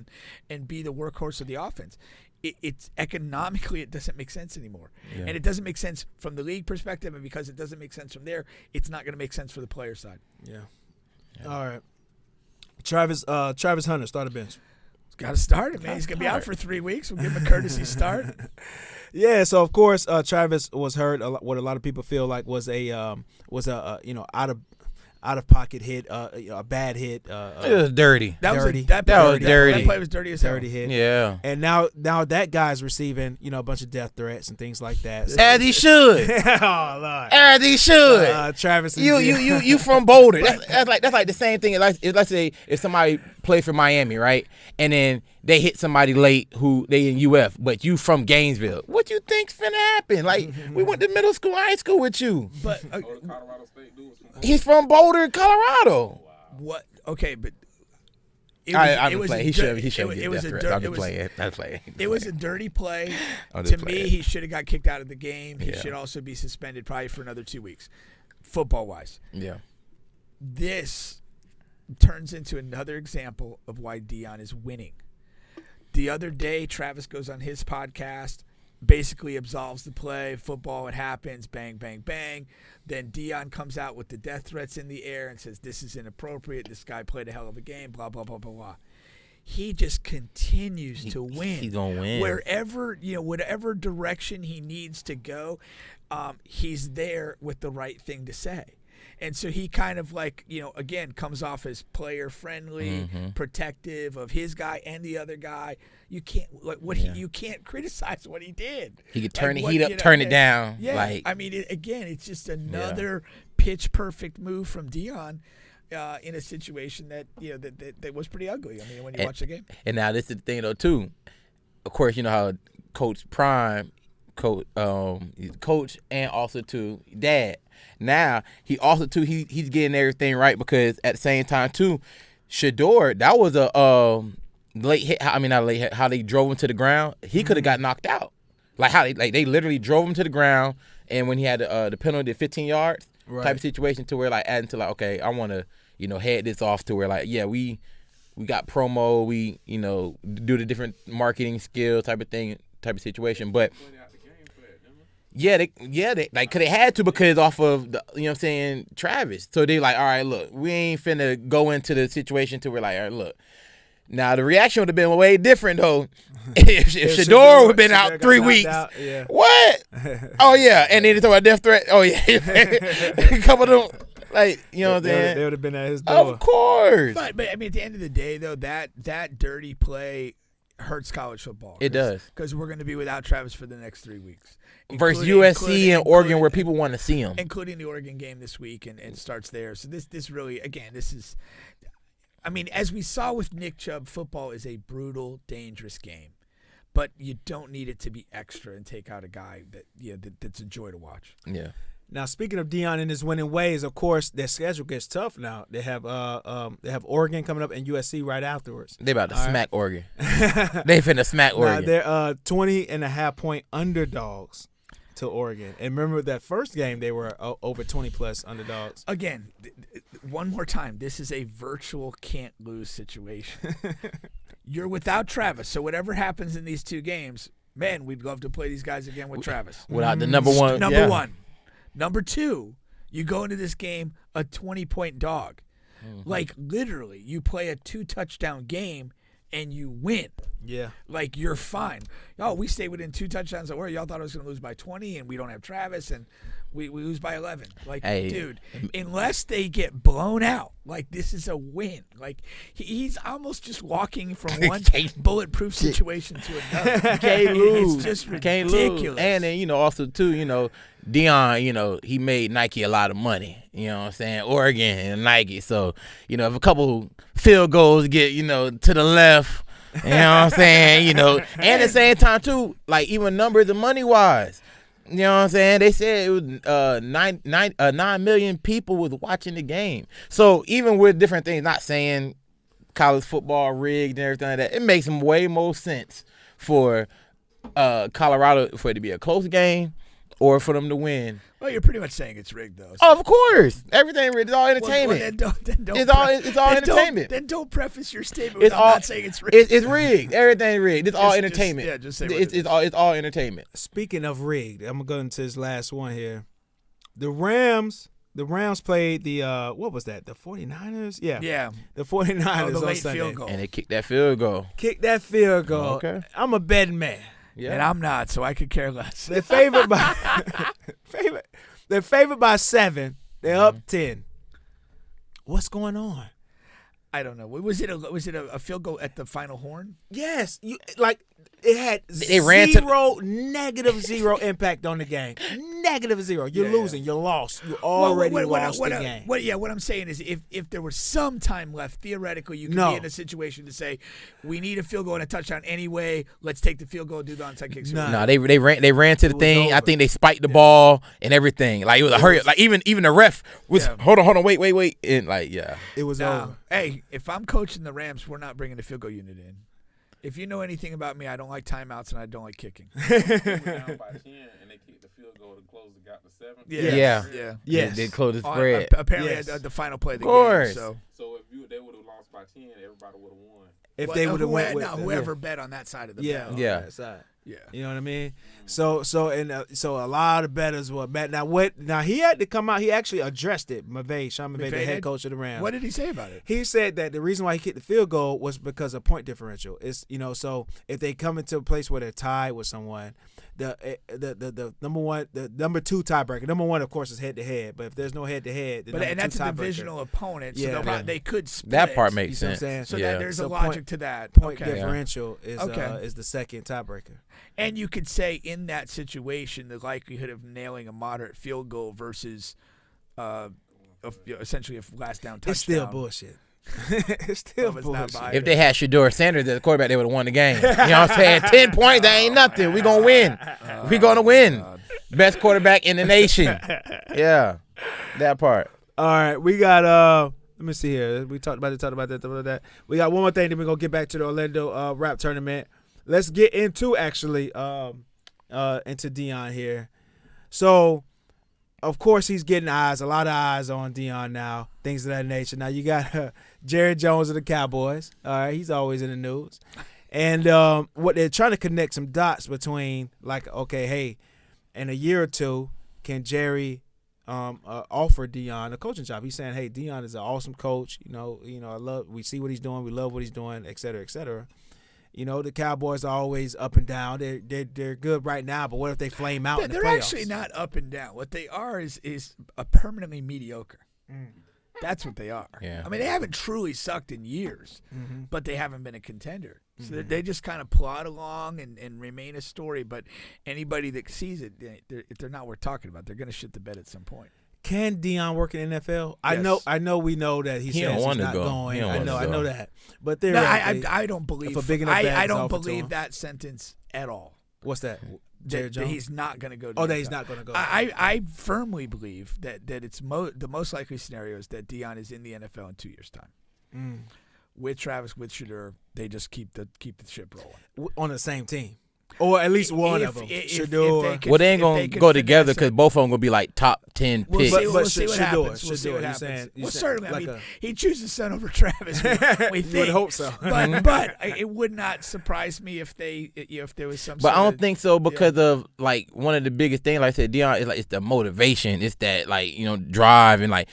and be the workhorse of the offense. It's economically, it doesn't make sense anymore. And it doesn't make sense from the league perspective, and because it doesn't make sense from there, it's not going to make sense for the player side. Yeah. All right. Travis Hunter, starter bench. Got to start it, man. He's going to be out for 3 weeks. We'll give him a courtesy start. Yeah, so of course Travis was hurt. What a lot of people feel like was a out of pocket hit, a bad hit. It was dirty. That was dirty. That play was dirty as hell. Dirty hit. Yeah. And now that guy's receiving a bunch of death threats and things like that. As he should. Oh Lord. As he should. Travis. You from Boulder? That's like the same thing. Let's say if somebody play for Miami, right, and then they hit somebody late who they in UF, but you from Gainesville. What you think's finna happen? Like we went to middle school, high school with you. But Colorado State dude was from he's from Boulder, Colorado. What? Okay, but I'm playing. He should get death threats. I'm playing. It was a dirty play. To me, he should have got kicked out of the game. He should also be suspended probably for another 2 weeks, football-wise. Yeah. This turns into another example of why Deion is winning. The other day, Travis goes on his podcast, basically absolves the play. Football, it happens, bang, bang, bang. Then Deion comes out with the death threats in the air and says, this is inappropriate. This guy played a hell of a game, blah, blah, blah, blah, blah. He just continues to win. He's going to win. Wherever, whatever direction he needs to go, he's there with the right thing to say. And so he kind of like, again, comes off as player-friendly, protective of his guy and the other guy. You can't you can't criticize what he did. He could turn the heat up, turn it down. Yeah, like, I mean, it's just another pitch-perfect move from Deion in a situation that that was pretty ugly. I mean, when you watch the game. And now this is the thing though too. Of course, you know how Coach Prime, coach and also too Dad. Now he also too he's getting everything right because at the same time too, Shador, that was a late hit. I mean not late hit, how they drove him to the ground. He could have got knocked out. Like how they literally drove him to the ground, and when he had the penalty, 15 yards type of situation, to where like adding to like, okay, I want to head this off to where like, yeah, we got promo, we do the different marketing skill type of situation, but they like, cause they had to because off of the, Travis. So they like, all right, look, we ain't finna go into the situation to where like, all right, look. Now the reaction would have been way different though if Shador would have been out 3 weeks. Yeah. What? Oh yeah, and then they talk about death threat. Oh yeah, a couple of them, like what I'm saying. They would have been at his door. Of course. But I mean, at the end of the day, though, that dirty play hurts college football. It does, because we're going to be without Travis for the next 3 weeks. Versus USC and Oregon, where people want to see him, including the Oregon game this week, and starts there. So this really, again, this is. I mean, as we saw with Nick Chubb, football is a brutal, dangerous game, but you don't need it to be extra and take out a guy that's a joy to watch. Yeah. Now, speaking of Deion and his winning ways, of course, their schedule gets tough now. They have Oregon coming up and USC right afterwards. They about to smack Oregon. They finna smack Oregon. Now, they're 20.5-point underdogs to Oregon. And remember that first game, they were over 20-plus underdogs. Again, one more time, this is a virtual can't-lose situation. You're without Travis, so whatever happens in these two games, man, we'd love to play these guys again with Travis. Without the number one. Number one. Number two, you go into this game a 20-point dog. Mm-hmm. Like, literally, you play a 2-touchdown game and you win. Yeah. Like, you're fine. Oh, we stayed within 2 touchdowns. Or y'all thought I was going to lose by 20, and we don't have Travis, and we lose by 11. Like, dude, unless they get blown out, like, this is a win. Like, he's almost just walking from one bulletproof situation to another. You can't lose. It's just Can't ridiculous. lose. And then, also, too, Deion, he made Nike a lot of money. You know what I'm saying? Oregon and Nike. So, if a couple field goals get, to the left, you know what I'm saying? And at the same time, too, like, even numbers and money-wise, you know what I'm saying? They said it was 9 million people was watching the game. So even with different things, not saying college football rigged and everything like that, it makes way more sense for Colorado for it to be a close game or for them to win. Well, you're pretty much saying it's rigged, though. So. Of course, everything rigged. It's all entertainment. Then don't it's all entertainment. Then don't preface your statement with not saying it's rigged. It's rigged. Everything rigged. It's all entertainment. Just say it's all entertainment. Speaking of rigged, I'm gonna go into this last one here. The Rams played the what was that? The 49ers? Yeah. The 49ers the on late Sunday. field goal. And they kicked that field goal. Okay. I'm a betting man. Yeah. And I'm not, so I could care less. They're favored by They're favored by 7. They're up 10. What's going on? I don't know. Was it a field goal at the final horn? Yes, it had negative zero impact on the game. Negative zero. You're losing. You're lost. You already lost the game. What I'm saying is, if there was some time left, theoretically, you could be in a situation to say, we need a field goal and a touchdown anyway. Let's take the field goal, do the onside kick. No, they ran to the thing. Over. I think they spiked the ball and everything. Like it was a hurry. Like even the ref was hold on, wait, and it was over. Hey, if I'm coaching the Rams, we're not bringing the field goal unit in. If you know anything about me, I don't like timeouts and I don't like kicking. They were down by 10 and they kicked the field goal to close the gap to 7. Yeah. Yes. They closed the spread. Apparently, at the final play of the game. So if they would have lost by 10, everybody would have won. If they would have went with whoever bet on that side of the bet. On that side. Yeah, you know what I mean. So a lot of bettors were bet. Now he had to come out. He actually addressed it. Sean McVay, the head coach of the Rams. What did he say about it? He said that the reason why he kicked the field goal was because of point differential. It's so if they come into a place where they're tied with someone, the number 2 tiebreaker. Number 1, of course, is head to head. But if there's no head to head, and that's a divisional opponent, so they could split. That part makes sense. So there's a logic to that. Point differential is the second tiebreaker. And you could say in that situation, the likelihood of nailing a moderate field goal versus essentially a last down touchdown. It's still bullshit. It's still bullshit. If they had Shador Sanders as the quarterback, they would have won the game. You know what I'm saying? 10 points, that ain't nothing. We're going to win. We're going to win. Best quarterback in the nation. Yeah. That part. All right, we got let me see here. We talked about that. We got one more thing, then we're gonna get back to the Orlando rap tournament. Let's get into actually into Deion here. So, of course, he's getting a lot of eyes on Deion now, things of that nature. Now you got Jerry Jones of the Cowboys. All right, he's always in the news, and what they're trying to connect some dots between, like, okay, hey, in a year or two, can Jerry offer Deion a coaching job? He's saying, hey, Deion is an awesome coach. We see what he's doing, we love what he's doing, et cetera, et cetera. The Cowboys are always up and down. They're good right now, but what if they flame out in the playoffs? They're actually not up and down. What they are is a permanently mediocre. That's what they are. Yeah. I mean, they haven't truly sucked in years, but they haven't been a contender. So they just kind of plod along and remain a story. But anybody that sees it, if they're not worth talking about, they're going to shit the bed at some point. Can Deion work in NFL? Yes. I know. We know that he says he's not going. I know that. But no, I don't believe. I don't believe that that sentence at all. What's that? Jerry Jones? That he's not going to go. That he's not going to go. I firmly believe that it's the most likely scenario is that Deion is in the NFL in 2 years' time. With Travis, with Shedeur, they just keep the ship rolling on the same team. Or at least one of them. Well, they ain't going to go together because both of them going to be like top 10 picks. We'll see what happens. We'll see what happens. Well, certainly. I mean, he chooses son over Travis. We think. You would hope so. But it would not surprise me if there was some. But I don't think so because of like one of the biggest things. Like I said, Deion is like it's the motivation. It's that drive and like.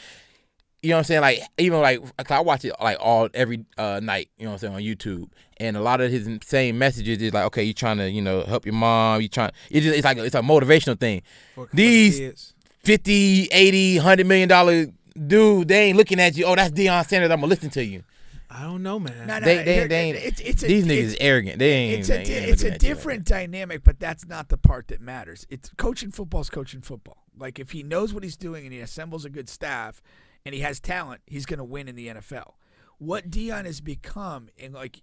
You know what I'm saying? Like, even like I watch it like every night, you know what I'm saying, on YouTube. And a lot of his same messages is like, okay, you trying to, help your mom. It's a motivational thing. These $50, $80, $100 million dude, they ain't looking at you. Oh, that's Deion Sanders. I'm gonna listen to you. I don't know, man. They ain't. These niggas is arrogant. They ain't. It's a different dynamic, but that's not the part that matters. It's coaching football is coaching football. Like if he knows what he's doing and he assembles a good staff. And he has talent, he's going to win in the NFL. What Deion has become, and like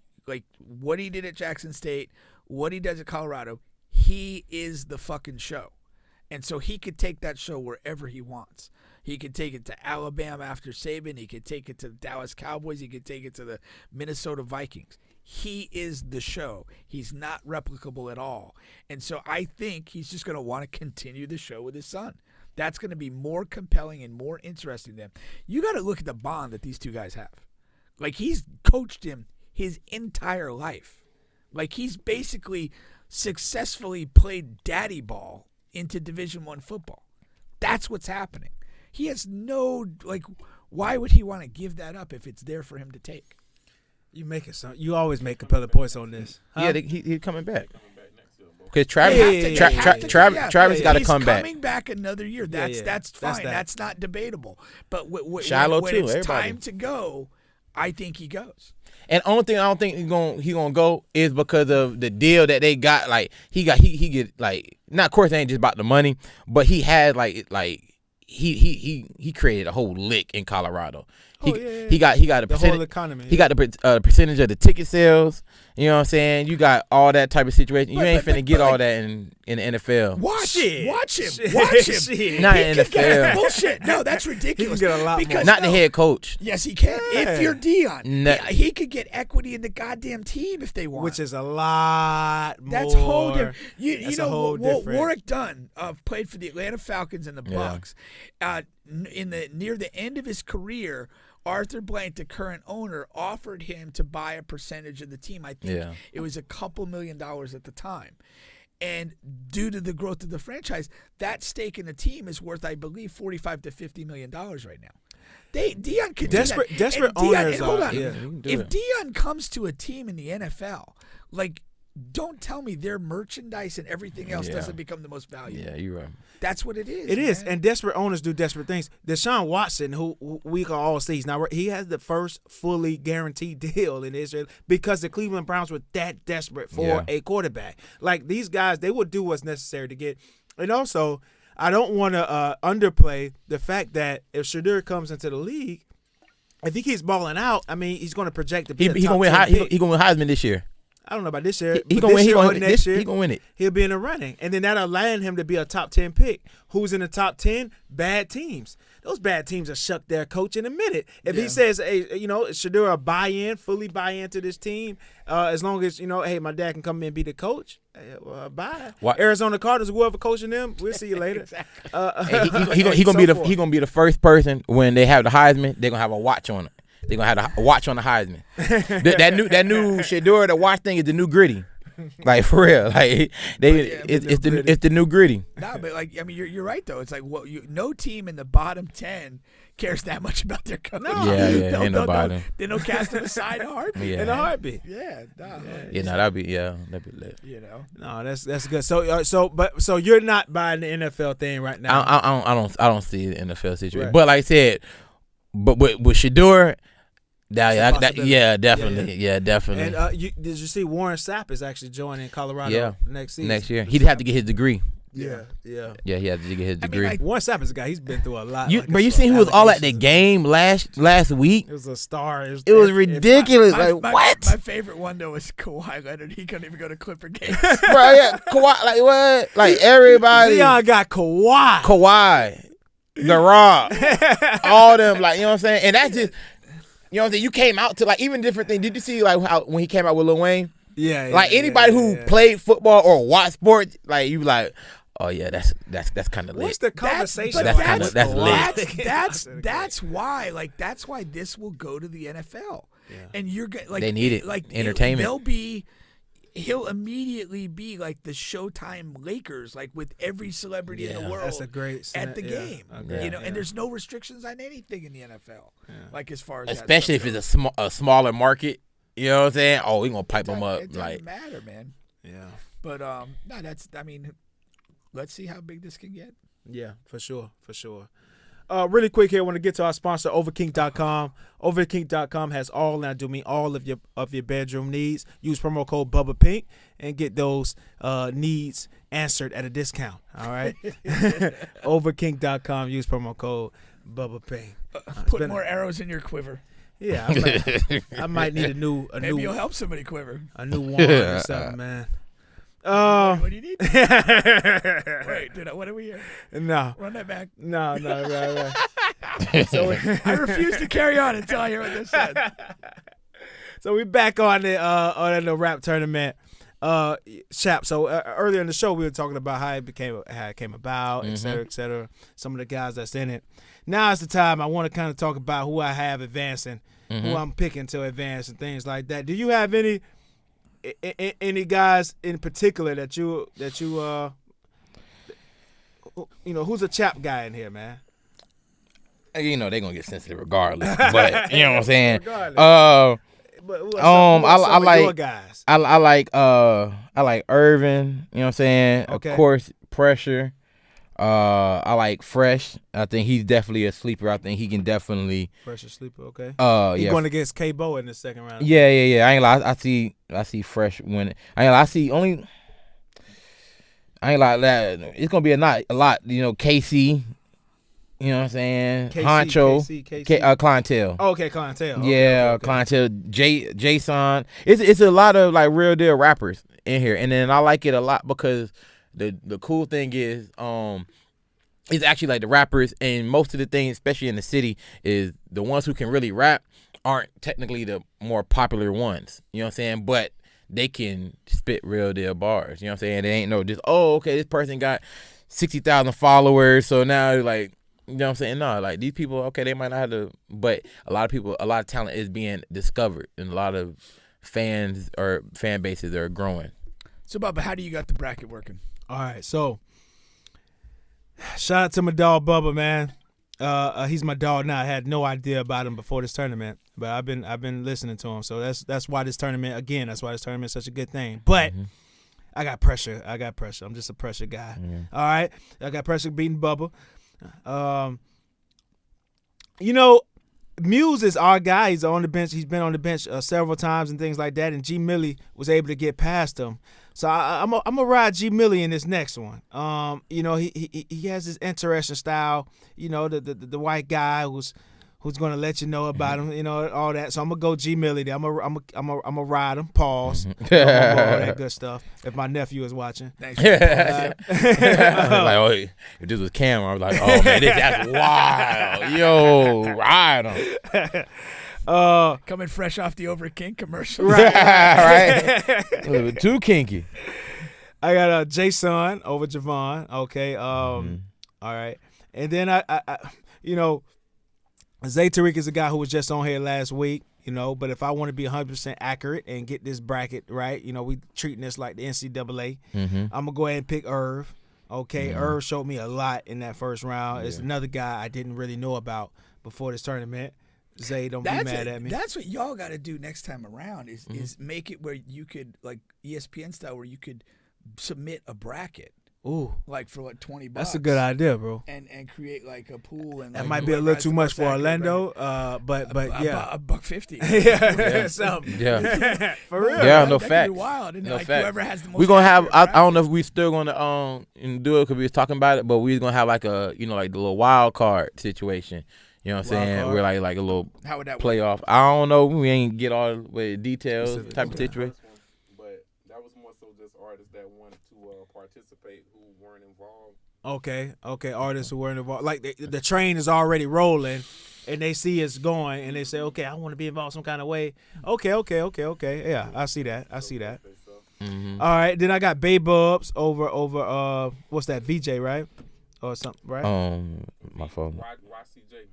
what he did at Jackson State, what he does at Colorado, he is the fucking show. And so he could take that show wherever he wants. He could take it to Alabama after Saban. He could take it to the Dallas Cowboys. He could take it to the Minnesota Vikings. He is the show. He's not replicable at all. And so I think he's just going to want to continue the show with his son. That's going to be more compelling and more interesting to them. You got to look at the bond that these two guys have. Like, he's coached him his entire life. Like, he's basically successfully played daddy ball into Division I football. That's what's happening. He has why would he want to give that up if it's there for him to take? You always make compelling points on this. Huh? Yeah, he's coming back. Because Travis got to come back. He's coming back another year. That's fine. That's not debatable. But when it's time to go, I think he goes. And the only thing I don't think he gonna go is because of the deal that they got. Like he get like, not, of course it ain't just about the money, but he had he created a whole lick in Colorado. He got a percentage, whole economy. He got the percentage of the ticket sales. You know what I'm saying? You got all that type of situation. You ain't finna get all that in the NFL. Watch him. Shit. Not in the NFL. Bullshit. No, that's ridiculous. He can get a lot more. Not the head coach. Yes, he can. If you're Deion, he could get equity in the goddamn team if they want. Which is a lot more. That's whole different. You know, Warwick Dunn played for the Atlanta Falcons and the Bucs. Near the end of his career, Arthur Blank, the current owner, offered him to buy a percentage of the team. I think it was a couple $1 million at the time. And due to the growth of the franchise, that stake in the team is worth, I believe, $45 to $50 million right now. Deion could desperate do that. Desperate owners. Hold on. If Deion comes to a team in the NFL, like, don't tell me their merchandise and everything else doesn't become the most valuable. Yeah, you're right. That's what it is. It is, and desperate owners do desperate things. Deshaun Watson, who we can all see, he has the first fully guaranteed deal in Israel because the Cleveland Browns were that desperate for a quarterback. Like, these guys, they will do what's necessary to get. And also, I don't want to underplay the fact that if Shedeur comes into the league, if he keeps balling out, I mean, he's going to project to be He's going to win Heisman this year. I don't know about this year. He but gonna this win. year or next year, He gonna win it. He'll be in the running, and then that'll land him to be a top 10 pick. Who's in the top 10? Bad teams. Those bad teams will shuck their coach in a minute. If he says, hey, Shedeur fully buy into this team, as long as, hey, my dad can come in and be the coach, bye. What? Arizona Cardinals, whoever coaching them, we'll see you later. He gonna be the first person when they have the Heisman, they're gonna have a watch on it. They're gonna have a watch on the Heisman. that new Shedeur, the watch thing is the new Gritty. Like for real, like it's the new Gritty. No, but like I mean, you're right though. It's like no team in the bottom 10 cares that much about their coach. No. Yeah, ain't nobody. They'll cast them aside in a heartbeat. Yeah. In a heartbeat. Yeah, that'd be lit. No, that's good. So you're not buying the NFL thing right now. I don't see the NFL situation. Right. But like I said, but with Shedeur. Definitely. And did you see Warren Sapp is actually joining Colorado next season? Next year. He'd have to get his degree. Yeah. Yeah, he had to get his degree. Warren Sapp is a guy. He's been through a lot. You seen who was all at the game last week? It was a star. It was ridiculous. What? My favorite one though was Kawhi Leonard. He couldn't even go to Clipper games. Bro, yeah, Kawhi. Like what? Like everybody. Deion got Kawhi. The Rock. All them. Like you know what I'm saying. And that's just. You know what I'm saying? You came out to like even different things. Did you see like how when he came out with Lil Wayne? Yeah. Like anybody who played football or watched sports, like you like, oh yeah, that's kind of lit. What's the conversation? That's lit. That's why this will go to the NFL. Yeah. And you're like they need it. Like entertainment. He'll immediately be like the Showtime Lakers, like with every celebrity in the world. That's a great at the game. Okay. And there's no restrictions on anything in the NFL. Yeah. Like as far as especially if it's a smaller market, you know what I'm saying? Oh, we gonna pipe them up. It doesn't matter, man. Yeah. But let's see how big this can get. Yeah, for sure. Really quick here, I want to get to our sponsor, Overkink.com. Overkink.com has all of your bedroom needs. Use promo code BubbaPink and get those needs answered at a discount. All right, Overkink.com. Use promo code BubbaPink. Put more arrows in your quiver. Yeah, I might need a new. Maybe you'll help somebody quiver. A new one or something, man. What do you need? Wait, what are we here? No. Run that back. No, right. So I refuse to carry on until I hear what this said. So we're back on the rap tournament. Chap. So earlier in the show we were talking about how it came about, et cetera, some of the guys that's in it. Now it's the time I want to kind of talk about who I have advancing, who I'm picking to advance and things like that. Do you have any guys in particular that you who's a Chap guy in here, man? You know they're gonna get sensitive regardless, but you know what I'm saying. I like your guys. I like Irvin. You know what I'm saying. Okay. Of course, Pressure. I like Fresh. I think he's definitely a sleeper. I think he can definitely Pressure sleeper. Okay. He's going against K-Bo in the second round. Yeah. I ain't lie. I see Fresh winning. I ain't lie. I ain't like that. It's gonna be a lot. You know, KC. You know what I'm saying? Honcho. Clientele. Oh, okay, Clientele. Okay. Clientele. Jason. It's a lot of like real deal rappers in here, and then I like it a lot because the cool thing is it's actually like the rappers, and most of the things, especially in the city, is the ones who can really rap aren't technically the more popular ones. You know what I'm saying? But they can spit real deal bars. You know what I'm saying? They ain't no just, okay, this person got 60,000 followers, so now like, you know what I'm saying? No, like these people, okay, they might not have to, but a lot of talent is being discovered, and a lot of fans or fan bases are growing. So, Bubba, how do you got the bracket working? All right, so shout out to my dog Bubba, man. He's my dog now. I had no idea about him before this tournament, but I've been listening to him. So that's why this tournament is such a good thing. But I got pressure. I'm just a pressure guy. All right, I got pressure beating Bubba. Muse is our guy. He's on the bench. He's been on the bench several times and things like that. And G Millie was able to get past him. So I'm gonna ride G Millie in this next one. He has this interesting style. You know, the white guy who who's gonna let you know about him, you know, all that. So I'm gonna go G Millie there. I'm a ride him. Pause. All that good stuff. If my nephew is watching. Thanks. Like, oh, if this was Cam, I was like, oh man, that's wild. Yo, ride him. Coming fresh off the Over King commercial. Right. Right. A little bit too kinky. I got Jason over Javon. Okay. All right. And then I you know, Zay Tariq is a guy who was just on here last week, you know, but if I want to be 100% accurate and get this bracket right, you know, we treating this like the NCAA. I'm going to go ahead and pick Irv. Okay. Irv showed me a lot in that first round. It's another guy I didn't really know about before this tournament. Zay, don't be mad at me. That's what y'all got to do next time around is make it where you could, like ESPN style, where you could submit a bracket. Ooh, like for like $20. That's a good idea, bro. And create like a pool and that like might be a little too much for Orlando, but yeah, $1.50. yeah, something. Yeah, for real. Yeah, that no could facts. be wild. And No like facts. whoever has the most. We're gonna have. I accurate don't know if we still gonna do it because we was talking about it, but we're gonna have like a like the little wild card situation. You know what I'm saying? We're like a little How would that playoff. I don't know. We ain't get all the details type of situation. But that was more so just artists that wanted to participate who weren't involved. Okay. Artists who weren't involved, like the train is already rolling, and they see it's going, and they say, okay, I want to be involved some kind of way. Okay. Yeah, I see that. All right, then I got Bay Bubs over what's that, VJ, right? Or something, right? My phone.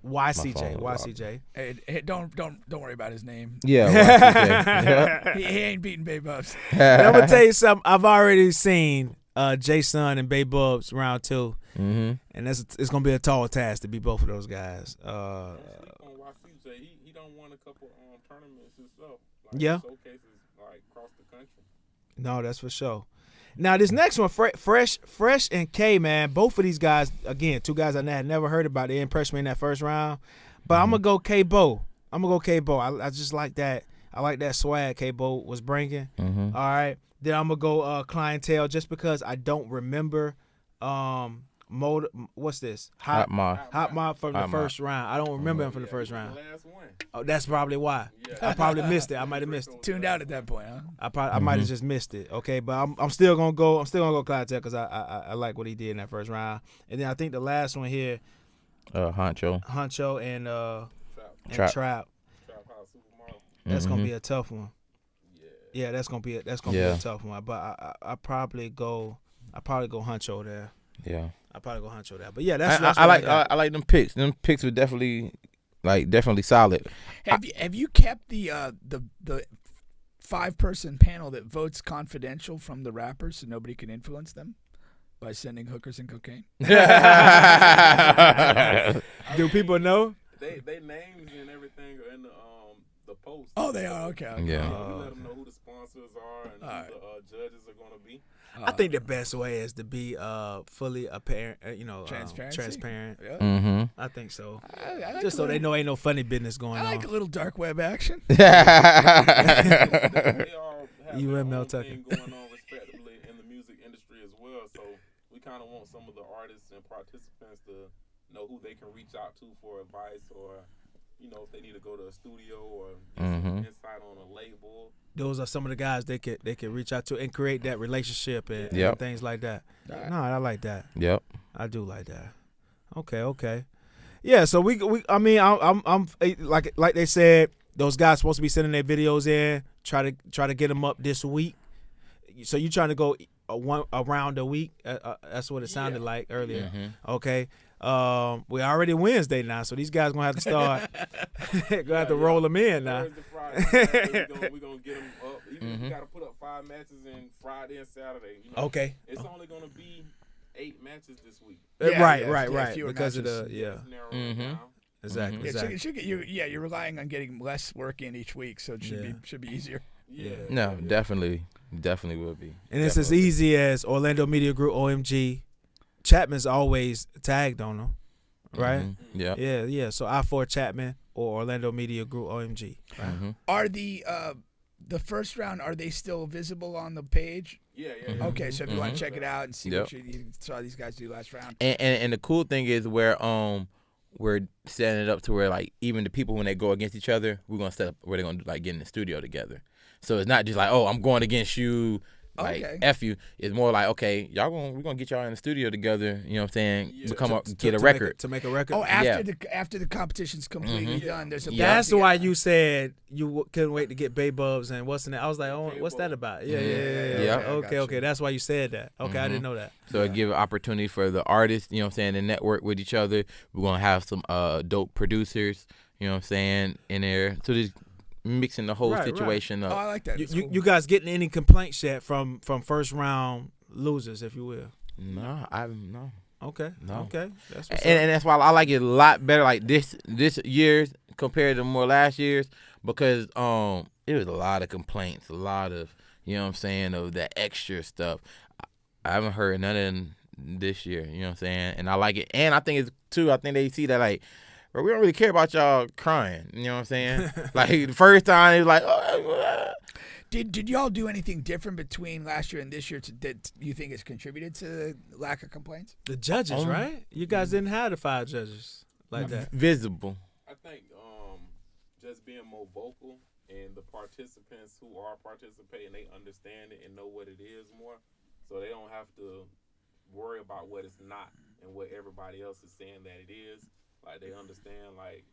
YCJ. Hey, don't worry about his name. Yeah, he ain't beating Bay Bubs. I'm gonna tell you something. I've already seen Jason and Bay Bubs round 2, and it's gonna be a tall task to beat both of those guys. On YCJ, he done won a couple tournaments himself. Like Yeah. Showcases like across the country. No, that's for sure. Now this next one, Fresh and K, man, both of these guys, again, two guys I had never heard about. They impressed me in that first round, but I'm gonna go K-Bo. I just like that. I like that swag K-Bo was bringing. All right, then I'm gonna go Clientele just because I don't remember what's this? Hot Mob from the first round. I don't remember him from the first round. Oh, that's probably why. I probably missed it. I might have missed it. Tuned out at that point, huh? I might have just missed it. Okay, but I'm still gonna go. I'm still gonna go Clientele because I like what he did in that first round. And then I think the last one here, Honcho and Trap. That's gonna be a tough one. Yeah, that's gonna be a tough one. But I probably go Honcho there. Yeah, I probably go Honcho there. But yeah, that's I like them picks. Them picks were definitely solid. Have you kept the 5-person panel that votes confidential from the rappers so nobody can influence them by sending hookers and cocaine? Do people know? They names and everything are in the post. Oh, they are? Okay. Yeah. We let them know who the sponsors are and who the judges are going to be. I think the best way is to be fully apparent, transparent. Yeah. I think so. I like just so they know ain't no funny business going on. I like a little dark web action. They all have You their and Mel own Tucker. thing going on respectively in the music industry as well. So we kind of want some of the artists and participants to know who they can reach out to for advice, or if they need to go to a studio or get some insight on a label. Those are some of the guys they could reach out to and create that relationship and things like that. No, I like that. Yep. I do like that. Okay. Yeah, so I'm like they said, those guys supposed to be sending their videos in, try to get them up this week. So you trying to go around a week? That's what it sounded like earlier. Okay. We already Wednesday now, so these guys gonna have to start. Gonna have to roll them in now. Thursday, Friday, we're gonna get them up. Even if we gotta put up 5 matches in Friday and Saturday. Okay. It's only gonna be 8 matches this week. Right. Because matches. of the Exactly. You're relying on getting less work in each week, so it should be easier. No, definitely will be. And it's as easy as Orlando Media Group, OMG. Chapman's always tagged on them, right? Yeah. So I4 Chapman or Orlando Media Group, OMG. Right? Are the first round, are they still visible on the page? Yeah. Okay, so if you want to check it out and see what you saw these guys do last round. And the cool thing is where we're setting it up to where like even the people when they go against each other, we're gonna set up where they're gonna like get in the studio together. So it's not just like, oh, I'm going against you, like F you. It's more like, okay, we're gonna get y'all in the studio together. You know what I'm saying? To come up get a record. To make a record. Oh, after the competition's completely done, there's a That's why you said you couldn't wait to get Bay Bubs and what's in that. I was like, oh, what's that about? Yeah. Okay. That's why you said that. Okay, I didn't know that. So it give an opportunity for the artists, you know what I'm saying, to network with each other. We're gonna have some dope producers, you know what I'm saying, in there. So just mixing the whole situation up. Oh, I like that. You guys getting any complaints yet from first round losers, if you will? No, no. Okay. No. Okay. That's what's and that's why I like it a lot better, like this year's compared to more last year's, because it was a lot of complaints, a lot of, you know what I'm saying, of the extra stuff. I haven't heard none of them this year, you know what I'm saying? And I like it. And I think it's too, I think they see that like, bro, we don't really care about y'all crying, you know what I'm saying? Like the first time it was like, oh. Did y'all do anything different between last year and this year that you think has contributed to the lack of complaints? The judges, right? You guys didn't have the 5 judges like that. Visible. I think just being more vocal and the participants who are participating, they understand it and know what it is more, so they don't have to worry about what it's not and what everybody else is saying that it is. Like they understand, like,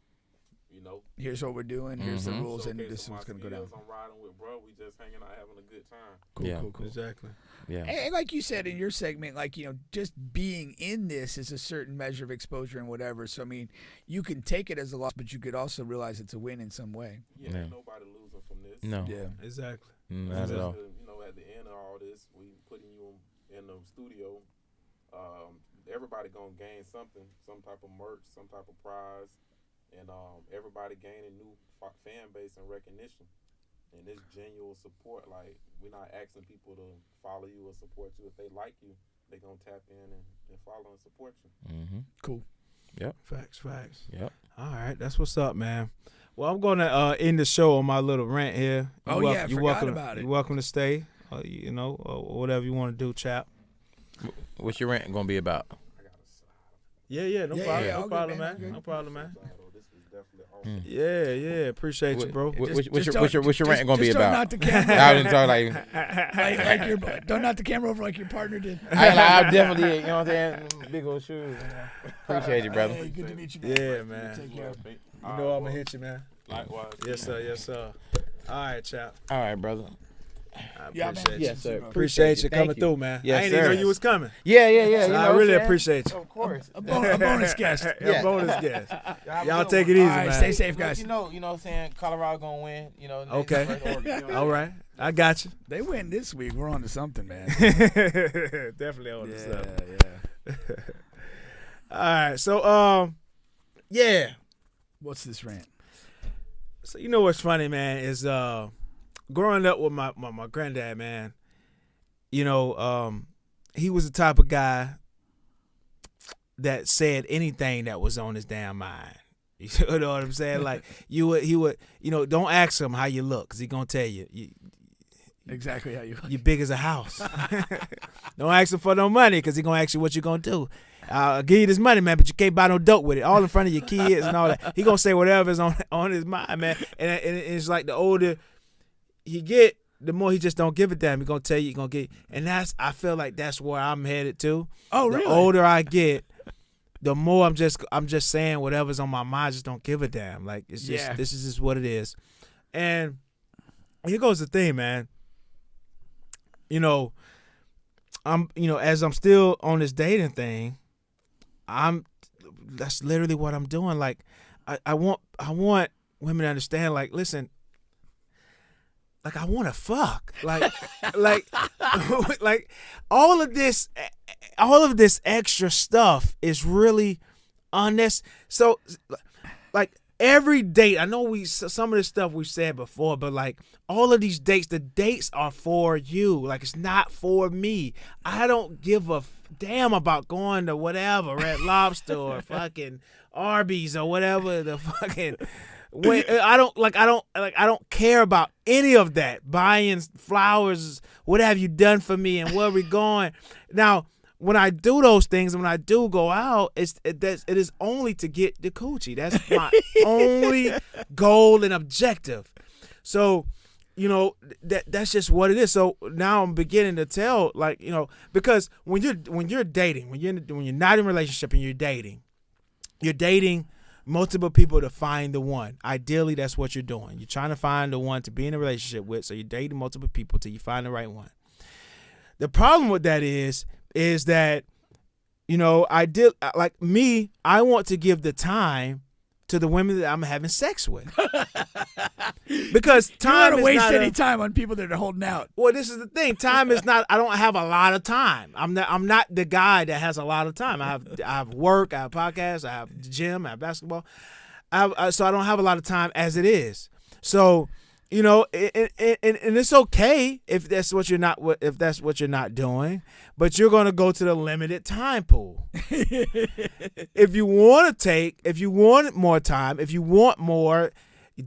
you know, here's what we're doing, here's the rules, and this is what's gonna go down. I'm riding with bro. We just hanging out, having a good time. Cool. Exactly. Yeah. And like you said in your segment, like, you know, just being in this is a certain measure of exposure and whatever. So I mean, you can take it as a loss, but you could also realize it's a win in some way. Yeah. Ain't nobody losing from this. No. Yeah. Exactly. Not at all. You know, at the end of all this, we putting you in the studio. Everybody gonna gain something, some type of merch, some type of prize, and everybody gaining new fan base and recognition. And this genuine support, like, we're not asking people to follow you or support you. If they like you, they gonna tap in and follow and support you. Mm-hmm. Cool. Yep. Facts. Yep. All right, that's what's up, man. Well, I'm gonna end the show on my little rant here. You're welcome to stay. You know, or whatever you want to do, chap. What's your rant gonna be about? Yeah, no problem, man. No problem, man. Yeah, appreciate you, bro. What's your rant gonna be about? Don't knock the camera. I didn't talk like don't knock the camera over like your partner did. I definitely, you know what I'm saying, big old shoes. Appreciate you, brother. Hey, good to meet you, man. Yeah, man. Take care. You know I'm gonna hit you, man. Likewise. Yes, sir. All right, chap. All right, brother. I appreciate you. Yes, sir. Appreciate you coming through, man. Yes, I didn't even know you was coming. Yeah. So I really appreciate you. Of course. A bonus guest. A bonus guest. Y'all take it easy, man. Right, stay safe, guys. You know what I'm saying? Colorado gonna win. You know. Okay. All right. I got you. They win this week. We're on to something, man. Definitely on to something. Yeah. All right. So, yeah. What's this rant? So you know what's funny, man, is growing up with my granddad, man, you know, he was the type of guy that said anything that was on his damn mind. You know what I'm saying? Like he would, you know, don't ask him how you look, because he gonna tell you exactly how you look. You big as a house. Don't ask him for no money, because he gonna ask you what you gonna do. I'll give you this money, man, but you can't buy no dope with it. All in front of your kids and all that. He gonna say whatever's on his mind, man. And it's like the older he get, the more he just don't give a damn. He gonna tell you, he gonna get. And I feel like that's where I'm headed to. Oh, really? The older I get, the more I'm just saying whatever's on my mind. I just don't give a damn. Like it's just this is just what it is. And here goes the thing, man. You know, as I'm still on this dating thing, that's literally what I'm doing. Like I want women to understand, like, listen, like I want to fuck. Like like all of this extra stuff is really unnecessary. So like every date, I know some of this stuff we've said before, but like all of these dates, the dates are for you. Like it's not for me. I don't give a damn about going to whatever, Red Lobster or fucking Arby's or whatever the fucking. I don't care about any of that. Buying flowers, what have you done for me, and where we going? Now, when I do those things and when I do go out, it is only to get the coochie. That's my only goal and objective. So, you know, that's just what it is. So now I'm beginning to tell, like, you know, because when you're dating, when you're not in a relationship and you're dating multiple people to find the one. Ideally, that's what you're doing. You're trying to find the one to be in a relationship with. So you're dating multiple people till you find the right one. The problem with that is that, you know, I want to give the time to the women that I'm having sex with. Because time you don't is waste not any time on people that are holding out. Well, this is the thing. Time is not. I don't have a lot of time. I'm not the guy that has a lot of time. I have work. I have podcasts. I have gym. I have basketball. So I don't have a lot of time as it is. So, you know, and it's okay if that's what you're not doing, but you're going to go to the limited time pool. If you want more time, if you want more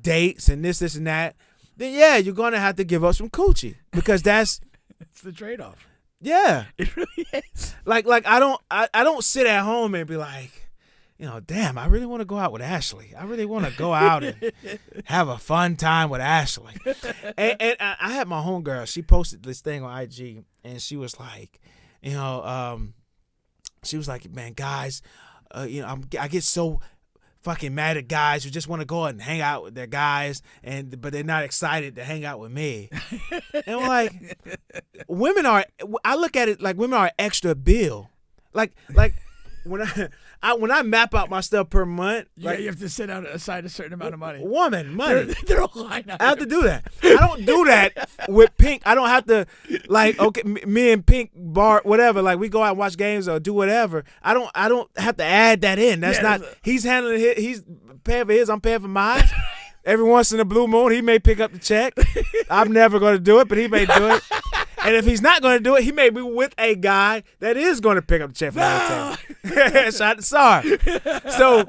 dates and this and that, then yeah, you're going to have to give up some coochie because that's it's the trade-off. Yeah, it really is. Like I don't sit at home and be like, you know, damn, I really want to go out with Ashley. I really want to go out and have a fun time with Ashley. And I had my homegirl. She posted this thing on IG, and she was like, you know, she was like, man, guys, you know, I get so fucking mad at guys who just want to go and hang out with their guys, but they're not excited to hang out with me. And I'm like, I look at it like women are extra bill. Like when I map out my stuff per month, like, you have to set aside a certain amount of money. Woman, money. They're a line item. I have to do that. I don't do that with Pink. I don't have to, like, okay, me and Pink bar whatever. Like, we go out and watch games or do whatever. I don't have to add that in. That's not. He's handling it. He's paying for his. I'm paying for mine. Every once in a blue moon, he may pick up the check. I'm never going to do it, but he may do it. And if he's not going to do it, he may be with a guy that is going to pick up the check for that time. Shout out to Sar. So,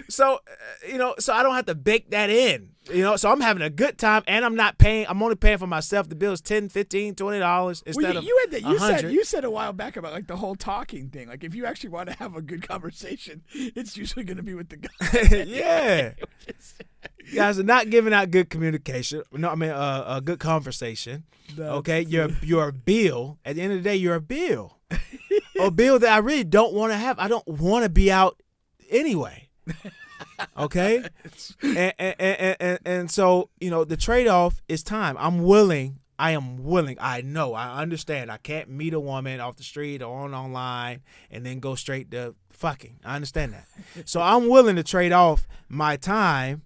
so I don't have to bake that in. You know, so I'm having a good time, and I'm not paying. I'm only paying for myself. The bill is $10, $15, $20 instead of $100. You said a while back about like the whole talking thing. Like if you actually want to have a good conversation, it's usually going to be with the guy. Yeah. You guys are not giving out good communication. No, I mean a good conversation. Okay, you're a bill. At the end of the day, you're a bill. A bill that I really don't want to have. I don't want to be out anyway. Okay, and so, you know, the trade-off is time. I am willing. I know. I understand. I can't meet a woman off the street or online and then go straight to fucking. I understand that. So I'm willing to trade off my time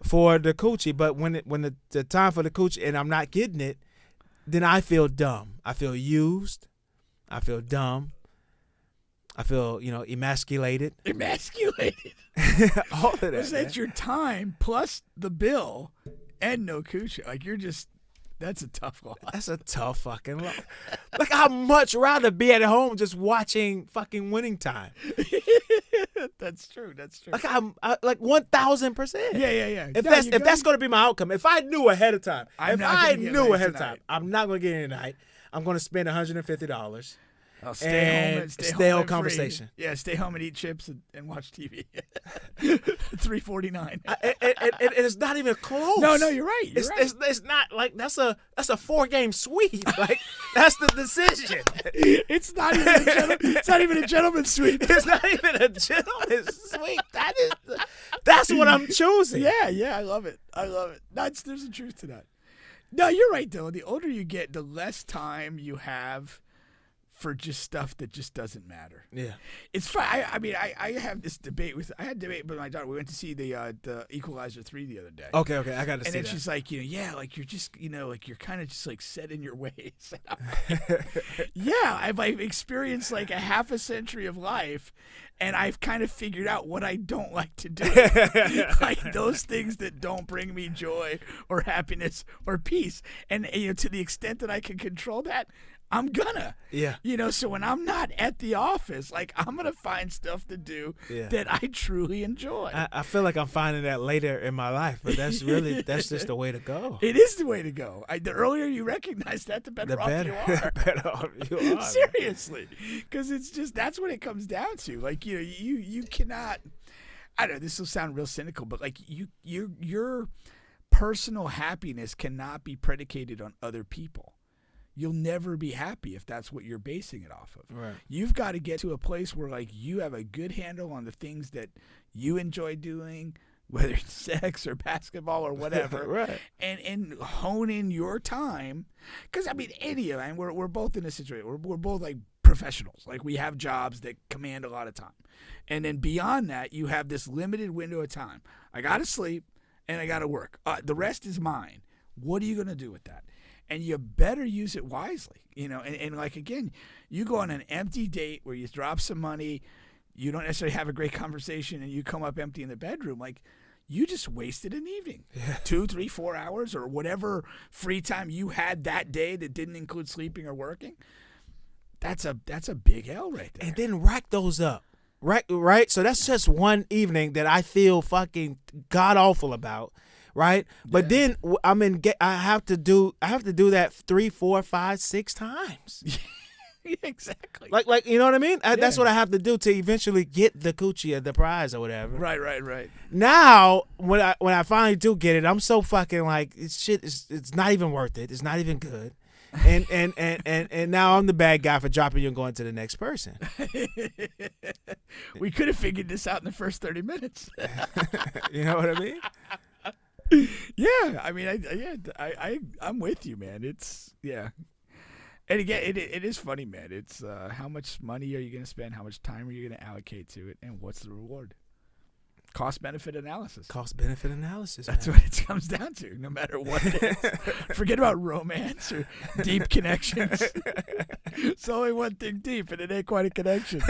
for the coochie. But when the time for the coochie and I'm not getting it, then I feel dumb. I feel used. I feel dumb. I feel, you know, emasculated. Emasculated. All of that. Because that's your time plus the bill and no coochie. Like that's a tough one. That's a tough fucking lot. Like I'd much rather be at home just watching fucking Winning Time. That's true. Like I like 1,000%. Yeah. If that's going to be my outcome, if I knew ahead of time, I'm not going to get in tonight. I'm going to spend $150. I'll stay home and stay home conversation. Yeah, stay home and eat chips and watch TV. $3.49. And it's not even close. No, you're right. It's not like that's a 4-game sweep. Like that's the decision. It's not even a gentleman's sweep. It's not even a gentleman's sweep. That's what I'm choosing. Yeah, I love it. There's a truth to that. No, you're right though. The older you get, the less time you have for just stuff that just doesn't matter. Yeah, it's fine. I have this debate with my daughter. We went to see the Equalizer 3 the other day. Okay, I got to see that. And then she's like, like you're just, like you're kind of just like set in your ways. I've experienced like a half a century of life, and I've kind of figured out what I don't like to do. Like those things that don't bring me joy or happiness or peace. And to the extent that I can control that, I'm gonna. Yeah. You know, so when I'm not at the office, like, I'm gonna find stuff to do that I truly enjoy. I feel like I'm finding that later in my life, but that's just the way to go. It is the way to go. The earlier you recognize that, the better off you are. better off you are. Seriously, because it's just that's what it comes down to. Like, you know, you cannot. I don't know. This will sound real cynical, but like your personal happiness cannot be predicated on other people. You'll never be happy if that's what you're basing it off of. Right. You've got to get to a place where like you have a good handle on the things that you enjoy doing, whether it's sex or basketball or whatever, right? And hone in your time, because I mean, and we're both in a situation. We're both like professionals. Like, we have jobs that command a lot of time, and then beyond that, you have this limited window of time. I gotta sleep and I gotta work. The rest is mine. What are you gonna do with that? And you better use it wisely, you know. And like, again, you go on an empty date where you drop some money, you don't necessarily have a great conversation, and you come up empty in the bedroom. Like, you just wasted an evening, 2, 3, 4 hours, or whatever free time you had that day that didn't include sleeping or working. That's a big L right there. And then rack those up, right. So that's just one evening that I feel fucking god awful about. Right, but then I have to do that 3, 4, 5, 6 times. Exactly. Like you know what I mean? That's what I have to do to eventually get the coochie or the prize or whatever. Right. Now, when I finally do get it, I'm so fucking like, it's not even worth it. It's not even good. And now I'm the bad guy for dropping you and going to the next person. We could have figured this out in the first 30 minutes. You know what I mean? Yeah, I mean, I'm with you, man. It's and again, it is funny, man. It's how much money are you going to spend? How much time are you going to allocate to it? And what's the reward? Cost-benefit analysis. Cost-benefit analysis. That's man. what it comes down to, no matter what it is. Forget about romance or deep connections. It's only one thing deep, and it ain't quite a connection.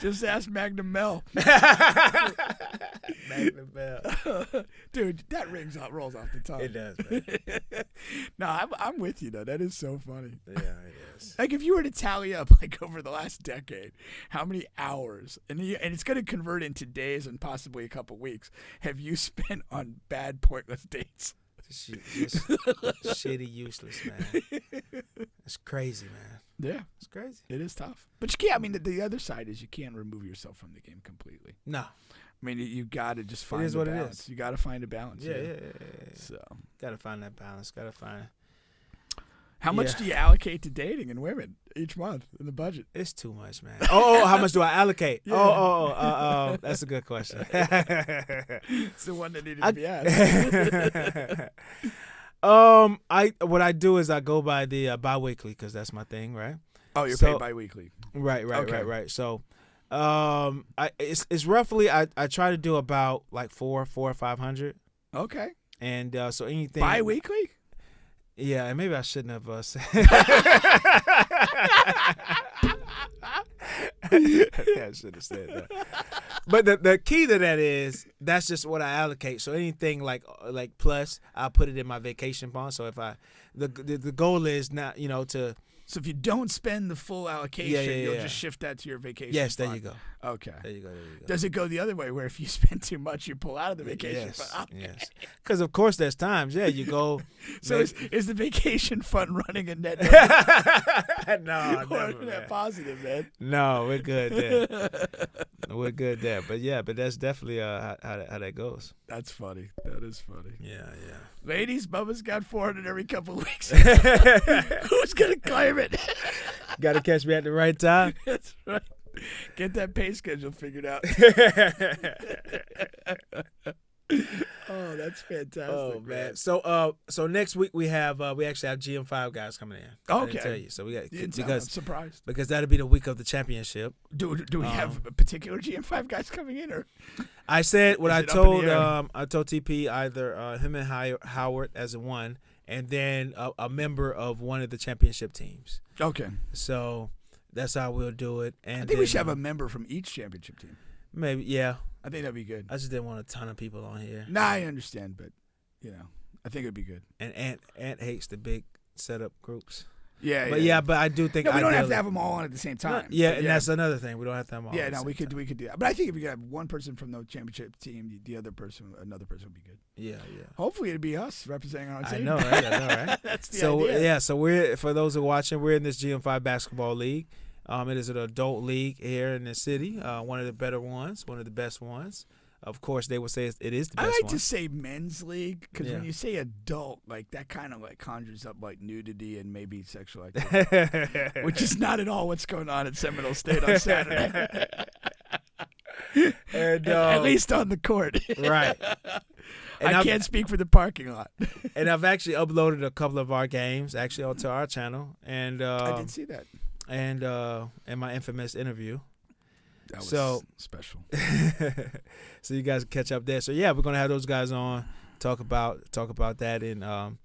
Just ask Magnum Mel. Magnum Mel. Dude, that rolls off the tongue. It does, man. No, I'm with you, though. That is so funny. Yeah, it is. Like, if you were to tally up, like, over the last decade, how many hours, and it's going to convert into days and possibly a couple weeks, have you spent on bad, pointless dates? Shitty, useless, man. It's crazy, man. Yeah. It's crazy. It is tough. But you can't, I mean, the other side is you can't remove yourself from the game completely. No. I mean, you got to just find It is the what balance. it is. You got to find a balance. Yeah. So, got to find that balance. Got to find. How much do you allocate to dating and women each month in the budget? It's too much, man. How much do I allocate? Yeah. That's a good question. It's the one that needed to be asked. What I do is I go by the biweekly because that's my thing, right? Oh, you're paid biweekly. Right. Okay. Right. So, it's roughly I try to do about like 400 or 500. Okay. And so anything biweekly. Yeah, and maybe I shouldn't have said. I should have said that. But the key to that is that's just what I allocate. So anything like plus, I put it in my vacation fund. So if the goal is not to. So if you don't spend the full allocation, you'll just shift that to your vacation Yes, fund. there you go. Okay. There you go. Does it go the other way where if you spend too much, you pull out of the vacation fund? Okay. Yes. Because, of course, there's times, you go. So is the vacation fund running a net No, or net positive, man? No, we're good there. But that's definitely how that goes. That's funny. That is funny. Yeah. Ladies, Bubba's got 400 every couple of weeks. Who's going to claim it? Got to catch me at the right time. That's right. Get that pay schedule figured out. Oh, that's fantastic. Oh man. So next week we actually have GM5 guys coming in. Okay. I didn't tell you. So we got I'm surprised. Because that'll be the week of the championship. Do we have particular GM5 guys coming in, or? I said what I told TP, either him and Howard as a one, and then a member of one of the championship teams. Okay. So that's how we'll do it. And I think we should have a member from each championship team. Maybe, yeah. I think that'd be good. I just didn't want a ton of people on here. Nah, I understand, but I think it'd be good. And Ant hates the big setup groups. Yeah, but I do think we don't have ideally- to have them all on at the same time. And that's another thing. We don't have to have them all. Yeah, at the no, same we could time. do that. But I think if you have one person from the championship team, another person would be good. Yeah. Hopefully, it'd be us representing our team. I know, right? That's the so idea. so we're, for those who are watching, we're in this GM5 basketball league. It is an adult league here in the city. One of the better ones, one of the best ones. Of course, they would say it is the best I like one. to say men's league because Yeah. when you say adult, like that kind of like conjures up like nudity and maybe sexual activity, which is not at all what's going on at Seminole State on Saturday. And, at least on the court, right? And I can't speak for the parking lot. And I've actually uploaded a couple of our games actually onto our channel, and I did see that. And my infamous interview. That was special. So you guys can catch up there. So yeah, we're gonna have those guys on, talk about that, and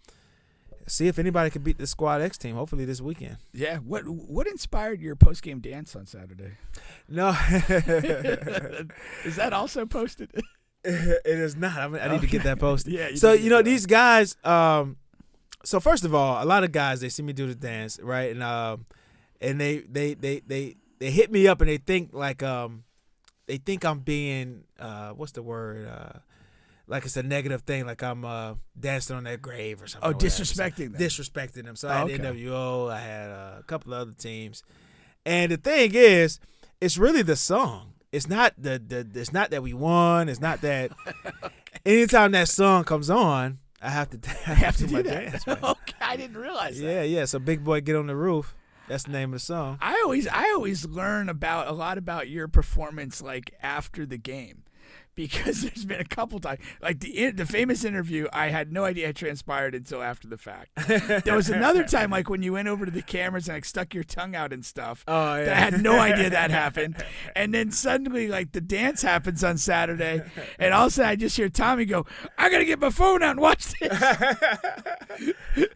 see if anybody can beat the Squad X team. Hopefully this weekend. Yeah. What inspired your post game dance on Saturday? No. Is that also posted? It is not. I need to get that posted. Yeah. So these guys. So first of all, a lot of guys, they see me do the dance, right, and they hit me up and they think like they think I'm being what's the word, like it's a negative thing, like I'm dancing on their grave or something. Oh, disrespecting them. Disrespecting them. So I had NWO, I had a couple of other teams, and the thing is, it's really the song. It's not it's not that we won. It's not that. Anytime that song comes on, I have to do my dance. Man. Okay, I didn't realize that. Yeah. So Big Boy Get on the Roof. That's the name of the song. I always learn a lot about your performance like after the game, because there's been a couple times like the famous interview I had no idea had transpired until after the fact. There was another time like when you went over to the cameras and like stuck your tongue out and stuff. Oh yeah. That I had no idea that happened, and then suddenly like the dance happens on Saturday, and all of a sudden I just hear Tommy go, "I gotta get my phone out and watch this."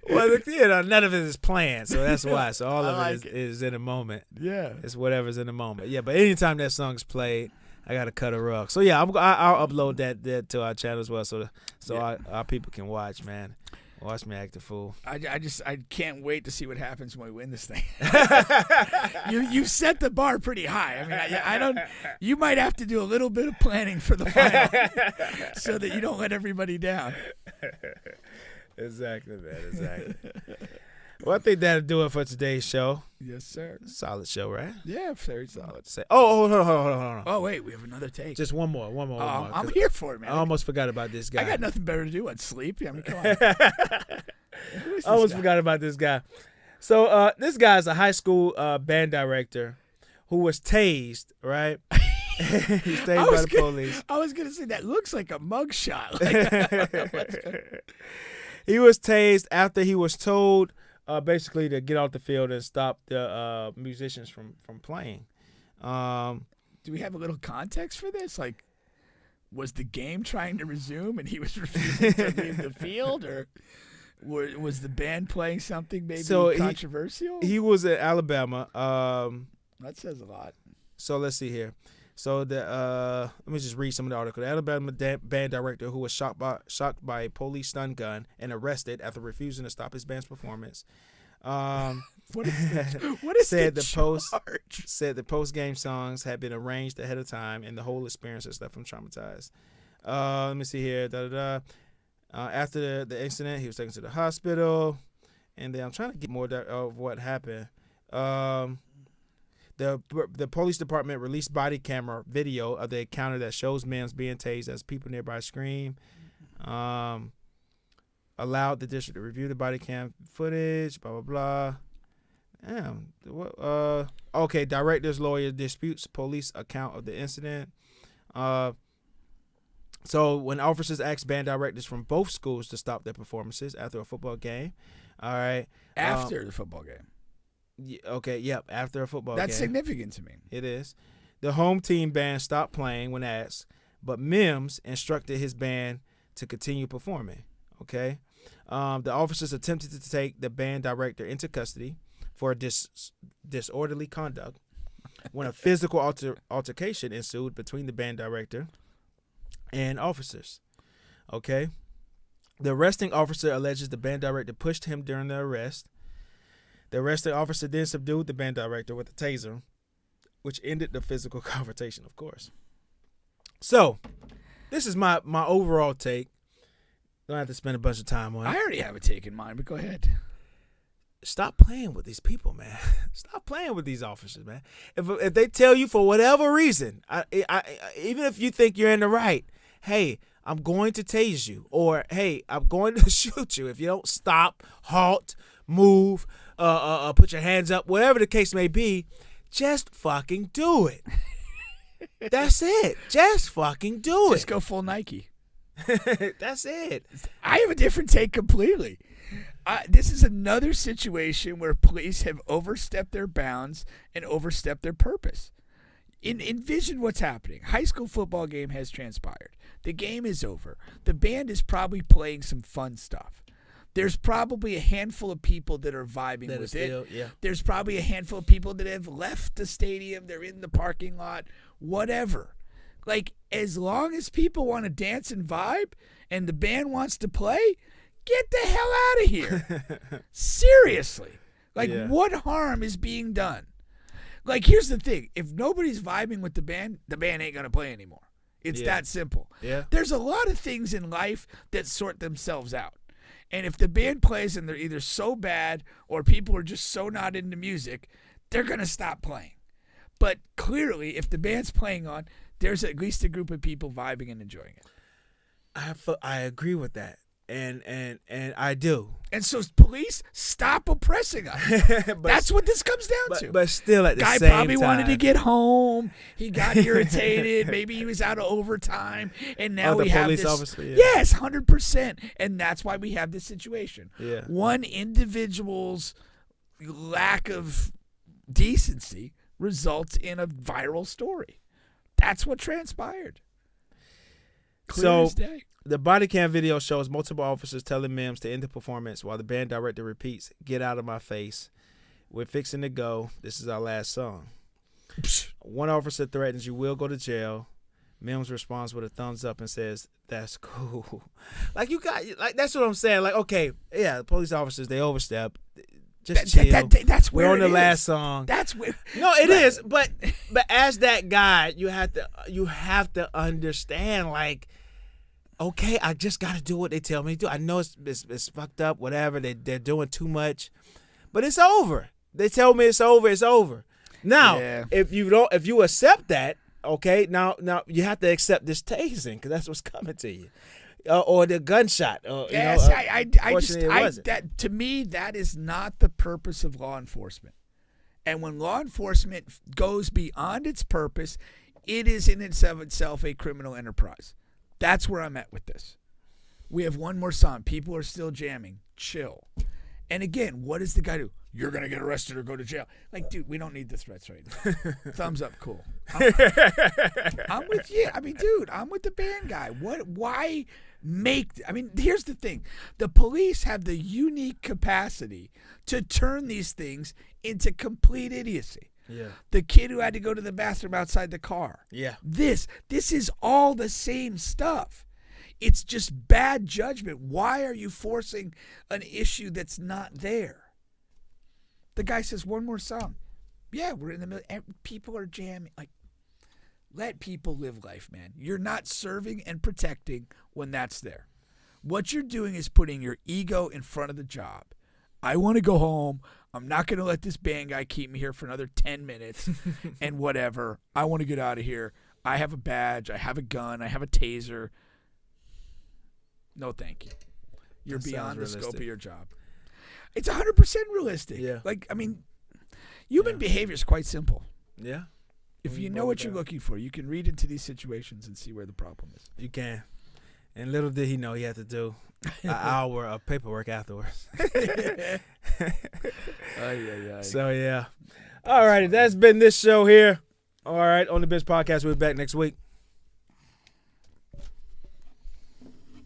Well, look, none of it is planned, so that's why. So all of like it is in the moment. Yeah, it's whatever's in the moment. Yeah, but anytime that song's played, I gotta cut a rug. So yeah, I'll upload that to our channel as well, so our people can watch. Man, watch me act a fool. I can't wait to see what happens when we win this thing. you set the bar pretty high. I mean, I don't. You might have to do a little bit of planning for the final, so that you don't let everybody down. Exactly, man. Exactly. Well, I think that'll do it for today's show. Yes, sir. Solid show, right? Yeah, very solid. Hold on. Oh, wait, we have another take. Just one more. I'm here for it, man. I almost forgot about this guy. I got nothing better to do than sleep. I mean, come on. I almost forgot about this guy. So this guy's a high school band director who was tased, right? He's tased by the police. I was going to say, that looks like a mugshot. He was tased after he was told basically to get off the field and stop the musicians from playing. Do we have a little context for this? Like, was the game trying to resume and he was refusing to leave the field, or was the band playing something maybe controversial? He was in Alabama. That says a lot. So let's see here. So let me just read some of the article. The Alabama band director who was shocked by a police stun gun and arrested after refusing to stop his band's performance. What is said the charge? Said the post-game songs had been arranged ahead of time and the whole experience has left him traumatized. Let me see here. After the incident, he was taken to the hospital, and then I'm trying to get more of what happened. The police department released body camera video of the encounter that shows Mims being tased as people nearby scream. Allowed the district to review the body cam footage, blah, blah, blah. Damn. Okay, director's lawyer disputes police account of the incident. So when officers asked band directors from both schools to stop their performances after a football game, all right. After the football game. After a football game. That's significant to me. It is. The home team band stopped playing when asked, but Mims instructed his band to continue performing. Okay. The officers attempted to take the band director into custody for disorderly conduct when a physical altercation ensued between the band director and officers. Okay. The arresting officer alleges the band director pushed him during the arrest. The arresting officer then subdued the band director with a taser, which ended the physical confrontation, of course. So, this is my overall take. Don't have to spend a bunch of time on it. I already have a take in mind, but go ahead. Stop playing with these people, man. Stop playing with these officers, man. If they tell you for whatever reason, even if you think you're in the right, hey, I'm going to tase you, or hey, I'm going to shoot you if you don't stop, halt, move, put your hands up, whatever the case may be, just fucking do it. That's it. Just fucking do it. Just go full Nike. That's it. I have a different take completely. This is another situation where police have overstepped their bounds and overstepped their purpose. Envision what's happening. High school football game has transpired. The game is over. The band is probably playing some fun stuff. There's probably a handful of people that are vibing with it. Yeah. There's probably a handful of people that have left the stadium. They're in the parking lot, whatever. Like, as long as people want to dance and vibe and the band wants to play, get the hell out of here. Seriously. Like, what harm is being done? Like, here's the thing. If nobody's vibing with the band ain't going to play anymore. It's that simple. Yeah. There's a lot of things in life that sort themselves out. And if the band plays and they're either so bad or people are just so not into music, they're going to stop playing. But clearly, if the band's playing on, there's at least a group of people vibing and enjoying it. I agree with that. And I do. And so police, stop oppressing us. That's what this comes down to. But still at the Guy same time. probably wanted to get home. He got irritated. Maybe he was out of overtime. And now we have this. Officer, yeah. Yes, 100%. And that's why we have this situation. Yeah. One individual's lack of decency results in a viral story. That's what transpired. Clear as day. The body cam video shows multiple officers telling Mims to end the performance while the band director repeats, "Get out of my face. We're fixing to go. This is our last song." One officer threatens, "You will go to jail." Mims responds with a thumbs up and says, "That's cool." Like, that's what I'm saying. Like, okay, yeah, the police officers, they overstep. Just chill. That's where we're on the it last is. song. That's where. No, it is. But as that guy, you have to understand, like, okay, I just got to do what they tell me to do. I know it's fucked up, whatever. They're doing too much, but it's over. They tell me it's over. It's over. Now, if you accept that, okay, now you have to accept this tasing because that's what's coming to you, or the gunshot. Yes, that to me that is not the purpose of law enforcement. And when law enforcement goes beyond its purpose, it is in itself a criminal enterprise. That's where I'm at with this. We have one more song. People are still jamming. Chill. And again, what does the guy do? You're going to get arrested or go to jail. Like, dude, we don't need the threats right now. Thumbs up, cool. I'm with you. I mean, dude, I'm with the band guy. Why here's the thing. The police have the unique capacity to turn these things into complete idiocy. Yeah. The kid who had to go to the bathroom outside the car. Yeah. This is all the same stuff. It's just bad judgment. Why are you forcing an issue that's not there? The guy says, one more song. Yeah, we're in the middle. People are jamming. Like, let people live life, man. You're not serving and protecting when that's there. What you're doing is putting your ego in front of the job. I want to go home. I'm not going to let this band guy keep me here for another 10 minutes and whatever. I want to get out of here. I have a badge. I have a gun. I have a taser. No, thank you. You're beyond the scope of your job. It's 100% realistic. Yeah. Like, I mean, human behavior is quite simple. Yeah. If you know what you're looking for, you can read into these situations and see where the problem is. You can. And little did he know he had to do an hour of paperwork afterwards. So, yeah. All righty. That's been this show here. All right. On the Biz Podcast. We'll be back next week.